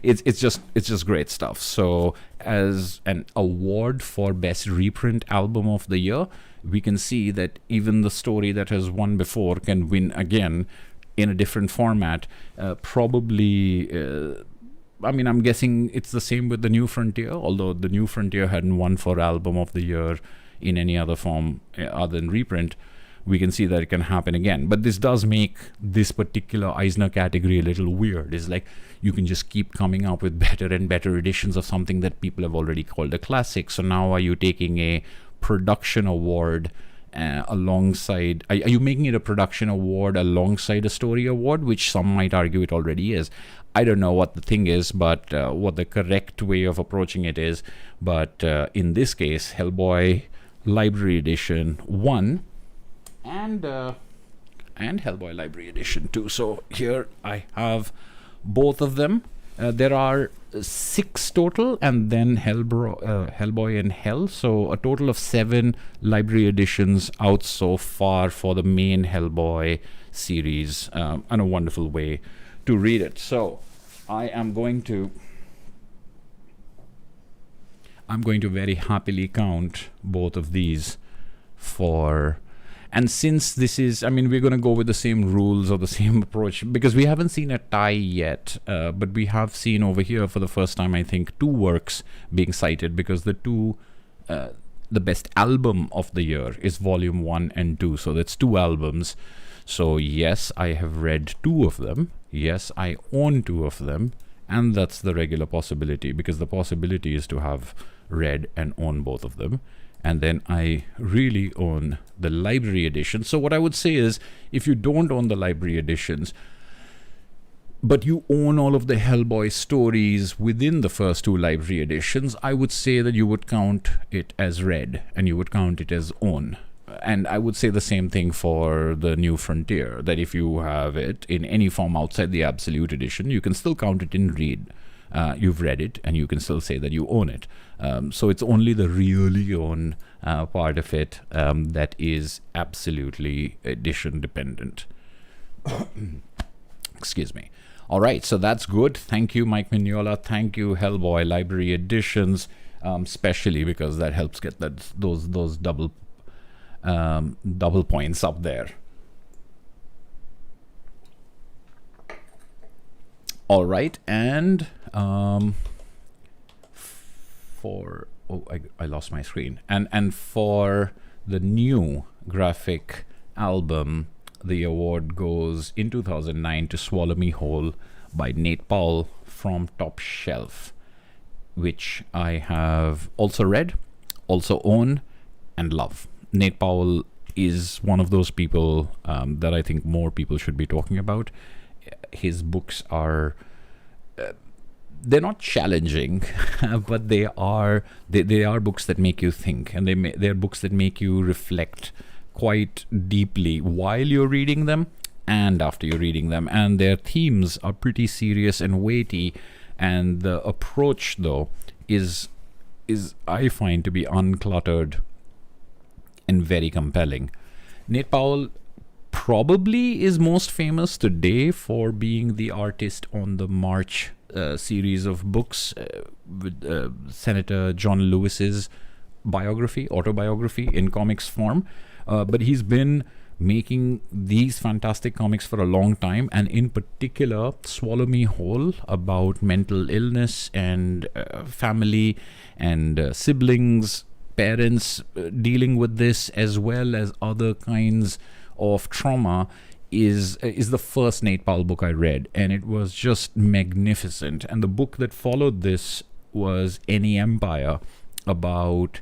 It's just great stuff. So as an award for best reprint album of the year, we can see that even the story that has won before can win again in a different format. I'm guessing it's the same with the New Frontier, although the New Frontier hadn't won for album of the year in any other form other than reprint. We can see that it can happen again. But this does make this particular Eisner category a little weird. It's like you can just keep coming up with better and better editions of something that people have already called a classic. So now are you taking a production award alongside, are you making it a production award alongside a story award, which some might argue it already is? I don't know what the thing is, but what the correct way of approaching it is. But in this case, Hellboy Library Edition 1 and Hellboy Library Edition 2. So here I have both of them. There are 6 total, and then Hellboy and Hell. So a total of 7 library editions out so far for the main Hellboy series, and a wonderful way to read it. So I am going to very happily count both of these for. And since this is, we're going to go with the same rules or the same approach, because we haven't seen a tie yet, but we have seen over here for the first time, I think, 2 works being cited, because the best album of the year is volume 1 and 2. So that's 2 albums. So yes, I have read 2 of them. Yes, I own 2 of them. And that's the regular possibility, because the possibility is to have read and own both of them. And then I really own the library edition. So what I would say is, if you don't own the library editions, but you own all of the Hellboy stories within the first 2 library editions, I would say that you would count it as read and you would count it as own. And I would say the same thing for the New Frontier, that if you have it in any form outside the Absolute Edition, you can still count it in read. You've read it, and you can still say that you own it. So it's only the really own part of it that is absolutely edition dependent. Excuse me. All right, so that's good. Thank you, Mike Mignola. Thank you, Hellboy Library Editions, especially because that helps get those double points up there. All right, and I lost my screen. And for the new graphic album, the award goes in 2009 to Swallow Me Whole by Nate Powell from Top Shelf, which I have also read, also own, and love. Nate Powell is one of those people that I think more people should be talking about. His books are they're not challenging, but they are books that make you think, and they're books that make you reflect quite deeply while you're reading them and after you're reading them. And their themes are pretty serious and weighty, and the approach though is I find to be uncluttered and very compelling. Nate Powell probably is most famous today for being the artist on the March series of books with Senator John Lewis's autobiography in comics form. But he's been making these fantastic comics for a long time, and in particular Swallow Me Whole, about mental illness and family and siblings, parents dealing with this, as well as other kinds of trauma, is the first Nate Powell book I read, and it was just magnificent. And the book that followed this was Any Empire, about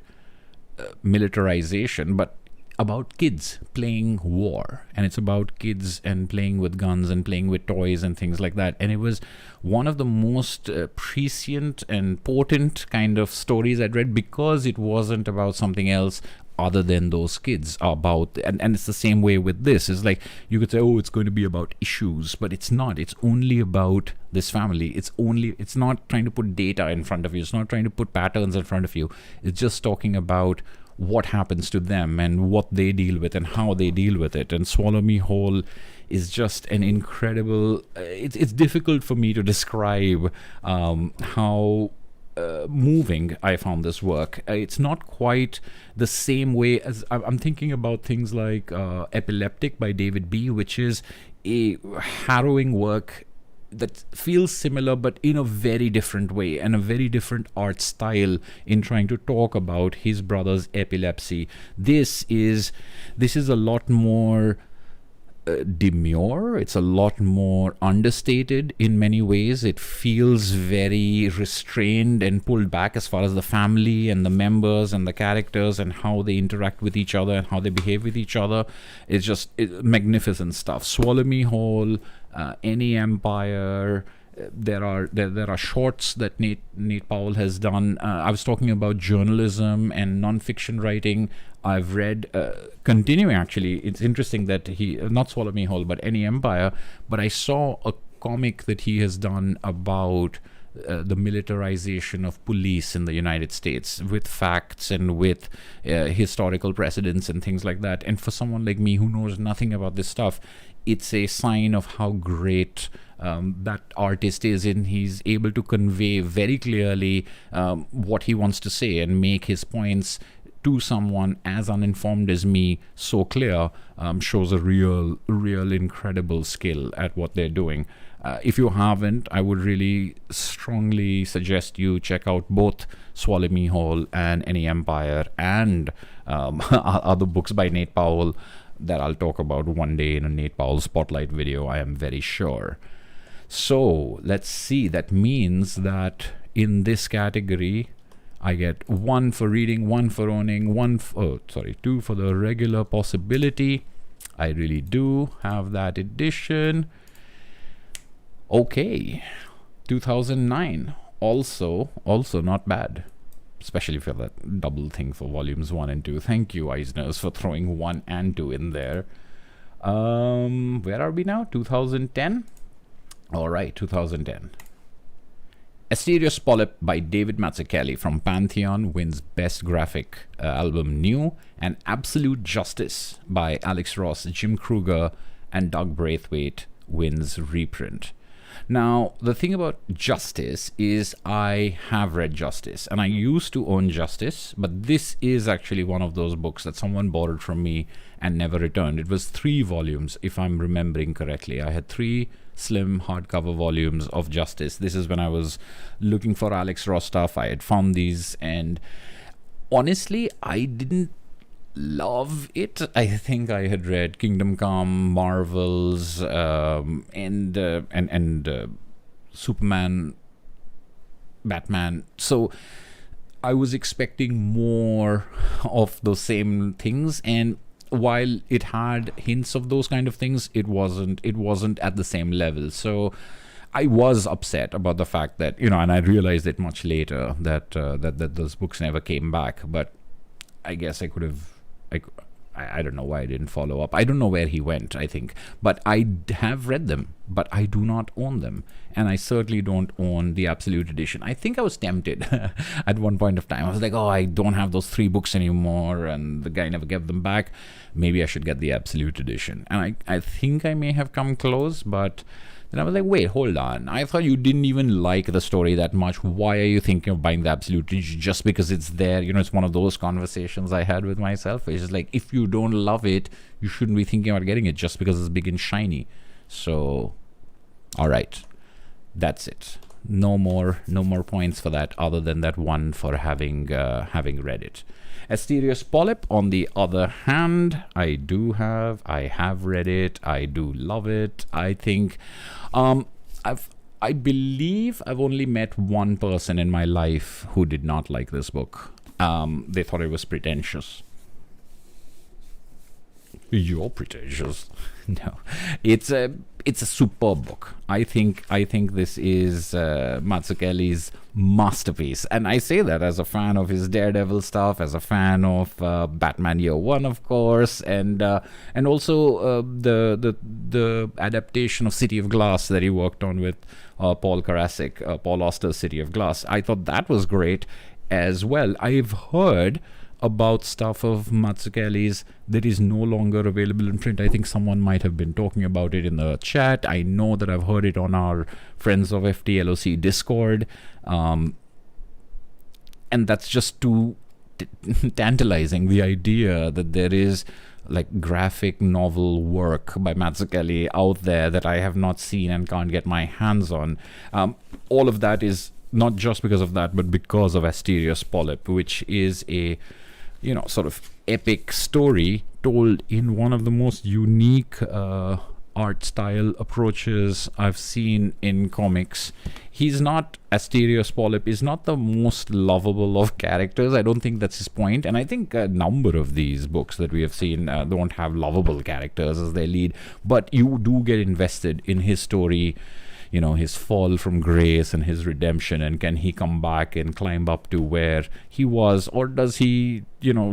militarization, but about kids playing war, and it's about kids and playing with guns and playing with toys and things like that. And it was one of the most prescient and potent kind of stories I'd read, because it wasn't about something else other than those kids. And it's the same way with this. It's like you could say, oh, it's going to be about issues, but it's not. It's only about this family. It's not trying to put data in front of you. It's not trying to put patterns in front of you. It's just talking about what happens to them and what they deal with and how they deal with it. And Swallow Me Whole is just an incredible, it's difficult for me to describe how moving I found this work. It's not quite the same way as I'm thinking about things like Epileptic by David B., which is a harrowing work that feels similar but in a very different way, and a very different art style in trying to talk about his brother's epilepsy. This is a lot more demure. It's a lot more understated in many ways. It feels very restrained and pulled back as far as the family and the members and the characters and how they interact with each other and how they behave with each other. It's just magnificent stuff. Swallow Me Whole, Any Empire. There are shorts that Nate Powell has done. I was talking about journalism and non-fiction writing. I've read, continuing actually, it's interesting that he, not Swallow Me Whole, but Any Empire, but I saw a comic that he has done about the militarization of police in the United States, with facts and with historical precedents and things like that. And for someone like me who knows nothing about this stuff, it's a sign of how great that artist is, and he's able to convey very clearly what he wants to say and make his points to someone as uninformed as me so clear. Shows a real incredible skill at what they're doing. If you haven't, I would really strongly suggest you check out both Swallow Me Whole and Any Empire, and other books by Nate Powell that I'll talk about one day in a Nate Powell Spotlight video, I am very sure. So let's see, that means that in this category I get 1 for reading, 1 for owning, 2 for the regular possibility. I really do have that edition. Okay, 2009, also not bad, especially for that double thing for volumes 1 and 2. Thank you, Eisners, for throwing 1 and 2 in there. Where are we now? 2010. All right, 2010. Asterios Polyp by David Mazzucchelli from Pantheon wins Best Graphic Album New, and Absolute Justice by Alex Ross, Jim Kruger, and Doug Braithwaite wins Reprint. Now, the thing about Justice is I have read Justice, and I used to own Justice, but this is actually one of those books that someone borrowed from me and never returned. It was 3 volumes, if I'm remembering correctly. I had 3 slim hardcover volumes of Justice. This is when I was looking for Alex Ross stuff. I had found these, and honestly, I didn't love it. I think I had read Kingdom Come, Marvels, and Superman, Batman. So I was expecting more of those same things, and while it had hints of those kind of things, it wasn't at the same level. So I was upset about the fact that, and I realized it much later that that those books never came back. But I guess I could have. I don't know why I didn't follow up. I don't know where he went, I think. But I have read them, but I do not own them. And I certainly don't own the Absolute Edition. I think I was tempted at one point of time. I was like, oh, I don't have those 3 books anymore, and the guy never gave them back. Maybe I should get the Absolute Edition. And I think I may have come close, but then I was like, wait, hold on. I thought you didn't even like the story that much. Why are you thinking of buying the Absolute Edition just because it's there? It's one of those conversations I had with myself. It's just like, if you don't love it, you shouldn't be thinking about getting it just because it's big and shiny. So, all right. That's it. No more points for that, other than that one for having read it. Asterios Polyp, on the other hand, I have read it. I do love it. I think, I believe I've only met one person in my life who did not like this book. They thought it was pretentious. You're pretentious. No, it's a superb book. I think this is Mazzucchelli's masterpiece, and I say that as a fan of his Daredevil stuff, as a fan of Batman Year One, of course, and also the adaptation of City of Glass that he worked on with Paul Karasik, Paul Auster's City of Glass. I thought that was great as well. I've heard about stuff of Mazzucchelli's that is no longer available in print. I think someone might have been talking about it in the chat. I know that I've heard it on our Friends of FTLOC Discord. And that's just too tantalizing, the idea that there is like graphic novel work by Mazzucchelli out there that I have not seen and can't get my hands on. All of that is not just because of that, but because of Asterios Polyp, which is a sort of epic story told in one of the most unique art style approaches I've seen in comics. Asterios Polyp is not the most lovable of characters. I don't think that's his point. And I think a number of these books that we have seen don't have lovable characters as their lead. But you do get invested in his story, his fall from grace and his redemption, and can he come back and climb up to where he was, or does he,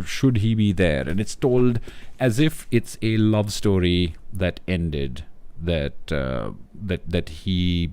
should he be there? And it's told as if it's a love story that ended, that he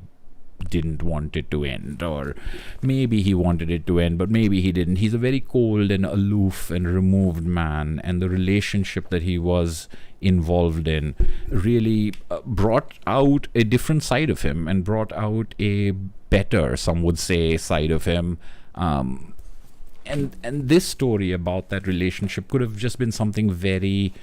didn't want it to end, or maybe he wanted it to end, but maybe he didn't. He's a very cold and aloof and removed man, and the relationship that he was involved in really brought out a different side of him, and brought out a better, some would say, side of him. And this story about that relationship could have just been something very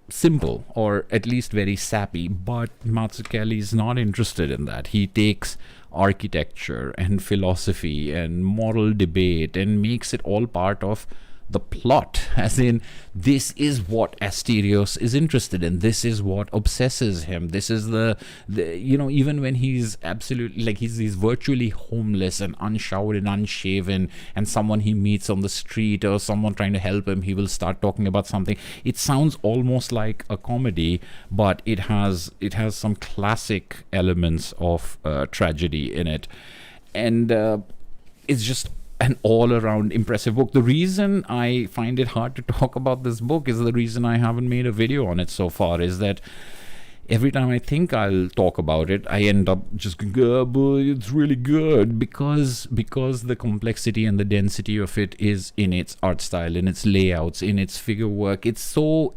simple, or at least very sappy, but Mazzucchelli is not interested in that. He takes architecture and philosophy and moral debate and makes it all part of the plot, as in, this is what Asterios is interested in, this is what obsesses him, this is the even when he's absolutely, like, he's virtually homeless and unshowered and unshaven, and someone he meets on the street or someone trying to help him, he will start talking about something. It sounds almost like a comedy, but it has some classic elements of tragedy in it, and it's just an all-around impressive book. The reason I find it hard to talk about this book is the reason I haven't made a video on it so far, is that every time I think I'll talk about it, I end up just going, but it's really good, because the complexity and the density of it is in its art style, in its layouts, in its figure work. It's so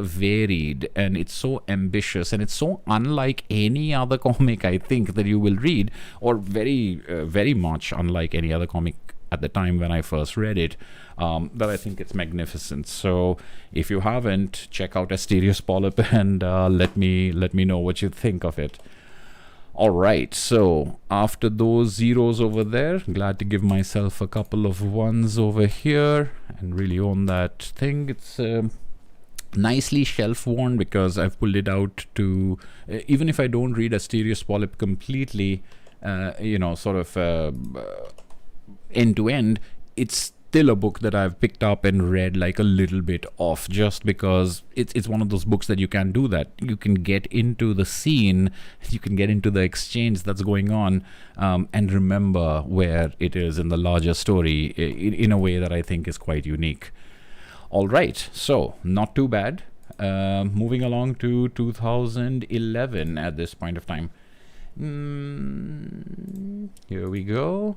varied, and it's so ambitious, and it's so unlike any other comic I think that you will read, or very very much unlike any other comic at the time when I first read it, that I think it's magnificent. So if you haven't, check out Asterios Polyp and let me know what you think of it. All right, so after those zeros over there, glad to give myself a couple of ones over here and really own that thing. It's nicely shelf worn because I've pulled it out to, even if I don't read Asterios Polyp completely, sort of end to end, it's still a book that I've picked up and read like a little bit of, just because it's one of those books that you can do that. You can get into the scene, you can get into the exchange that's going on, and remember where it is in the larger story in a way that I think is quite unique. All right, so not too bad. Moving along to 2011 at this point of time. Here we go.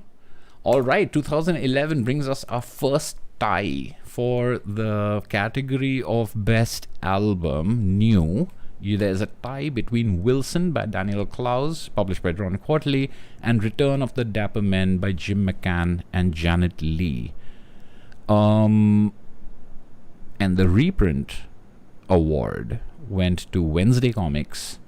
All right, 2011 brings us our first tie for the category of Best Album, New. There's a tie between Wilson by Daniel Clowes, published by Drawn Quarterly, and Return of the Dapper Men by Jim McCann and Janet Leigh. And the reprint award went to Wednesday Comics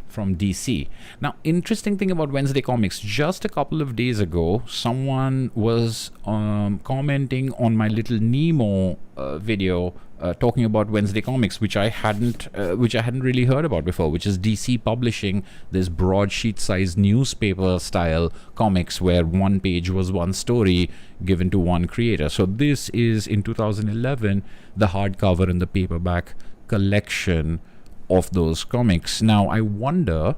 from DC. Now, interesting thing about Wednesday Comics, just a couple of days ago, someone was commenting on my Little Nemo video talking about Wednesday Comics, which I hadn't really heard about before, which is DC publishing this broadsheet sized newspaper style comics where one page was one story given to one creator. So this is in 2011 the hardcover and the paperback collection of those comics. Now I wonder,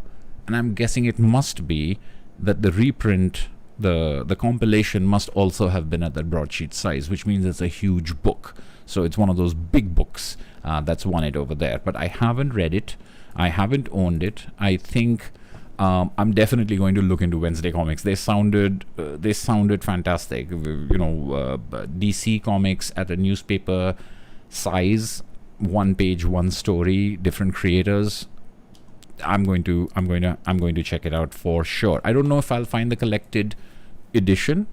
and I'm guessing it must be, that the reprint, the compilation must also have been at that broadsheet size, which means it's a huge book. So it's one of those big books that's won it over there. But I haven't read it, I haven't owned it. I think I'm definitely going to look into Wednesday Comics. They sounded fantastic. DC Comics at a newspaper size, one page, one story, different creators. I'm going to check it out for sure. I don't know if I'll find the collected edition.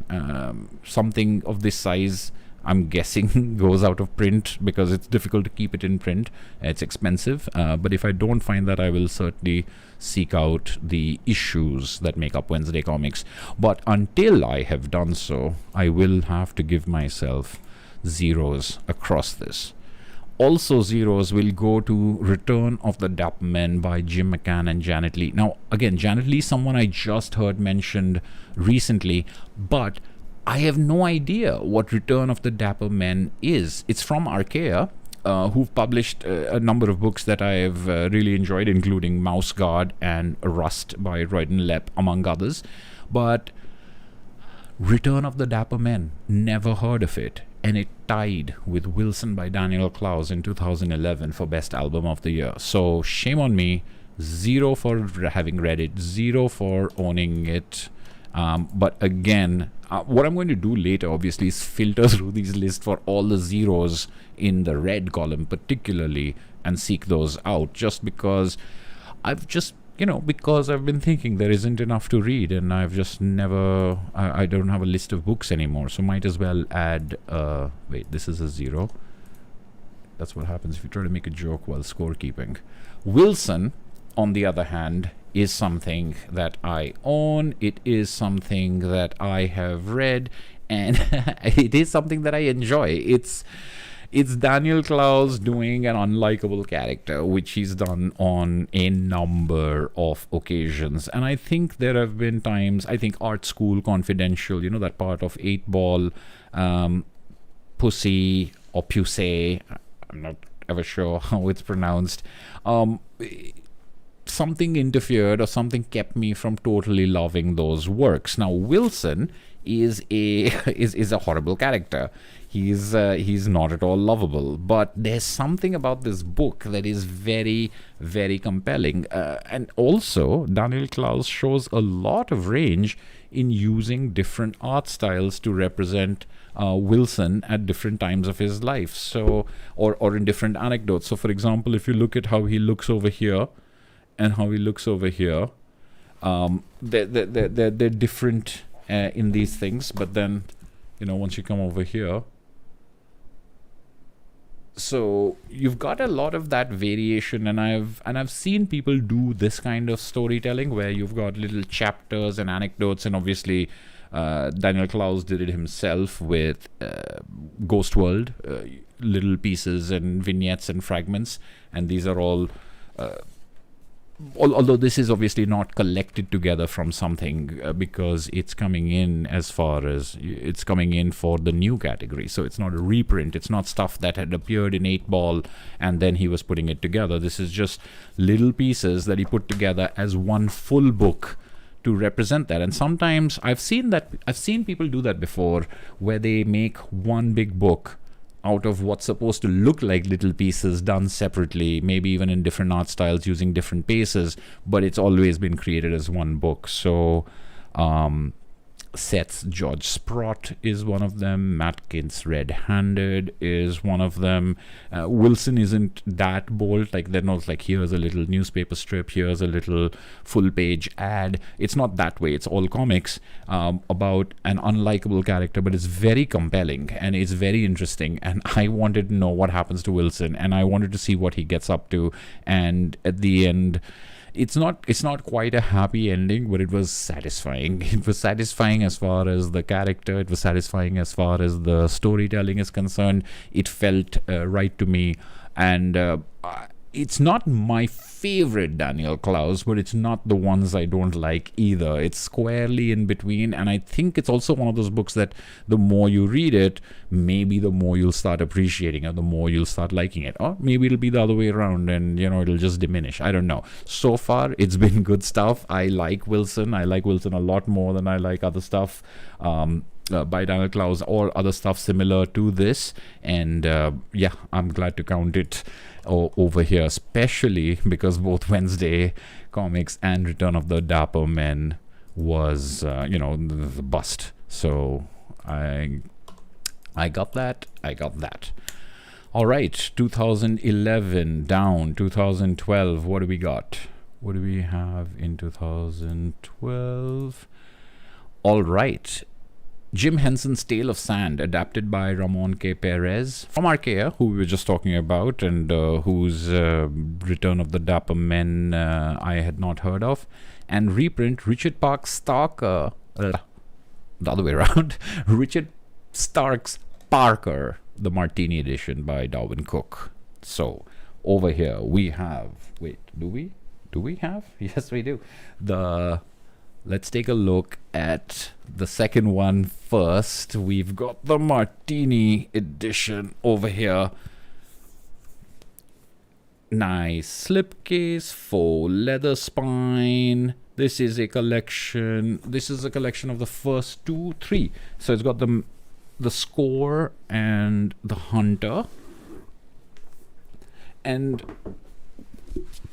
Something of this size, I'm guessing, goes out of print because it's difficult to keep it in print. It's expensive. But if I don't find that, I will certainly seek out the issues that make up Wednesday Comics. But until I have done so, I will have to give myself zeros across this. Also zeros will go to Return of the Dapper Men by Jim McCann and Janet Leigh. Now, again, Janet Leigh, someone I just heard mentioned recently, but I have no idea what Return of the Dapper Men is. It's from Archaea, who've published a number of books that I have really enjoyed, including Mouse Guard and Rust by Royden Lepp, among others. But Return of the Dapper Men, never heard of it. And it tied with Wilson by Daniel Clowes in 2011 for Best Album of the Year. So shame on me. 0 for having read it, 0 for owning it. But again, what I'm going to do later, obviously, is filter through these lists for all the zeros in the red column particularly and seek those out, just because because I've been thinking there isn't enough to read, and I've just never, I don't have a list of books anymore, so might as well add, wait, this is a 0. That's what happens if you try to make a joke while scorekeeping. Wilson, on the other hand, is something that I own. It is something that I have read, and it is something that I enjoy. It's Daniel Clowes doing an unlikable character, which he's done on a number of occasions. And I think there have been times, I think Art School Confidential, that part of 8 Ball, Pussy or Pusey, I'm not ever sure how it's pronounced, something interfered or something kept me from totally loving those works. Now, Wilson is a horrible character. He's not at all lovable, but there's something about this book that is very, very compelling. And also, Daniel Clowes shows a lot of range in using different art styles to represent Wilson at different times of his life. So, or in different anecdotes. So, for example, if you look at how he looks over here and how he looks over here, they're different in these things. But then, once you come over here, So you've got a lot of that variation, and I've seen people do this kind of storytelling where you've got little chapters and anecdotes, and obviously Daniel Clowes did it himself with Ghost World, little pieces and vignettes and fragments, and these are all although this is obviously not collected together from something because it's coming in for the new category. So it's not a reprint. It's not stuff that had appeared in 8 Ball and then he was putting it together. This is just little pieces that he put together as one full book to represent that. And sometimes I've seen people do that before, where they make one big book out of what's supposed to look like little pieces done separately, maybe even in different art styles using different paces, but it's always been created as one book. So Seth's George Sprott is one of them. Matkins Red-Handed is one of them. Wilson isn't that bold. Like, they're not like, here's a little newspaper strip, here's a little full-page ad. It's not that way. It's all comics about an unlikable character, but it's very compelling and it's very interesting. And I wanted to know what happens to Wilson, and I wanted to see what he gets up to. And at the end, it's not quite a happy ending, but it was satisfying. It was satisfying as far as the character. It was satisfying as far as the storytelling is concerned. It felt right to me. And it's not my favorite Daniel Clowes, but it's not the ones I don't like either. It's squarely in between, and I think it's also one of those books that the more you read it, maybe the more you'll start appreciating it, the more you'll start liking it. Or maybe it'll be the other way around and, it'll just diminish. I don't know. So far, it's been good stuff. I like Wilson. I like Wilson a lot more than I like other stuff by Daniel Clowes or other stuff similar to this. And I'm glad to count it over here, especially because both Wednesday Comics and Return of the Dapper Men was the bust. So I got that. All right, 2011 down. 2012, what do we got? What do we have in 2012? All right, Jim Henson's Tale of Sand, adapted by Ramon K. Perez from Archaea, who we were just talking about, and whose Return of the Dapper Men I had not heard of. And reprint, Richard Park Starker, the other way around, Richard Stark's Parker, the Martini edition by Darwin Cook. So over here we have, do we have? Yes, we do. Let's take a look at the second one first. We've got the Martini edition over here. Nice slipcase, faux leather spine. This is a collection. This is a collection of the first 3. So it's got the Score and the Hunter. And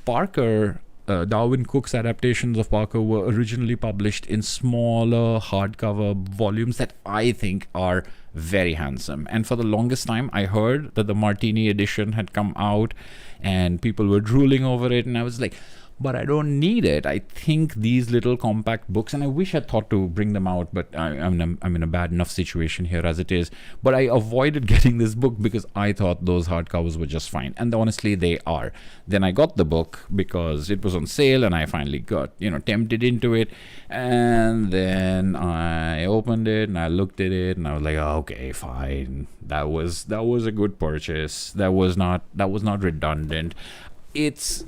Parker, Darwin Cook's adaptations of Parker were originally published in smaller hardcover volumes that I think are very handsome. And for the longest time, I heard that the Martini edition had come out and people were drooling over it. And I was like, but I don't need it. I think these little compact books, and I wish I thought to bring them out, but I'm in a bad enough situation here as it is. But I avoided getting this book because I thought those hardcovers were just fine. And honestly, they are. Then I got the book because it was on sale and I finally got, tempted into it. And then I opened it and I looked at it and I was like, oh, okay, fine. That was a good purchase. That was not redundant. It's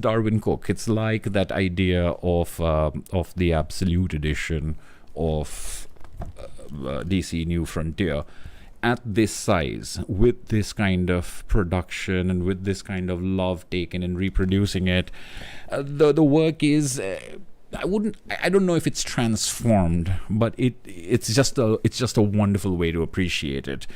Darwin Cook. It's like that idea of the Absolute edition of DC New Frontier at this size, with this kind of production and with this kind of love taken in reproducing it. The work is I don't know if it's transformed, but it's just a wonderful way to appreciate it.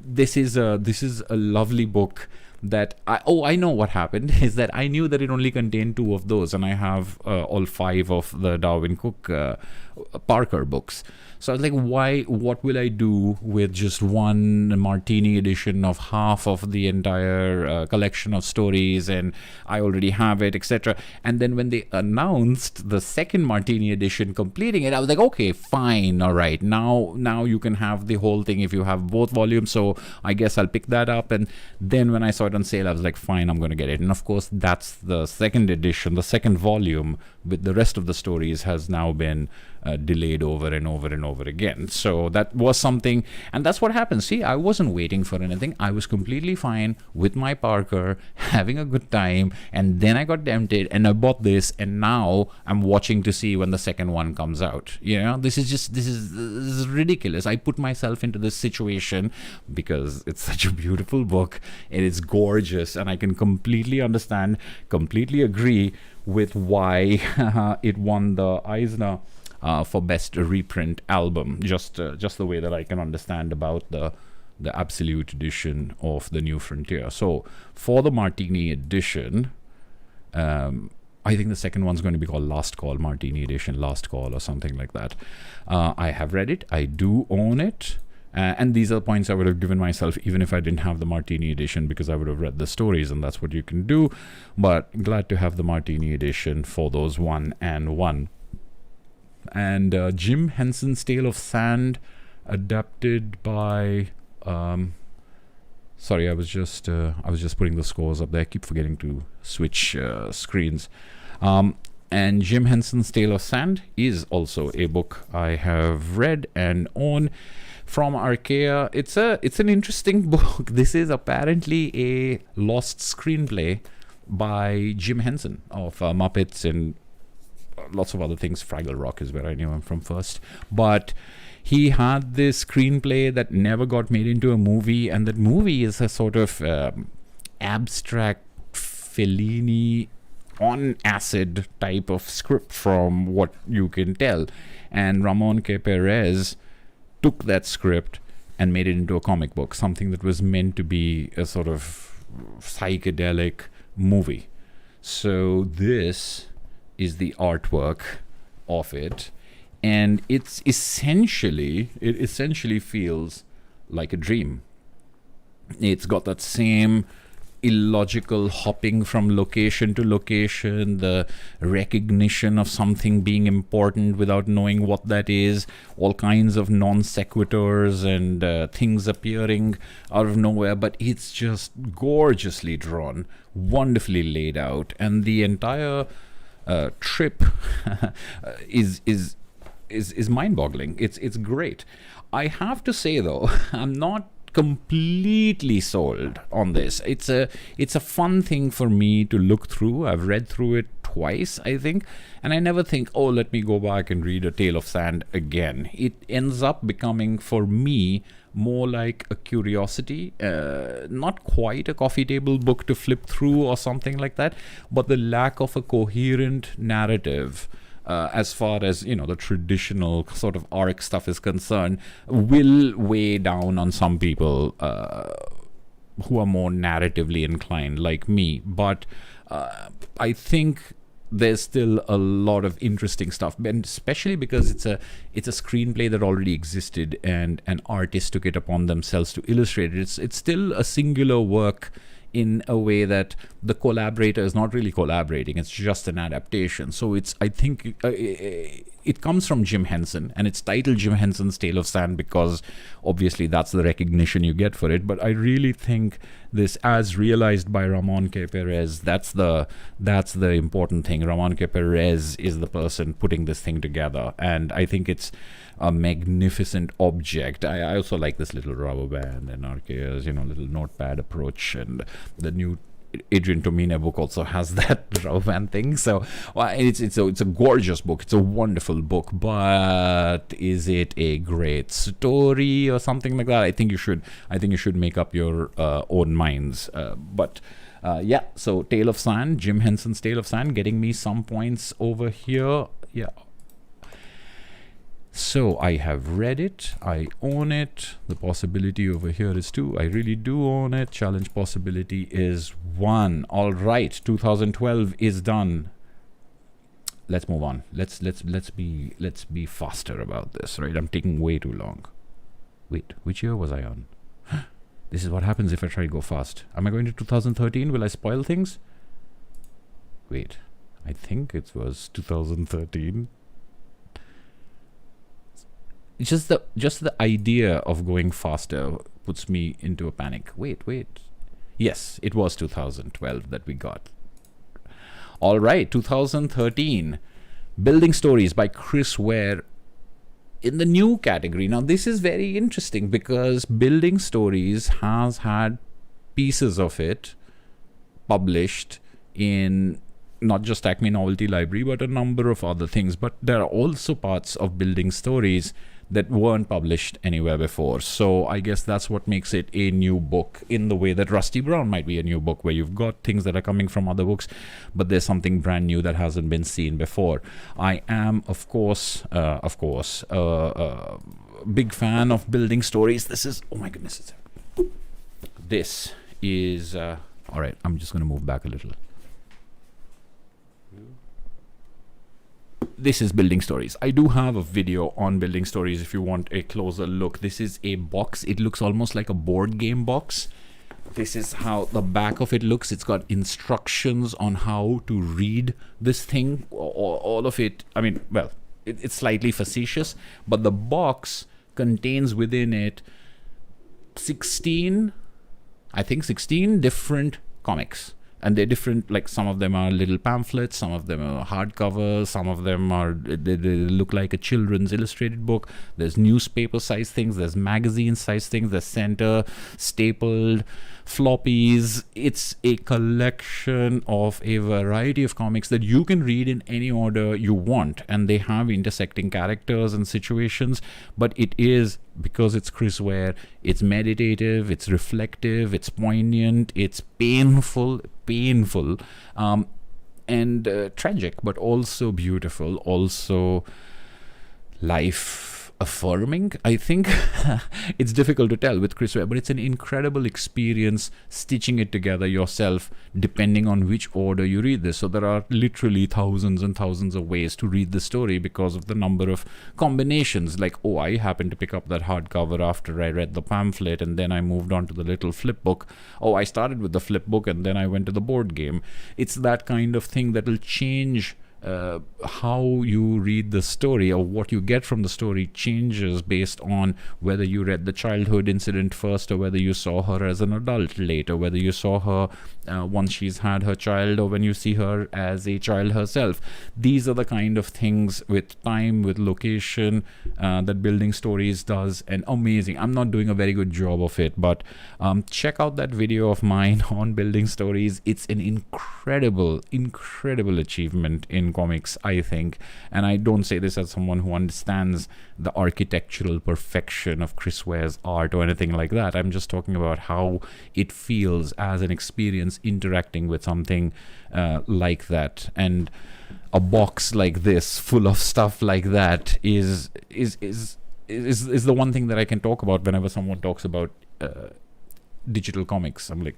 This is a lovely book that I know what happened is that I knew that it only contained 2 of those, and I have all 5 of the Darwin Cook Parker books. So I was like, what will I do with just one martini edition of half of the entire collection of stories, and I already have it, etc. And then when they announced the second martini edition completing it, I was like, okay, fine, all right, now you can have the whole thing if you have both volumes, so I guess I'll pick that up. And then when I saw it on sale, I was like, fine, I'm going to get it. And of course, that's the second edition, the second volume with the rest of the stories has now been delayed over and over and over again. So that was something, and that's what happened. See, I wasn't waiting for anything. I was completely fine with my Parker, having a good time, and then I got tempted and I bought this, and now I'm watching to see when the second one comes out. This is ridiculous. I put myself into this situation because it's such a beautiful book, and it's gorgeous, and I can completely understand, completely agree with why it won the Eisner for best reprint album, just the way that I can understand about the absolute edition of the New Frontier. So for the Martini edition, I think the second one's going to be called Last Call, Martini edition, Last Call, or something like that. I have read it. I do own it. And these are the points I would have given myself even if I didn't have the Martini edition, because I would have read the stories, and that's what you can do. But glad to have the Martini edition for those 1 and 1. And Jim Henson's Tale of Sand, adapted by sorry, I was just putting the scores up there. I keep forgetting to switch screens. And Jim Henson's Tale of Sand is also a book I have read and own from Archaea. It's an interesting book. This is apparently a lost screenplay by Jim Henson of Muppets and lots of other things. Fraggle Rock is where I knew him from first. But he had this screenplay that never got made into a movie, and that movie is a sort of abstract Fellini on acid type of script from what you can tell. And Ramon K. Perez took that script and made it into a comic book, something that was meant to be a sort of psychedelic movie. So this is the artwork of it, and it essentially feels like a dream. It's got that same illogical hopping from location to location, the recognition of something being important without knowing what that is, all kinds of non sequiturs and things appearing out of nowhere, but it's just gorgeously drawn, wonderfully laid out, and the entire trip is mind-boggling. It's great. I have to say though, I'm not completely sold on this. It's a fun thing for me to look through. I've read through it twice, I think, and I never think, oh, let me go back and read A Tale of Sand again. It ends up becoming, for me, more like a curiosity, not quite a coffee table book to flip through or something like that, but the lack of a coherent narrative as far as the traditional sort of arc stuff is concerned, will weigh down on some people who are more narratively inclined like me. But I think there's still a lot of interesting stuff, and especially because it's a screenplay that already existed and an artist took it upon themselves to illustrate it. It's still a singular work in a way that the collaborator is not really collaborating, it's just an adaptation. So I think it comes from Jim Henson, and it's titled Jim Henson's Tale of Sand because obviously that's the recognition you get for it. But I really think this, as realized by Ramon K. Perez, that's the important thing. Ramon K. Perez is the person putting this thing together, and I think it's a magnificent object. I also like this little rubber band and Archaea's little notepad approach, and the new Adrian Tomine book also has that rubber band thing. So it's a gorgeous book. It's a wonderful book, but is it a great story or something like that? I think you should make up your own minds. So Tale of Sand, Jim Henson's Tale of Sand, getting me some points over here. Yeah. So I have read it, I own it. The possibility over here is 2. I really do own it. Challenge possibility is 1. All right, 2012 is done. Let's move on. Let's be faster about this, right? I'm taking way too long. Wait, which year was I on? This is what happens if I try to go fast. Am I going to 2013? Will I spoil things? Wait, I think it was 2013. Just the idea of going faster puts me into a panic. Wait. Yes, it was 2012 that we got. All right, 2013. Building Stories by Chris Ware in the new category. Now, this is very interesting because Building Stories has had pieces of it published in not just Acme Novelty Library, but a number of other things. But there are also parts of Building Stories that weren't published anywhere before. So I guess that's what makes it a new book, in the way that Rusty Brown might be a new book, where you've got things that are coming from other books, but there's something brand new that hasn't been seen before. I am, of course, big fan of Building Stories. This is, oh my goodness, this is, all right, I'm just going to move back a little. This is Building Stories. I do have a video on Building Stories if you want a closer look. This is a box. It looks almost like a board game box. This is how the back of it looks. It's got instructions on how to read this thing. All of it, I mean, well, it's slightly facetious, but the box contains within it 16 different comics. And they're different, like some of them are little pamphlets, some of them are hardcover, some of them are, they look like a children's illustrated book. There's newspaper size things, there's magazine size things, there's center, stapled, floppies. It's a collection of a variety of comics that you can read in any order you want. And they have intersecting characters and situations, but it is, because it's Chris Ware, it's meditative, it's reflective, it's poignant, it's painful, and tragic, but also beautiful, also life affirming. I think it's difficult to tell with Chris Ware, but it's an incredible experience stitching it together yourself, depending on which order you read this. So there are literally thousands and thousands of ways to read the story because of the number of combinations. Like, oh, I happened to pick up that hardcover after I read the pamphlet, and then I moved on to the little flip book. Oh, I started with the flip book and then I went to the board game. It's that kind of thing that will change how you read the story, or what you get from the story changes based on whether you read the childhood incident first, or whether you saw her as an adult later, whether you saw her once she's had her child, or when you see her as a child herself. These are the kind of things, with time, with location, that Building Stories does, and amazing. I'm not doing a very good job of it, but check out that video of mine on Building Stories. It's an incredible achievement in comics, I think. And I don't say this as someone who understands the architectural perfection of Chris Ware's art or anything like that. I'm just talking about how it feels as an experience interacting with something like that. And a box like this, full of stuff like that, is the one thing that I can talk about whenever someone talks about digital comics. I'm like,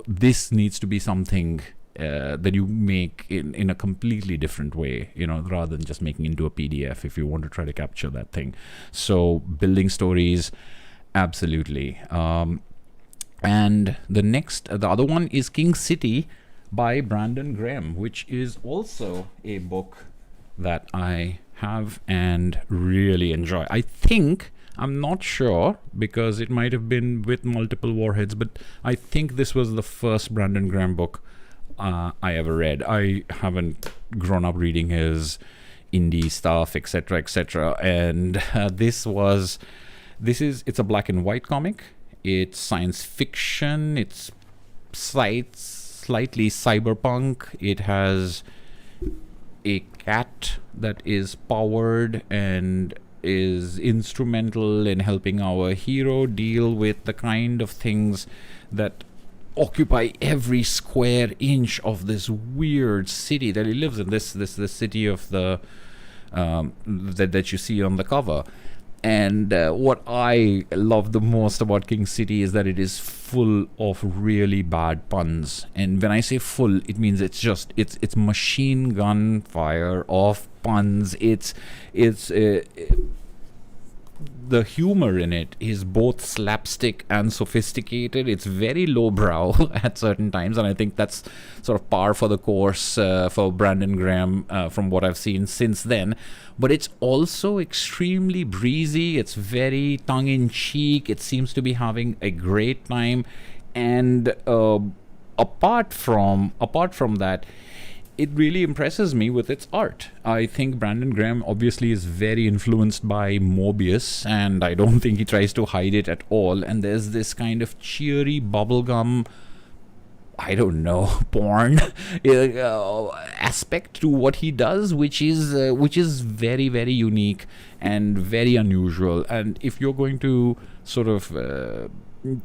this needs to be something that you make in a completely different way, rather than just making into a PDF if you want to try to capture that thing. So Building Stories, absolutely. And the other one is King City by Brandon Graham, which is also a book that I have and really enjoy. I'm not sure, because it might have been with multiple warheads, but I think this was the first Brandon Graham book I ever read. I haven't grown up reading his indie stuff, etc. And it's a black and white comic. It's science fiction. It's slightly cyberpunk. It has a cat that is powered and is instrumental in helping our hero deal with the kind of things that occupy every square inch of this weird city that he lives in. This city of the that you see on the cover. And what I love the most about King City is that it is full of really bad puns. And when I say full, it means it's machine gun fire of puns. It's the humor in it is both slapstick and sophisticated. It's very lowbrow at certain times, and I think that's sort of par for the course for Brandon Graham from what I've seen since then. But it's also extremely breezy. It's very tongue-in-cheek. It seems to be having a great time, and apart from that, it really impresses me with its art. I think Brandon Graham obviously is very influenced by Mobius, and I don't think he tries to hide it at all. And there's this kind of cheery bubblegum, I don't know, porn aspect to what he does, which is very, very unique and very unusual. And if you're going to sort of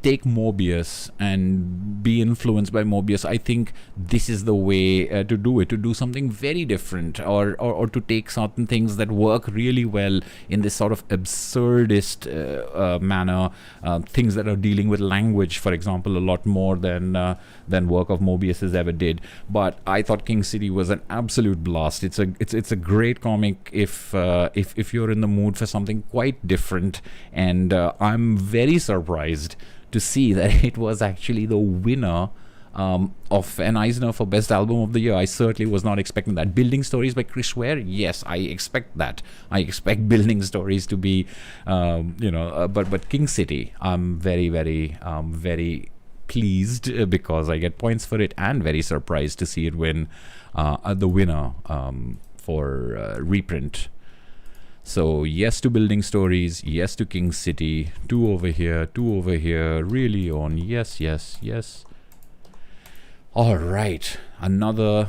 take Mobius and be influenced by Mobius, I think this is the way to do it, to do something very different, or to take certain things that work really well in this sort of absurdist manner, things that are dealing with language, for example, a lot more than work of Mobius's ever did. But I thought King City was an absolute blast. It's a great comic if you're in the mood for something quite different, and I'm very surprised to see that it was actually the winner of an Eisner for Best Album of the Year. I certainly was not expecting that. Building Stories by Chris Ware, yes, I expect that. I expect Building Stories to be, but King City, I'm very, very, very pleased because I get points for it, and very surprised to see it win the winner for Reprint. So yes to Building Stories, yes to King City, 2 over here, really on, yes. All right, another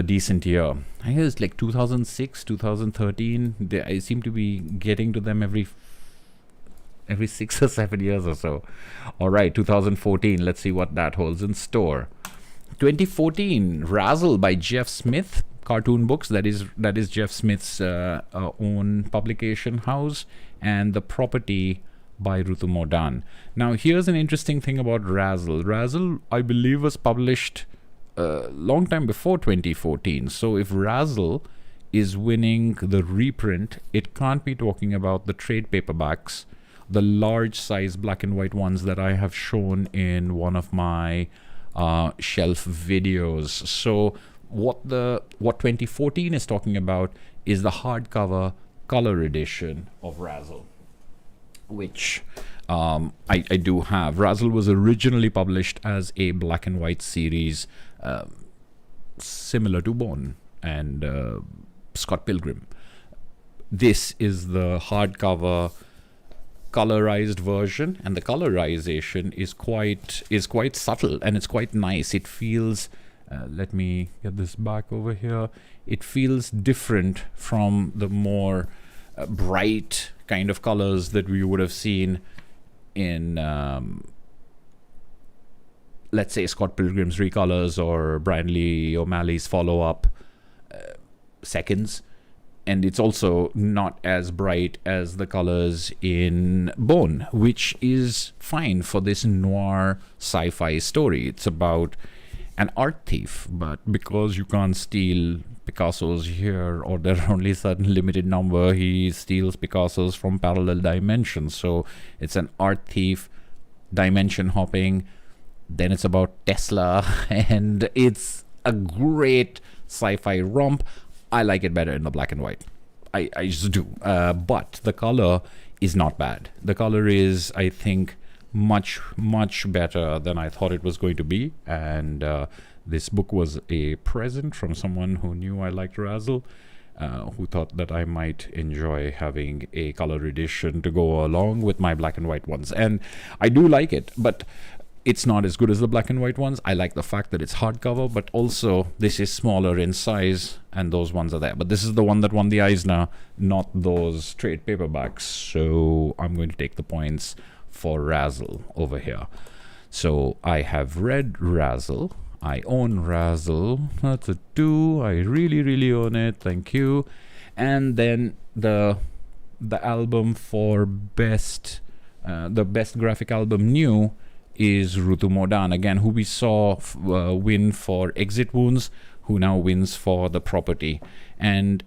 decent year. I think it's like 2006, 2013. I seem to be getting to them every 6 or 7 years or so. All right, 2014, let's see what that holds in store. 2014, Razzle by Jeff Smith. Cartoon Books, that is Jeff Smith's own publication house, and The Property by Rutu Modan. Now here's an interesting thing about Razzle. Razzle, I believe, was published a long time before 2014. So if Razzle is winning the reprint, it can't be talking about the trade paperbacks, the large size black and white ones that I have shown in one of my shelf videos. So what 2014 is talking about is the hardcover color edition of Razzle, which I do have. Razzle was originally published as a black and white series, similar to Bone and Scott Pilgrim. This is the hardcover colorized version, and the colorization is quite subtle, and it's quite nice. It feels let me get this back over here. It feels different from the more bright kind of colors that we would have seen in, let's say, Scott Pilgrim's Recolors or Brian Lee O'Malley's follow-up Seconds. And it's also not as bright as the colors in Bone, which is fine for this noir sci-fi story. It's about an art thief, but because you can't steal Picassos here, or there are only a certain limited number, he steals Picassos from parallel dimensions. So it's an art thief, dimension hopping, then it's about Tesla, and it's a great sci-fi romp. I like it better in the black and white. I just do. But the color is not bad. The color is, I think, much better than I thought it was going to be, and this book was a present from someone who knew I liked Razzle, who thought that I might enjoy having a color edition to go along with my black and white ones. And I do like it, but it's not as good as the black and white ones. I like the fact that it's hardcover, but also this is smaller in size, and those ones are there. But this is the one that won the Eisner, not those trade paperbacks. So I'm going to take the points for Razzle over here. So I have read Razzle. I own Razzle. That's a 2. I really own it. Thank you. And then the album for the best graphic album new is Rutu Modan, again, who we saw win for Exit Wounds, who now wins for The Property. And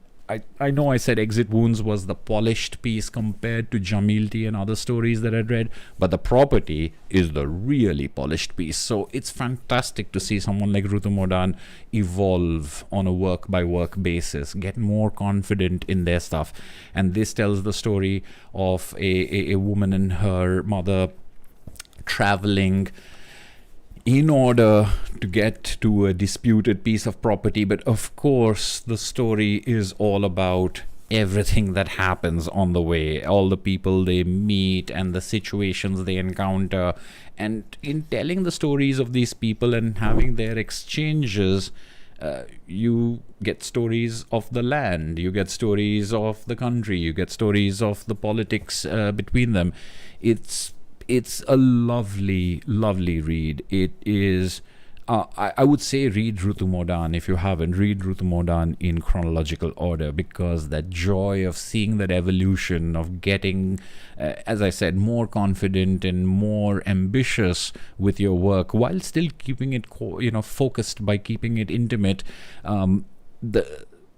I know I said Exit Wounds was the polished piece compared to Jamilti and other stories that I'd read, but The Property is the really polished piece. So it's fantastic to see someone like Rutu Modan evolve on a work-by-work basis, get more confident in their stuff. And this tells the story of a woman and her mother traveling in order to get to a disputed piece of property. But of course, the story is all about everything that happens on the way, all the people they meet and the situations they encounter. And in telling the stories of these people and having their exchanges, you get stories of the land, you get stories of the country, you get stories of the politics between them. It's a lovely, lovely read. It is, I would say, read Rutu Modan. If you haven't, read Rutu Modan in chronological order, because that joy of seeing that evolution, of getting, as I said, more confident and more ambitious with your work, while still keeping it, focused by keeping it intimate.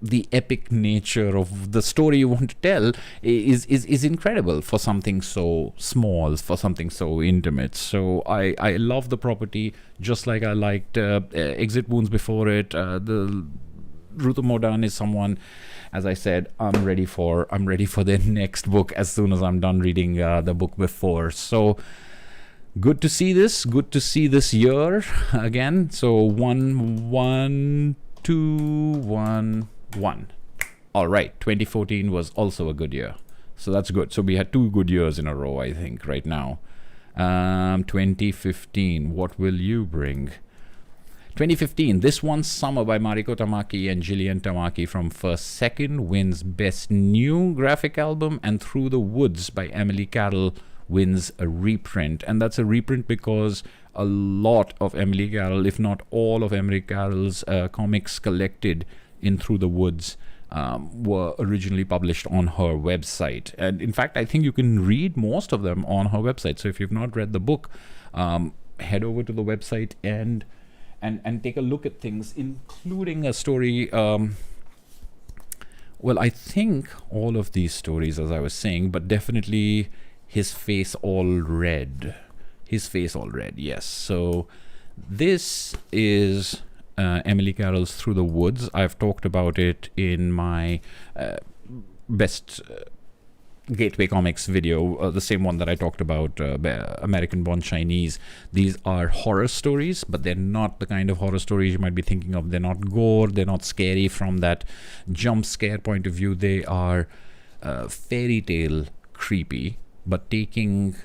The epic nature of the story you want to tell is incredible for something so small, for something so intimate. So I love The Property, just like I liked Exit Wounds before it. The Rutu Modan is someone, as I said, I'm ready for their next book as soon as I'm done reading the book before. So good to see this. Good to see this year again. So 1, 1, 2, 1. 1. All right, 2014 was also a good year, so that's good. So we had 2 good years in a row, I think, right now. 2015, what will you bring? 2015, This One Summer by Mariko Tamaki and Gillian Tamaki from First Second wins Best New Graphic Album, and Through the Woods by Emily Carroll wins a reprint. And that's a reprint because a lot of Emily Carroll, if not all of Emily Carroll's comics collected in Through the Woods were originally published on her website. And in fact, I think you can read most of them on her website. So if you've not read the book, head over to the website and take a look at things, including a story. Well, I think all of these stories, as I was saying, but definitely His Face All Red. His Face All Red, yes. So this is Emily Carroll's Through the Woods. I've talked about it in my best Gateway Comics video, the same one that I talked about, American Born Chinese. These are horror stories, but they're not the kind of horror stories you might be thinking of. They're not gore, they're not scary from that jump scare point of view. They are fairy tale creepy, but taking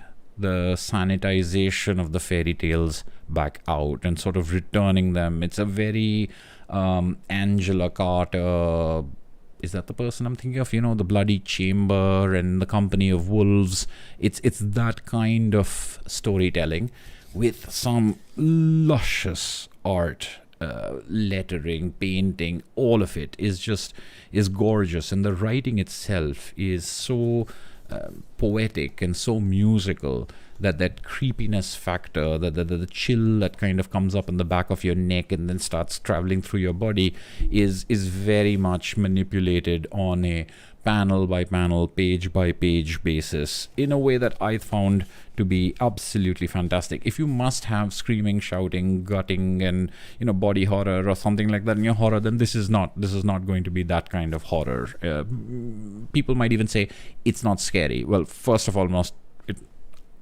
the sanitization of the fairy tales back out and sort of returning them. It's a very Angela Carter, is that the person I'm thinking of? The Bloody Chamber and The Company of Wolves. It's that kind of storytelling with some luscious art, lettering, painting. All of it is gorgeous, and the writing itself is so poetic and so musical that creepiness factor, the chill that kind of comes up in the back of your neck and then starts traveling through your body is very much manipulated on a panel by panel, page by page basis in a way that I found to be absolutely fantastic. If you must have screaming, shouting, gutting, and body horror or something like that in your horror, then this is not going to be that kind of horror. People might even say it's not scary. Well, first of all,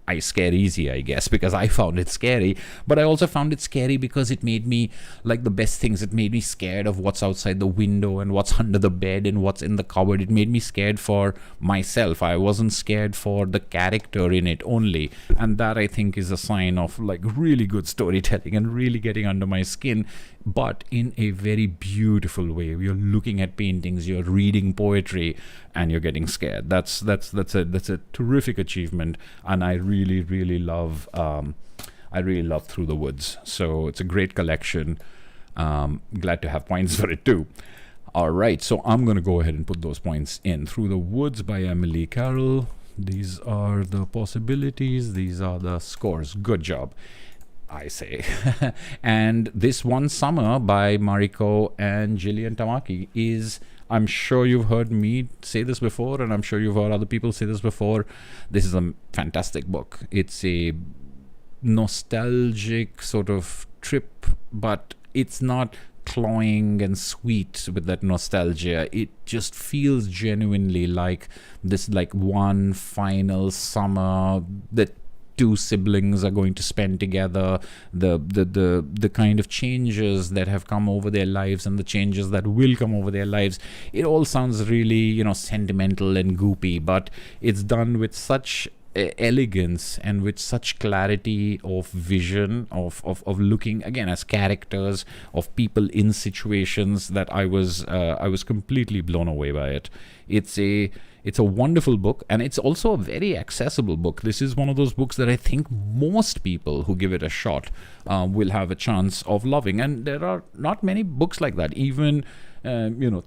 I scare easy, I guess, because I found it scary, but I also found it scary because it made me, like the best things, it made me scared of what's outside the window and what's under the bed and what's in the cupboard. It made me scared for myself. I wasn't scared for the character in it only, and that I think is a sign of like really good storytelling and really getting under my skin, but in a very beautiful way. You're looking at paintings, you're reading poetry, and you're getting scared. That's a terrific achievement, and I really love Through the Woods. So it's a great collection. Glad to have points for it too. All right, so I'm going to go ahead and put those points in. Through the Woods by Emily Carroll. These are the possibilities. These are the scores. Good job, I say. And This One Summer by Mariko and Gillian Tamaki is, I'm sure you've heard me say this before, and I'm sure you've heard other people say this before. This is a fantastic book. It's a nostalgic sort of trip, but it's not cloying and sweet with that nostalgia. It just feels genuinely like this, like one final summer that two siblings are going to spend together, the kind of changes that have come over their lives and the changes that will come over their lives. It all sounds really, sentimental and goopy, but it's done with such elegance and with such clarity of vision of looking again as characters of people in situations that I was completely blown away by it. It's a wonderful book, and it's also a very accessible book. This is one of those books that I think most people who give it a shot will have a chance of loving, and there are not many books like that. Even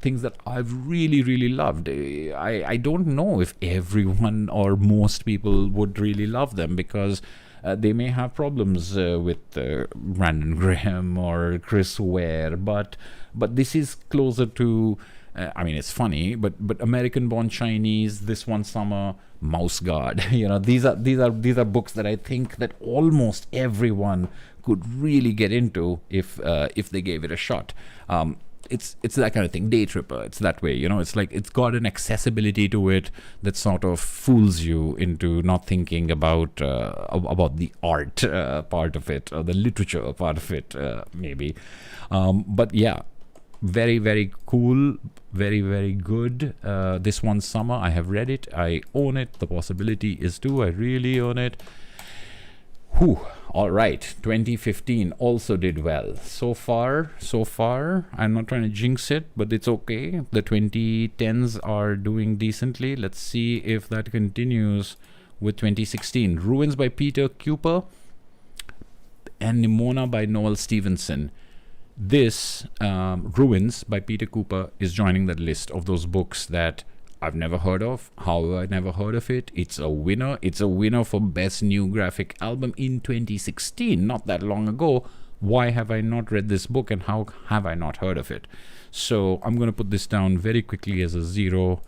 things that I've really, really loved. I don't know if everyone or most people would really love them, because they may have problems with Brandon Graham or Chris Ware, but this is closer to, it's funny, but American-born Chinese, This One Summer, Mouse Guard. These are books that I think that almost everyone could really get into if they gave it a shot. It's that kind of thing. Day Tripper, it's that way. It's like it's got an accessibility to it that sort of fools you into not thinking about the art part of it or the literature part of it, maybe. But yeah, very, very cool, very, very good. This One Summer, I have read it, I own it. The possibility is too. I really own it. Whew. All right, 2015 also did well. So far, I'm not trying to jinx it, but it's okay. The 2010s are doing decently. Let's see if that continues with 2016. Ruins by Peter Cooper and Nimona by Noel Stevenson. This, Ruins by Peter Cooper, is joining that list of those books that I've never heard of. How I never heard of it? It's a winner. It's a winner for Best New Graphic Album in 2016, not that long ago. Why have I not read this book, and how have I not heard of it? So I'm going to put this down very quickly as a 0.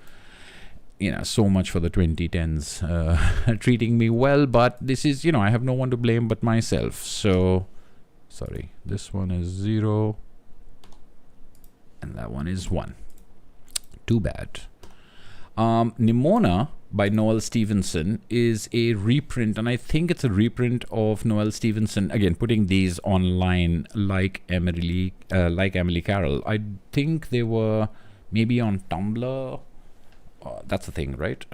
So much for the 2010s treating me well, but this is, I have no one to blame but myself. So, sorry, this one is 0, and that one is 1. Too bad. Nimona by Noel Stevenson is a reprint, and I think it's a reprint of Noel Stevenson. Again, putting these online like Emily Carroll. I think they were maybe on Tumblr. That's the thing, right?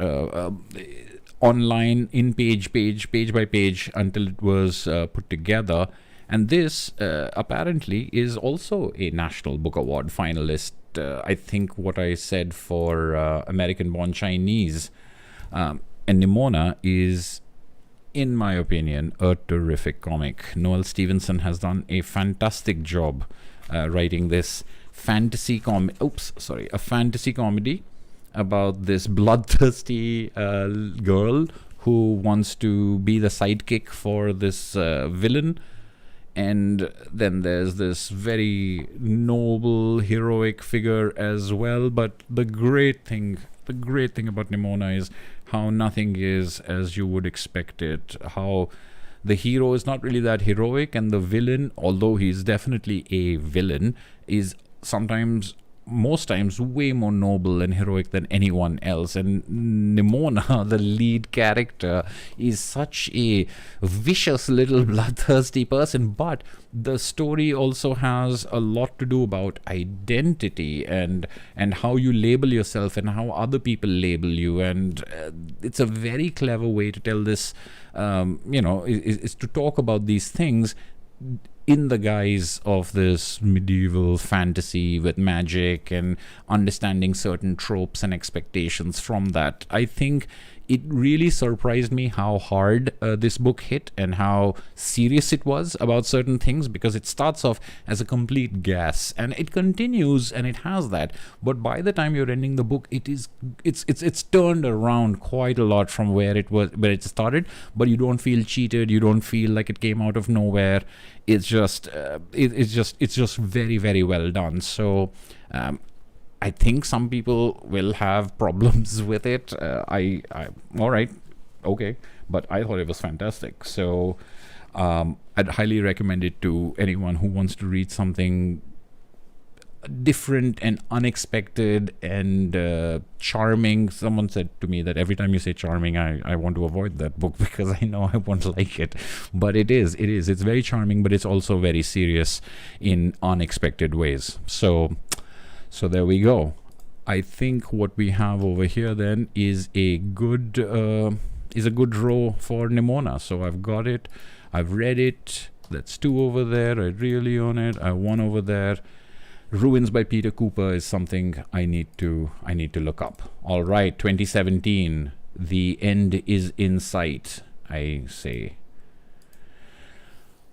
Online, in page by page, until it was put together. And this apparently is also a National Book Award finalist. I think what I said for American-born Chinese and Nimona is, in my opinion, a terrific comic. Noel Stevenson has done a fantastic job writing this fantasy comedy about this bloodthirsty girl who wants to be the sidekick for this villain. And then there's this very noble, heroic figure as well. But the great thing about Nimona is how nothing is as you would expect it. How the hero is not really that heroic, and the villain, although he's definitely a villain, is most times way more noble and heroic than anyone else. And Nimona, the lead character, is such a vicious little bloodthirsty person, but the story also has a lot to do about identity and how you label yourself and how other people label you. And it's a very clever way to tell this, is to talk about these things in the guise of this medieval fantasy with magic and understanding certain tropes and expectations from that. I think it really surprised me how hard this book hit and how serious it was about certain things, because it starts off as a complete guess and it continues and it has that, but by the time you're ending the book, it's turned around quite a lot from where it started, but you don't feel cheated, you don't feel like it came out of nowhere. It's just very, very well done. So I think some people will have problems with it. I all right, okay, but I thought it was fantastic. So I'd highly recommend it to anyone who wants to read something different and unexpected and charming. Someone said to me that every time you say charming, I want to avoid that book because I know I won't like it. But it's very charming, but it's also very serious in unexpected ways. So there we go. I think what we have over here then is a good row for Nimona. So I've got it. I've read it. That's 2 over there. I really own it. I 1 over there. Ruins by Peter Cooper is something I need to look up. All right, 2017. The End is in Sight, I say.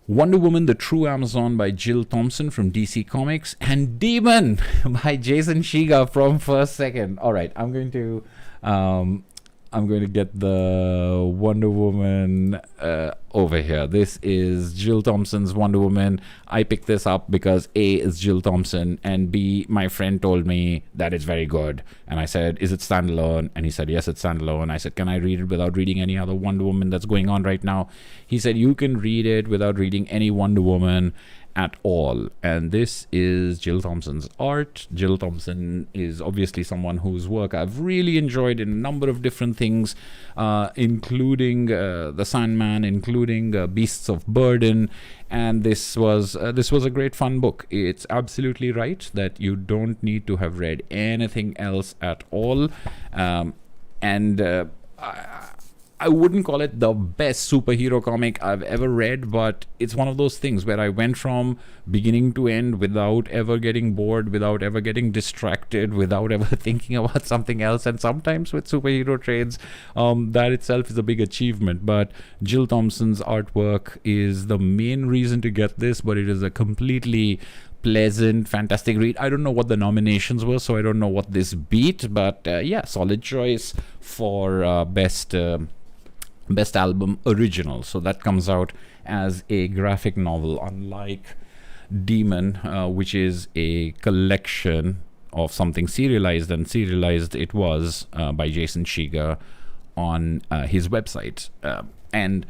Wonder Woman, The True Amazon by Jill Thompson from DC Comics, and Demon by Jason Shiga from First Second. All right, I'm going to get the Wonder Woman over here. This is Jill Thompson's Wonder Woman. I picked this up because A, it's Jill Thompson, and B, my friend told me that it's very good. And I said, is it standalone? And he said, yes, it's standalone. I said, can I read it without reading any other Wonder Woman that's going on right now? He said, you can read it without reading any Wonder Woman at all. And this is Jill Thompson's art. Jill Thompson is obviously someone whose work I've really enjoyed in a number of different things, including The Sandman, including Beasts of Burden, and this was a great fun book. It's absolutely right that you don't need to have read anything else at all, and I wouldn't call it the best superhero comic I've ever read, but it's one of those things where I went from beginning to end without ever getting bored, without ever getting distracted, without ever thinking about something else. And sometimes with superhero trades, that itself is a big achievement. But Jill Thompson's artwork is the main reason to get this, but it is a completely pleasant, fantastic read. I don't know what the nominations were, so I don't know what this beat, but yeah, solid choice for Best Album Original. So that comes out as a graphic novel, unlike Demon, which is a collection of something serialized, and serialized it was by Jason Shiga on his website. And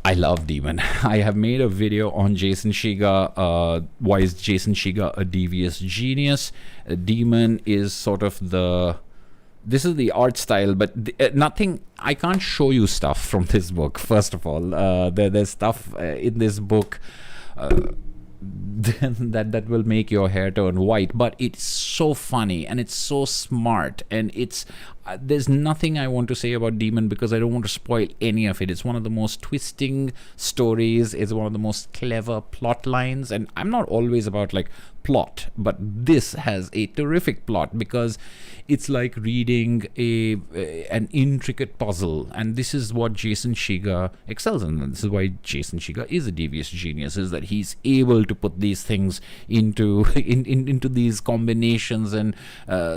I love Demon. I have made a video on Jason Shiga. Why is Jason Shiga a devious genius? Demon is sort of this is the art style, but nothing. I can't show you stuff from this book. First of all, there's stuff in this book that will make your hair turn white. But it's so funny and it's so smart, and it's there's nothing I want to say about Demon because I don't want to spoil any of it. It's one of the most twisting stories. It's one of the most clever plot lines, and I'm not always about like plot, but this has a terrific plot because it's like reading an intricate puzzle, and this is what Jason Shiga excels in. And this is why Jason Shiga is a devious genius, is that he's able to put these things into these combinations and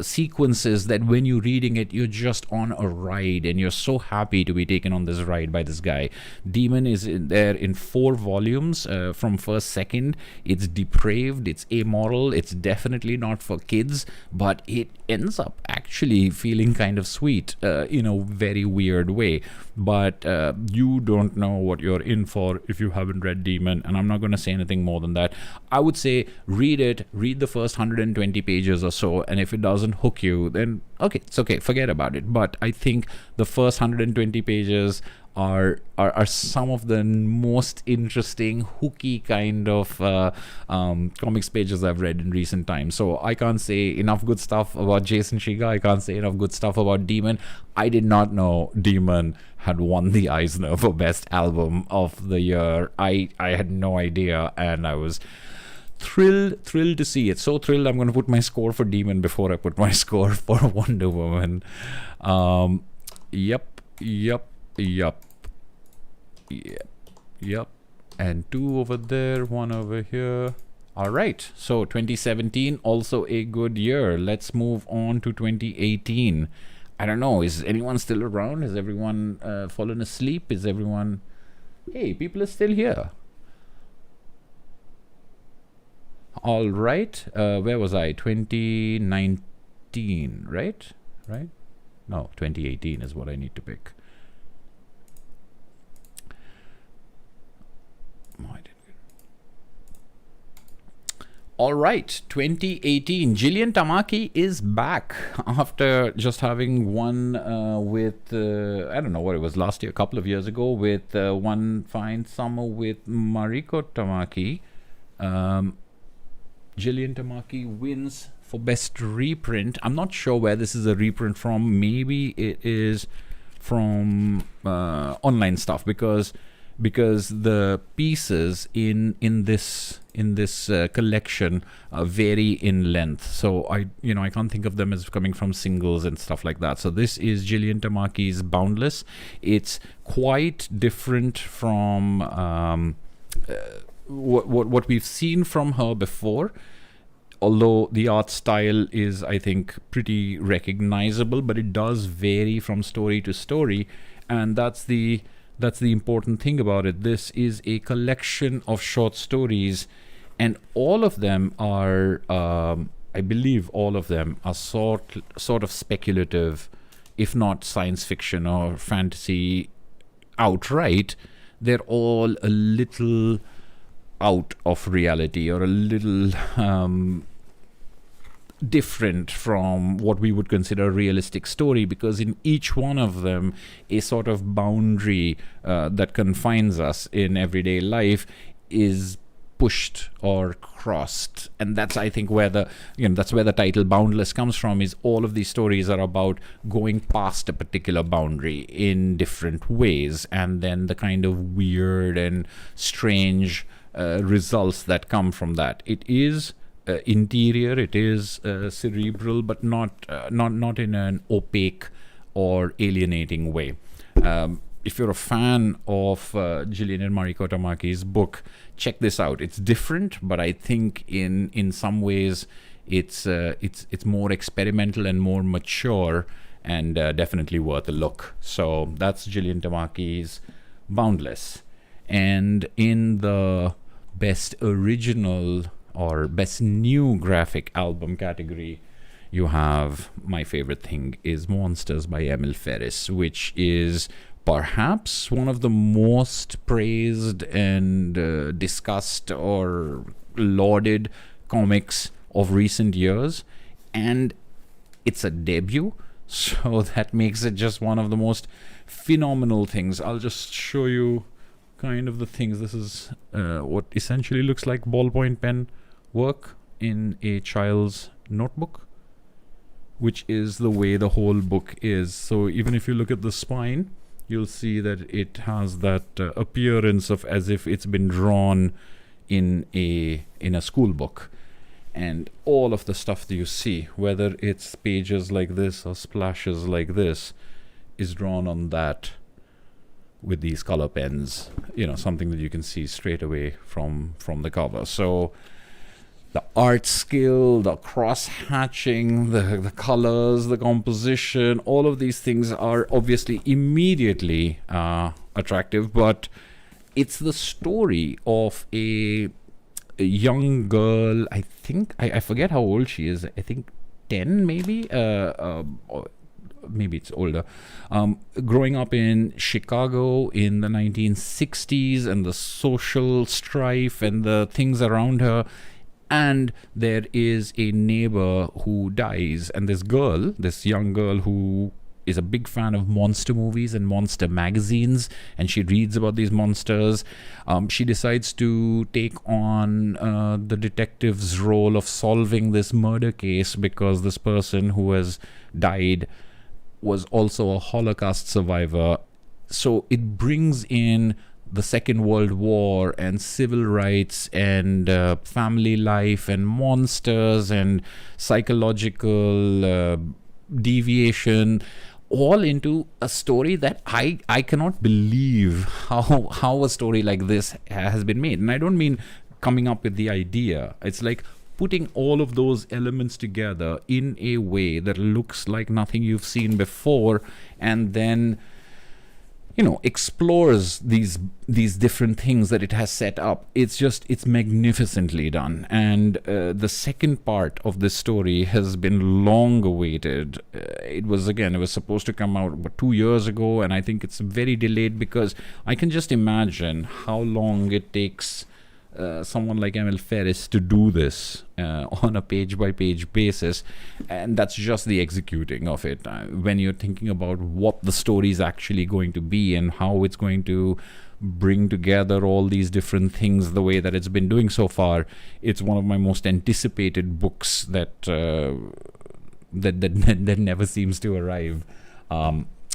sequences that when you're reading it, you're just on a ride and you're so happy to be taken on this ride by this guy. Demon is there in 4 volumes from First Second. It's depraved, it's amoral, it's definitely not for kids, but it ends up actually feeling kind of sweet in a very weird way. But you don't know what you're in for if you haven't read Demon, and I'm not going to say anything more than that. I would say read the first 120 pages or so, and if it doesn't hook you, then okay, it's okay, forget about it. But I think the first 120 pages are some of the most interesting, hooky kind of comics pages I've read in recent times. So I can't say enough good stuff about Jason Shiga. I can't say enough good stuff about Demon. I did not know Demon had won the Eisner for Best Album of the Year. I had no idea, and I was thrilled to see it. So thrilled, I'm going to put my score for Demon before I put my score for Wonder Woman. Yep. Yup. And 2 over there, 1 over here. All right. So 2017, also a good year. Let's move on to 2018. I don't know. Is anyone still around? Has everyone fallen asleep? Is everyone... Hey, people are still here. All right. Where was I? 2019, right? Right? No, 2018 is what I need to pick. Oh, I didn't. All right, 2018. Gillian Tamaki is back after just having one with, I don't know what it was last year, a couple of years ago, with One Fine Summer with Mariko Tamaki. Gillian Tamaki wins for best reprint. I'm not sure where this is a reprint from. Maybe it is from online stuff, because the pieces in this collection vary in length. So I can't think of them as coming from singles and stuff like that. So this is Gillian Tamaki's Boundless. It's quite different from what we've seen from her before, although the art style is, I think, pretty recognizable, but it does vary from story to story, and that's the important thing about it. This is a collection of short stories, and all of them are, I believe all of them are sort of speculative, if not science fiction or fantasy outright. They're all a little out of reality, or a little different from what we would consider a realistic story, because in each one of them a sort of boundary that confines us in everyday life is pushed or crossed. And that's, I think, where that's where the title Boundless comes from. Is all of these stories are about going past a particular boundary in different ways, and then the kind of weird and strange results that come from that. It is interior, it is cerebral, but not in an opaque or alienating way. If you're a fan of Gillian and Mariko Tamaki's book, check this out. It's different, but I think in some ways it's more experimental and more mature, and definitely worth a look. So that's Gillian Tamaki's Boundless. And in the best original or best new graphic album category, you have my favorite thing is Monsters by Emil Ferris, which is perhaps one of the most praised and discussed or lauded comics of recent years, and it's a debut, so that makes it just one of the most phenomenal things. I'll just show you kind of the things. This is what essentially looks like ballpoint pen work in a child's notebook, which is the way the whole book is. So even if you look at the spine, you'll see that it has that appearance of as if it's been drawn in a school book. And all of the stuff that you see, whether it's pages like this or splashes like this, is drawn on that with these color pens, something that you can see straight away from the cover. So the art skill, the cross-hatching, the colors, the composition, all of these things are obviously immediately attractive, but it's the story of a young girl. I think, I forget how old she is. I think 10 maybe, or maybe it's older, growing up in Chicago in the 1960s, and the social strife and the things around her. And there is a neighbor who dies, and this young girl who is a big fan of monster movies and monster magazines, and she reads about these monsters. She decides to take on the detective's role of solving this murder case, because this person who has died was also a Holocaust survivor. So it brings in the Second World War and civil rights and family life and monsters and psychological deviation. all into a story that I cannot believe how a story like this has been made. And I don't mean coming up with the idea. It's like putting all of those elements together in a way that looks like nothing you've seen before, and then explores these different things that it has set up. It's magnificently done. And the second part of this story has been long awaited. It was supposed to come out about 2 years ago, and I think it's very delayed because I can just imagine how long it takes someone like Emil Ferris to do this on a page-by-page basis, and that's just the executing of it. When you're thinking about what the story is actually going to be and how it's going to bring together all these different things the way that it's been doing so far, it's one of my most anticipated books that never seems to arrive.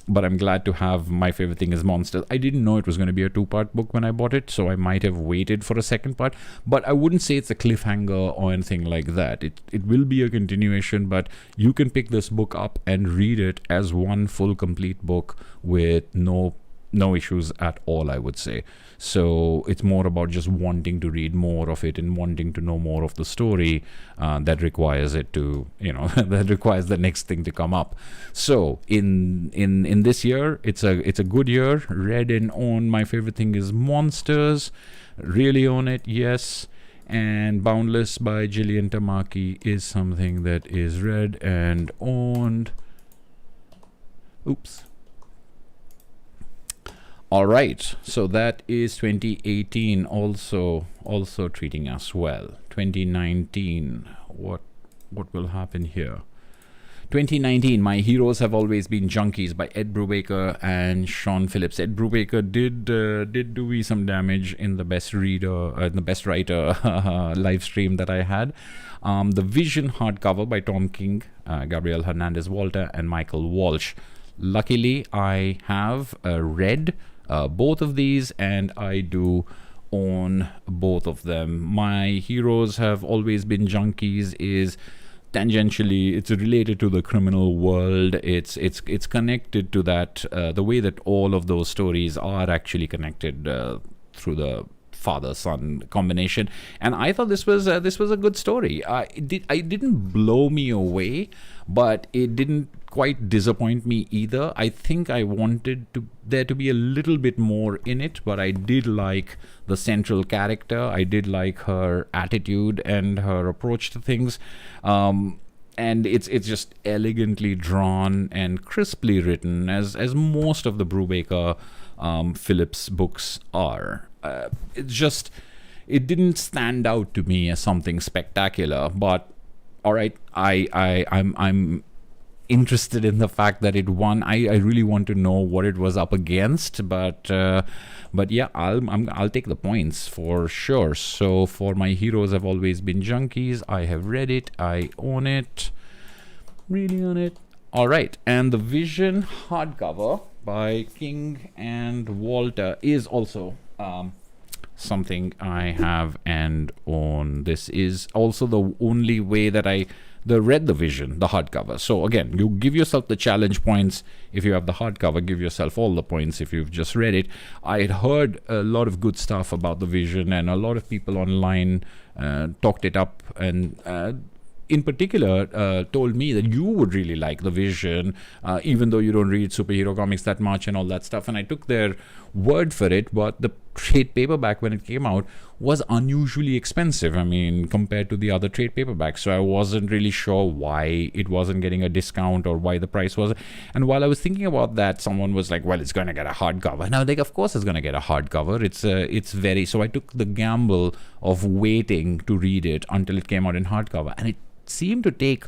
But I'm glad to have My Favorite Thing is Monsters. I didn't know it was going to be a 2-part book when I bought it, so I might have waited for a second part. But I wouldn't say it's a cliffhanger or anything like that. It will be a continuation, but you can pick this book up and read it as one full, complete book with no issues at all, I would say. So it's more about just wanting to read more of it and wanting to know more of the story that requires it to, that requires the next thing to come up. So in this year, it's a good year. Read and own My Favorite Thing is Monsters. Really own it, yes. And Boundless by Gillian Tamaki is something that is read and owned. Oops. All right, so that is 2018 also treating us well. 2019, what will happen here? 2019, My Heroes Have Always Been Junkies by Ed Brubaker and Sean Phillips. Ed Brubaker did do me some damage in the best writer live stream that I had. The Vision hardcover by Tom King, Gabriel Hernandez Walter, and Michael Walsh. Luckily, I have read both of these, and I do own both of them. My Heroes Have Always Been Junkies is tangentially, it's related to the criminal world. It's connected to that, the way that all of those stories are actually connected through the father-son combination. And I thought this was a good story. It didn't blow me away, but it didn't quite disappoint me either. I think I wanted there to be a little bit more in it, but I did like the central character. I did like her attitude and her approach to things. And it's just elegantly drawn and crisply written, as most of the Brubaker Phillips books are. It didn't stand out to me as something spectacular, but all right, I'm interested in the fact that it won. I really want to know what it was up against, but yeah, I'll take the points for sure. So for My Heroes Have Always Been Junkies, I have read it, I own it, really own it. All right, and the Vision hardcover by King and Walter is also something I have and own. This is also the only way that I read the Vision, the hardcover. So again, you give yourself the challenge points if you have the hardcover, give yourself all the points if you've just read it. I had heard a lot of good stuff about the Vision, and a lot of people online talked it up, and in particular told me that you would really like the Vision, even though you don't read superhero comics that much and all that stuff. And I took their word for it, but the trade paperback when it came out was unusually expensive, I mean, compared to the other trade paperbacks. So I wasn't really sure why it wasn't getting a discount or why the price was. And while I was thinking about that, someone was like, well, it's going to get a hardcover. And I was like, of course it's going to get a hardcover. So I took the gamble of waiting to read it until it came out in hardcover. And it seemed to take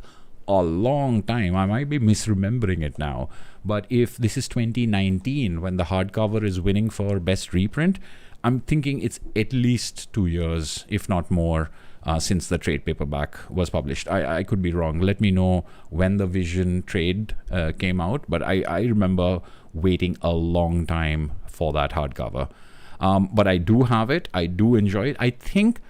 a long time. I might be misremembering it now, but if this is 2019 when the hardcover is winning for best reprint, I'm thinking it's at least 2 years, if not more, since the trade paperback was published. I could be wrong. Let me know when the Vision trade came out, but I remember waiting a long time for that hardcover. But I do have it. I do enjoy it. I think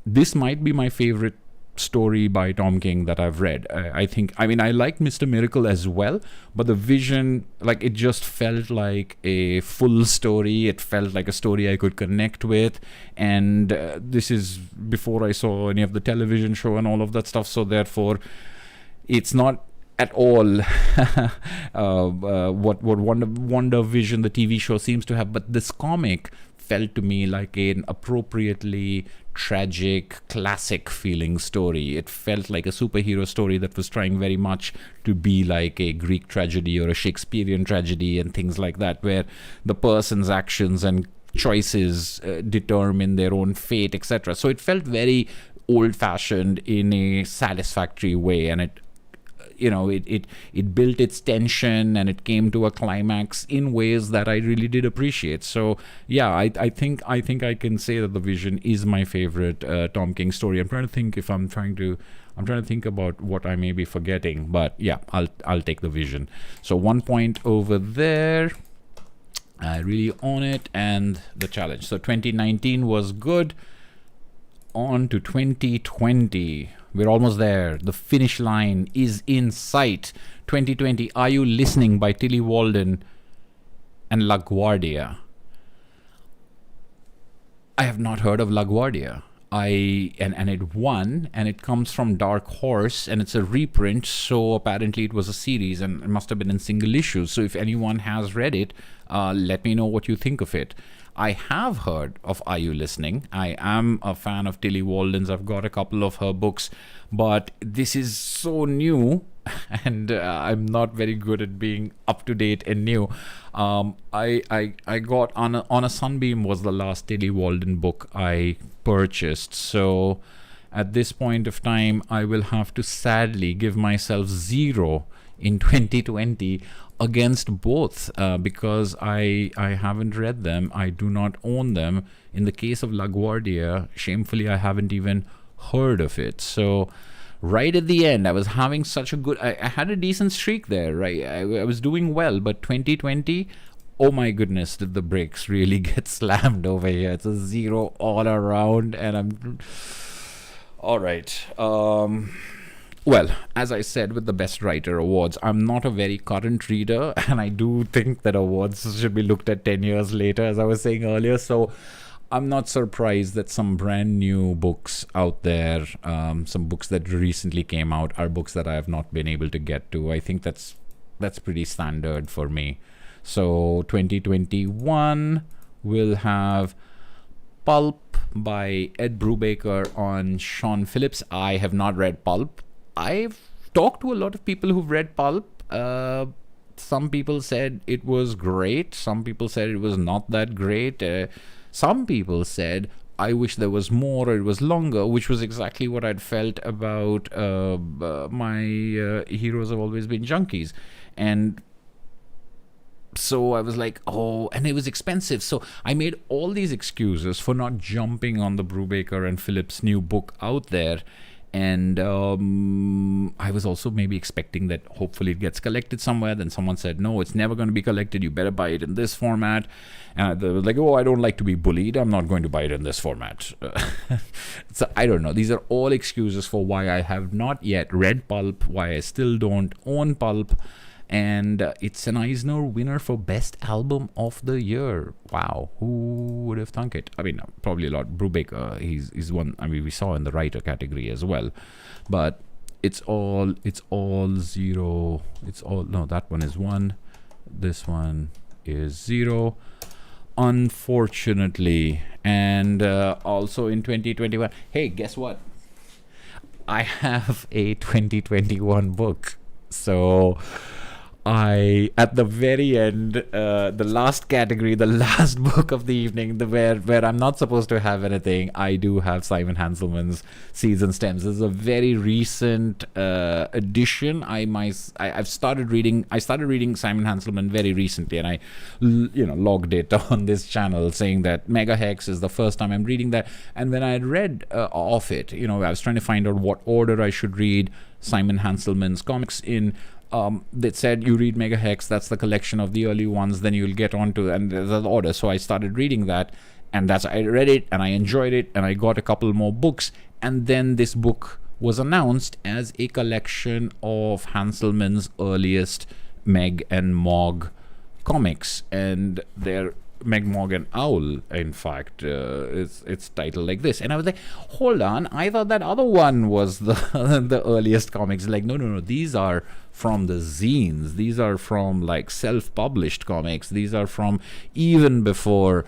this might be my favorite story by Tom King that I've read. I mean, I liked Mr. Miracle as well, but the vision, like, it just felt like a full story. It felt like a story I could connect with, and this is before I saw any of the television show and all of that stuff, so therefore it's not at all what Wonder Vision, the TV show, seems to have, but this comic felt to me like an appropriately tragic, classic feeling story. It felt like a superhero story that was trying very much to be like a Greek tragedy or a Shakespearean tragedy and things like that, where the person's actions and choices determine their own fate, etc. So it felt very old-fashioned in a satisfactory way, and it built its tension and it came to a climax in ways that I really did appreciate. So yeah, I think I can say that The Vision is my favorite Tom King story. I'm trying to think about what I may be forgetting, but yeah, I'll take The Vision. So 1 point over there. I really own it, and the challenge. So 2019 was good. On to 2020. We're almost there. The finish line is in sight. 2020, Are You Listening by Tilly Walden and LaGuardia. I have not heard of LaGuardia. And it won, and it comes from Dark Horse, and it's a reprint, so apparently it was a series, and it must have been in single issues. So if anyone has read it, let me know what you think of it. I have heard of Are You Listening? I am a fan of Tilly Walden's. I've got a couple of her books, but this is so new, and I'm not very good at being up to date and new. I got on a Sunbeam was the last Tilly Walden book I purchased. So at this point of time, I will have to sadly give myself 0 in 2020 against both, because I haven't read them. I do not own them. In the case of LaGuardia, shamefully, I haven't even heard of it. So right at the end, I was having such a good, I had a decent streak there, right? I was doing well, but 2020, oh my goodness, did the brakes really get slammed over here. It's a 0 all around, and I'm all right. Well, as I said with the Best Writer Awards, I'm not a very current reader, and I do think that awards should be looked at 10 years later, as I was saying earlier. So I'm not surprised that some brand new books out there, some books that recently came out, are books that I have not been able to get to. I think that's pretty standard for me. So 2021 will have Pulp by Ed Brubaker on Sean Phillips. I have not read Pulp. I've talked to a lot of people who've read Pulp. Some people said it was great. Some people said it was not that great. Some people said, I wish there was more, or it was longer, which was exactly what I'd felt about my Heroes Have Always Been Junkies. And so I was like, oh, and it was expensive. So I made all these excuses for not jumping on the Brubaker and Phillips new book out there. And I was also maybe expecting that hopefully it gets collected somewhere. Then someone said, no, it's never going to be collected. You better buy it in this format. And they were like, oh, I don't like to be bullied. I'm not going to buy it in this format. So I don't know. These are all excuses for why I have not yet read Pulp, why I still don't own Pulp. And it's an Eisner winner for Best Album of the Year. Wow, who would have thunk it? I mean, probably a lot. Brubaker, he's one. I mean, we saw in the writer category as well, but it's all 0. It's all, no, that one is 1. This one is 0. Unfortunately, and also in 2021. Hey, guess what? I have a 2021 book. So at the very end, the last category, the last book of the evening, where I'm not supposed to have anything, I do have Simon Hanselman's Seeds and Stems. This is a very recent edition. I started reading Simon Hanselman very recently, and I logged it on this channel saying that Mega Hex is the first time I'm reading that. And when I had read off it, I was trying to find out what order I should read Simon Hanselman's comics in. They said you read Mega Hex, that's the collection of the early ones, then you'll get onto, and there's an order. So I started reading that, and I read it and I enjoyed it, and I got a couple more books, and then this book was announced as a collection of Hanselman's earliest Meg and Mog comics, and their Meg, Mog and Owl, in fact, it's titled like this. And I was like, hold on, I thought that other one was the the earliest comics. Like, no, these are from the zines. These are from like self-published comics. These are from even before.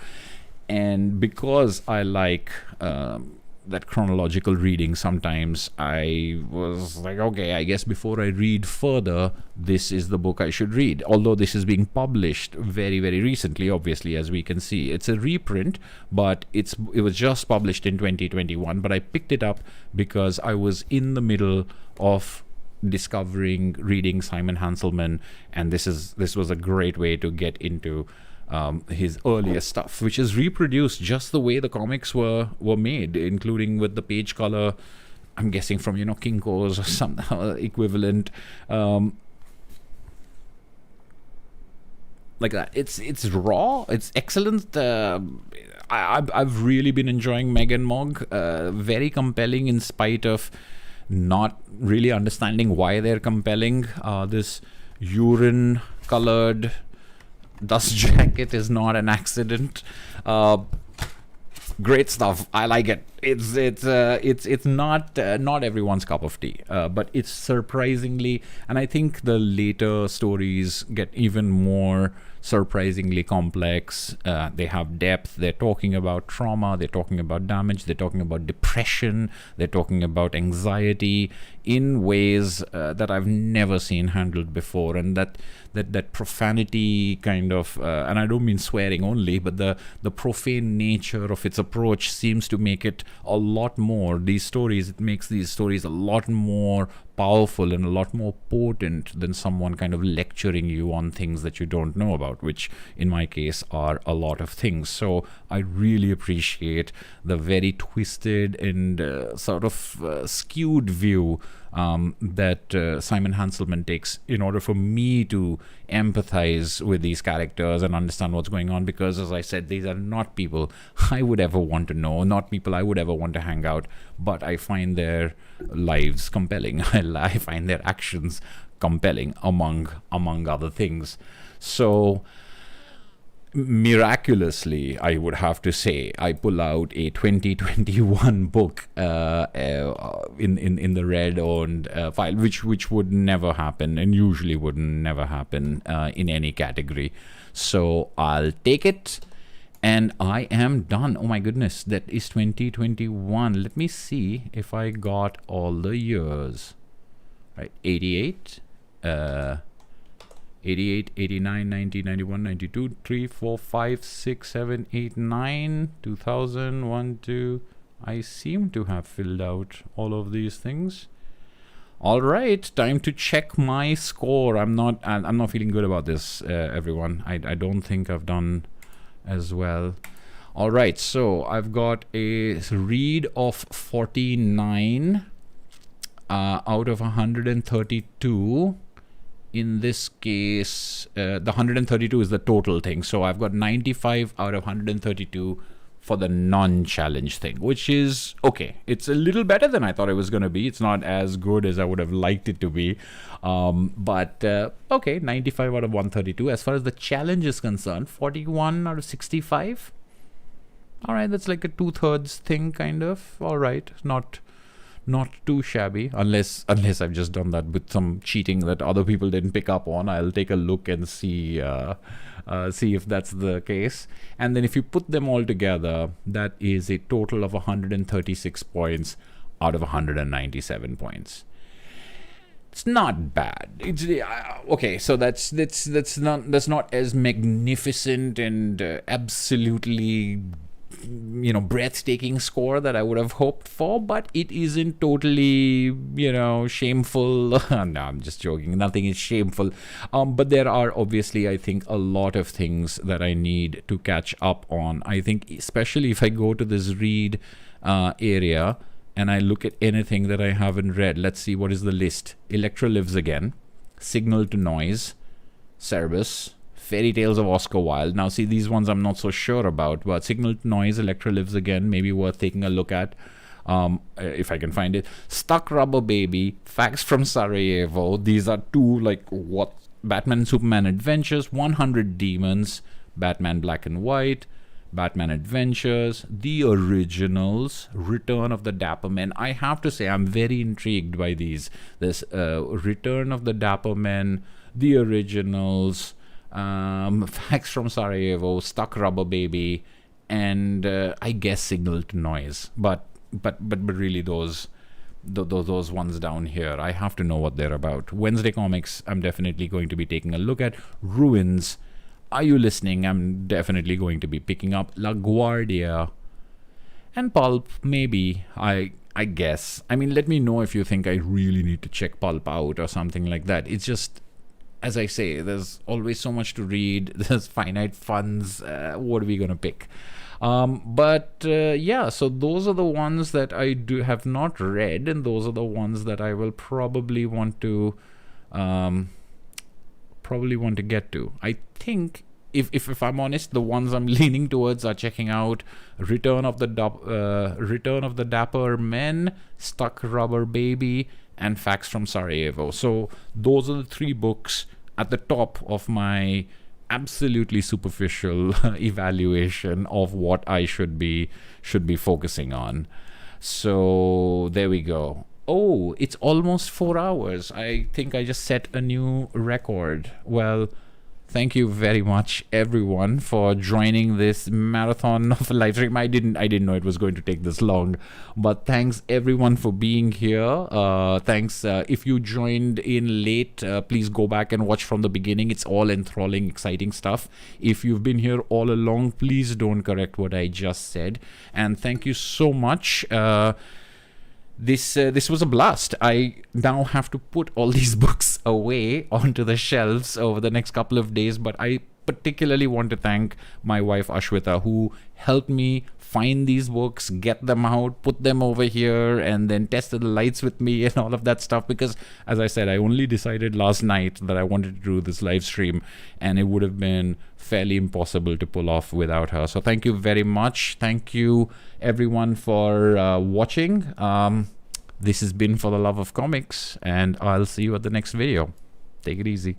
And because I like that chronological reading, sometimes I was like, okay, I guess before I read further, this is the book I should read. Although this is being published very, very recently, obviously, as we can see. It's a reprint, but it was just published in 2021. But I picked it up because I was in the middle of reading Simon Hanselman, and this was a great way to get into his earlier stuff, which is reproduced just the way the comics were made, including with the page color, I'm guessing from Kinko's or some equivalent, like that. It's raw, it's excellent. I've really been enjoying Meg and Mog. Very compelling in spite of not really understanding why they're compelling. This urine colored dust jacket is not an accident. Great stuff. I like it. It's not everyone's cup of tea, but it's surprisingly, and I think the later stories get even more surprisingly complex. They have depth. They're talking about trauma. They're talking about damage. They're talking about depression. They're talking about anxiety in ways that I've never seen handled before, and that profanity kind of, and I don't mean swearing only, but the profane nature of its approach seems to make it a lot more, it makes these stories a lot more powerful and a lot more potent than someone kind of lecturing you on things that you don't know about, which in my case are a lot of things. So I really appreciate the very twisted and sort of skewed view that Simon Hanselman takes in order for me to empathize with these characters and understand what's going on, because, as I said, these are not people I would ever want to know, not people I would ever want to hang out, but I find their lives compelling. I find their actions compelling, among other things. So miraculously, I would have to say, I pull out a 2021 book in the red-owned file, which would never happen, and usually would never happen in any category. So I'll take it, and I am done. Oh my goodness, that is 2021. Let me see if I got all the years. Right, 88, 88, 89, 90, 91, 92, 3, 4, 5, 6, 7, 8, 9, 2000, 1, 2. I seem to have filled out all of these things. All right, time to check my score. I'm not feeling good about this, everyone. I don't think I've done as well. All right, so I've got a read of 49 out of 132. In this case, the 132 is the total thing. So I've got 95 out of 132 for the non-challenge thing, which is okay. It's a little better than I thought it was going to be. It's not as good as I would have liked it to be. But okay, 95 out of 132. As far as the challenge is concerned, 41 out of 65. All right, that's like a 2/3 thing, kind of. All right, not too shabby, unless I've just done that with some cheating that other people didn't pick up on. I'll take a look and see if that's the case. And then if you put them all together, that is a total of 136 points out of 197 points. It's not bad. It's okay. So that's not as magnificent and absolutely breathtaking score that I would have hoped for, but it isn't totally, shameful. No, I'm just joking. Nothing is shameful. But there are obviously, I think, a lot of things that I need to catch up on. I think, especially if I go to this read area and I look at anything that I haven't read. Let's see, what is the list? Electra Lives Again, Signal to Noise, Cerebus, Fairy Tales of Oscar Wilde. Now, see, these ones I'm not so sure about, but Signal to Noise, Electra Lives Again, maybe worth taking a look at. if I can find it. Stuck Rubber Baby, Facts from Sarajevo. These are two, like, what? Batman and Superman Adventures, 100 Demons, Batman Black and White, Batman Adventures, The Originals, Return of the Dapper Men. I have to say, I'm very intrigued by these. This Return of the Dapper Men, The Originals, Facts from Sarajevo, Stuck Rubber Baby, and I guess Signal to Noise. But really those ones down here, I have to know what they're about. Wednesday Comics, I'm definitely going to be taking a look at. Ruins, Are You Listening? I'm definitely going to be picking up. La Guardia and Pulp, maybe. I guess. I mean, let me know if you think I really need to check Pulp out or something like that. It's just, as I say, there's always so much to read. There's finite funds. What are we going to pick? Yeah, so those are the ones that I have not read, and those are the ones that I will probably want to get to. I think, if I'm honest, the ones I'm leaning towards are checking out Return of the Dapper Men, Stuck Rubber Baby, and Facts from Sarajevo. So those are the three books at the top of my absolutely superficial evaluation of what I should be focusing on. So there we go. Oh, it's almost 4 hours. I think I just set a new record. Well, thank you very much, everyone, for joining this marathon of a live stream. I didn't know it was going to take this long, but thanks everyone for being here. Thanks. If you joined in late, please go back and watch from the beginning. It's all enthralling, exciting stuff. If you've been here all along, please don't correct what I just said. And thank you so much. This was a blast. I now have to put all these books away onto the shelves over the next couple of days, but I particularly want to thank my wife Ashwita, who helped me find these books, get them out, put them over here, and then tested the lights with me and all of that stuff, because, as I said, I only decided last night that I wanted to do this live stream, and it would have been fairly impossible to pull off without her. So thank you very much. Thank you everyone for watching. This has been For the Love of Comics, and I'll see you at the next video. Take it easy.